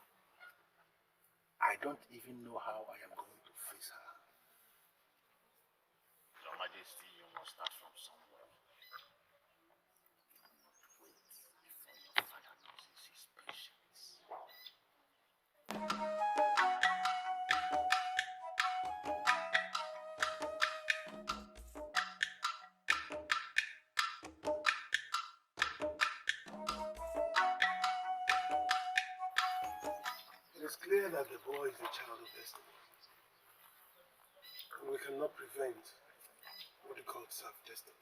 Speaker 5: I don't even know how I am going to face her.
Speaker 3: Your Majesty, you must start from somewhere. Wait before your father loses his patience.
Speaker 18: It is clear that the boy is a child of destiny. And we cannot prevent what the gods have destined.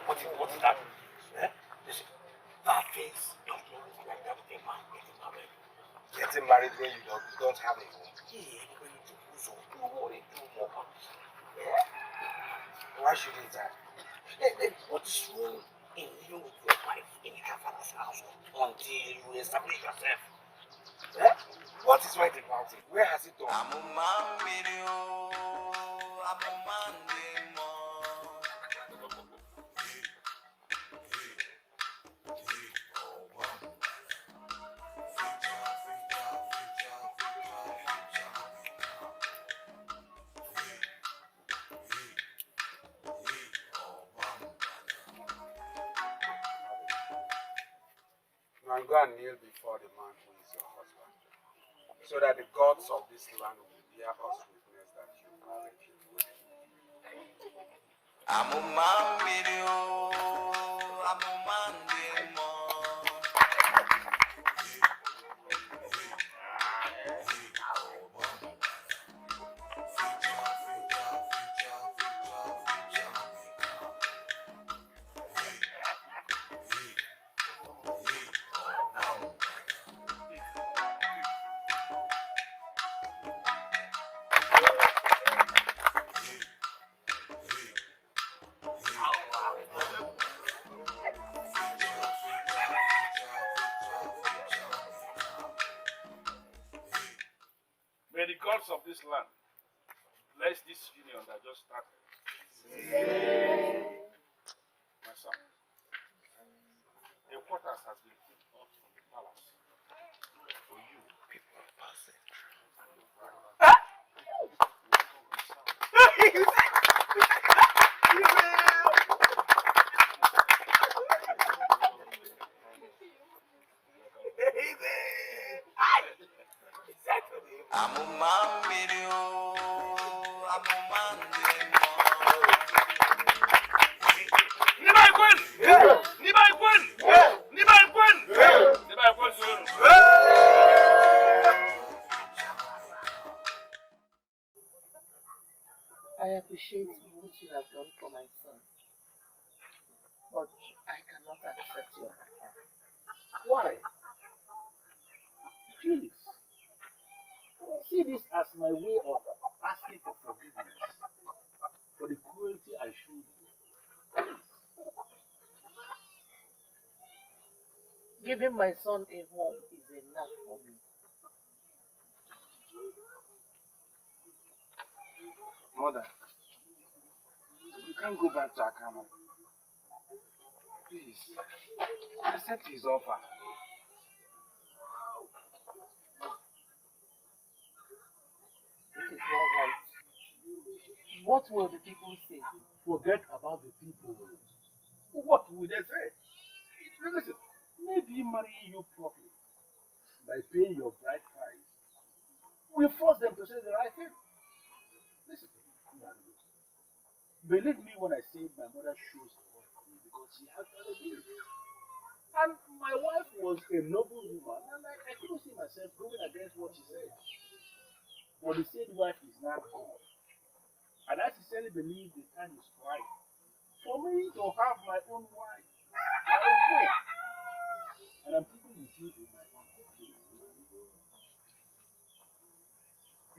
Speaker 3: What is that? Listen, that face does not look like that of a man getting married.
Speaker 20: Getting married when you don't have a home. Why should it that?
Speaker 3: What is wrong in living with your wife in her father's house until you establish yourself?
Speaker 20: What is right about it? Where has it gone?
Speaker 18: Now go and kneel before the man who is your husband, so that the gods of this land will bear us witness that you married him willingly.
Speaker 5: May the gods of this land bless this union that just started. My son, a quarters has been put up from the palace for you. People are passing.
Speaker 15: I appreciate what you have done for my son, but I cannot accept your offer.
Speaker 3: Why? Please. See this as my way of asking for forgiveness for the cruelty I showed you.
Speaker 15: Giving my son a home is enough for me.
Speaker 18: Mother, you can't go back to Akama.
Speaker 5: Please, accept his offer.
Speaker 15: It is not right. What will the people say?
Speaker 5: Forget about the people. What will they say? Listen, maybe marrying you properly by paying your bride price will force them to say the right thing. Listen, believe me when I say my mother shows the work for me because she has done a deal. And my wife was a noble woman, and I couldn't see myself going against what she said. But the said wife is not God. And I sincerely believe the time is right for me to have my own wife, my own home. And I'm thinking with you in my own home.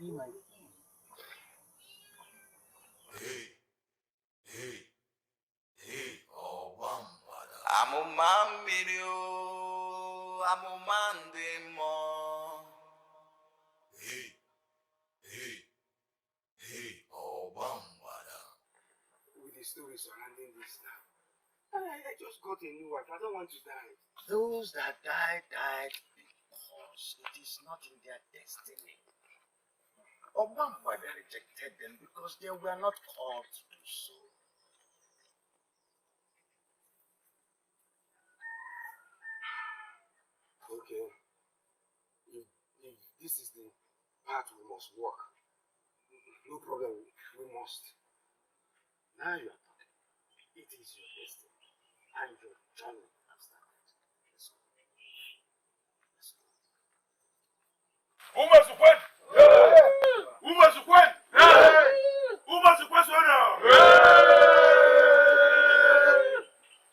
Speaker 5: Be my friend.
Speaker 8: Amụmamiri o, amụmandị mmụọ.
Speaker 18: With the story surrounding this now, I just got a new wife. I don't want to die.
Speaker 3: Those that died because it is not in their destiny. Obama rejected them because they were not called to do so.
Speaker 18: Okay. If this is the path we must walk, no problem. We must. Now you are talking. It is your destiny and your journey has started. Let's go. Let's go.
Speaker 5: Umasukwen! Umasukwen! Umasukwen Sono!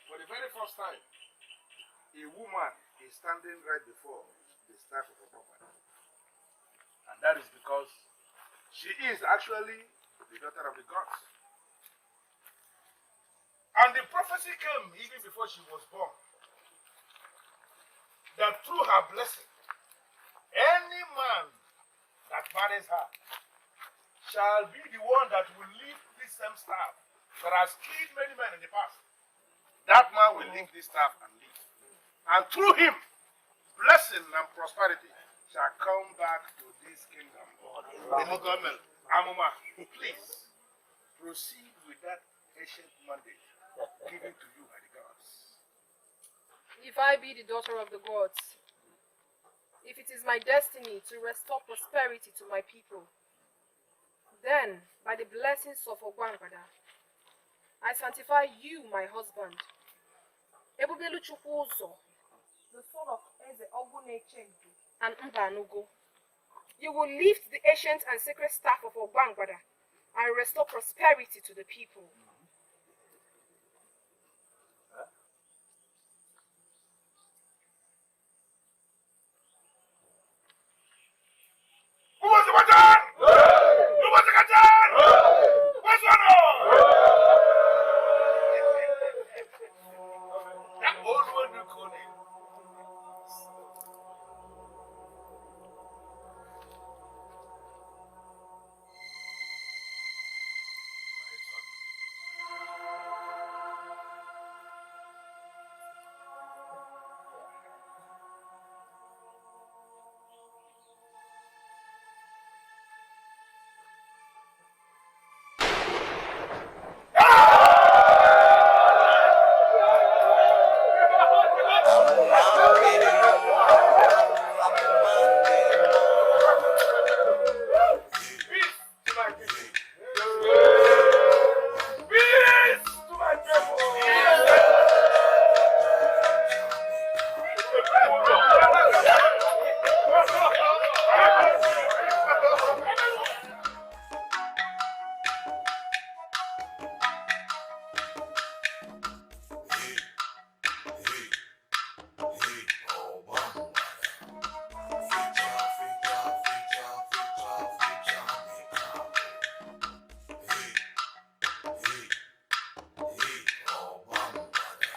Speaker 5: For the very first time, a woman is standing right before the staff of a property. And that is because she is actually the daughter of the gods. And the prophecy came even before she was born. That through her blessing, any man that marries her shall be the one that will lift this same staff that has killed many men in the past. That man will lift this staff and live. And through him, blessing and prosperity shall come back to this kingdom. Amma, please proceed with that ancient mandate given to you by the gods.
Speaker 10: If I be the daughter of the gods, if it is my destiny to restore prosperity to my people, then, by the blessings of Ogwangwada, I sanctify you, my husband, Ebubelu Chukwuzo, the son of Eze Ogunechegu and Mbanugo. You will lift the ancient and sacred staff of Ogwangwada and restore prosperity to the people.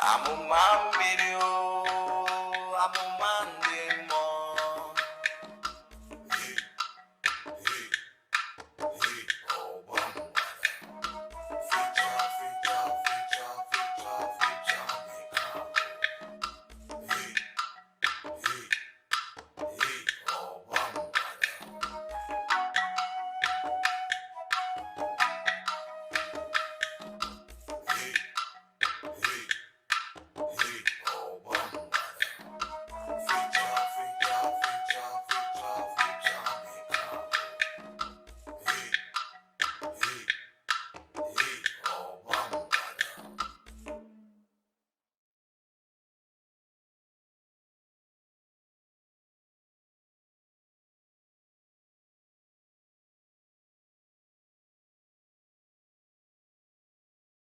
Speaker 8: Amụmamiri o,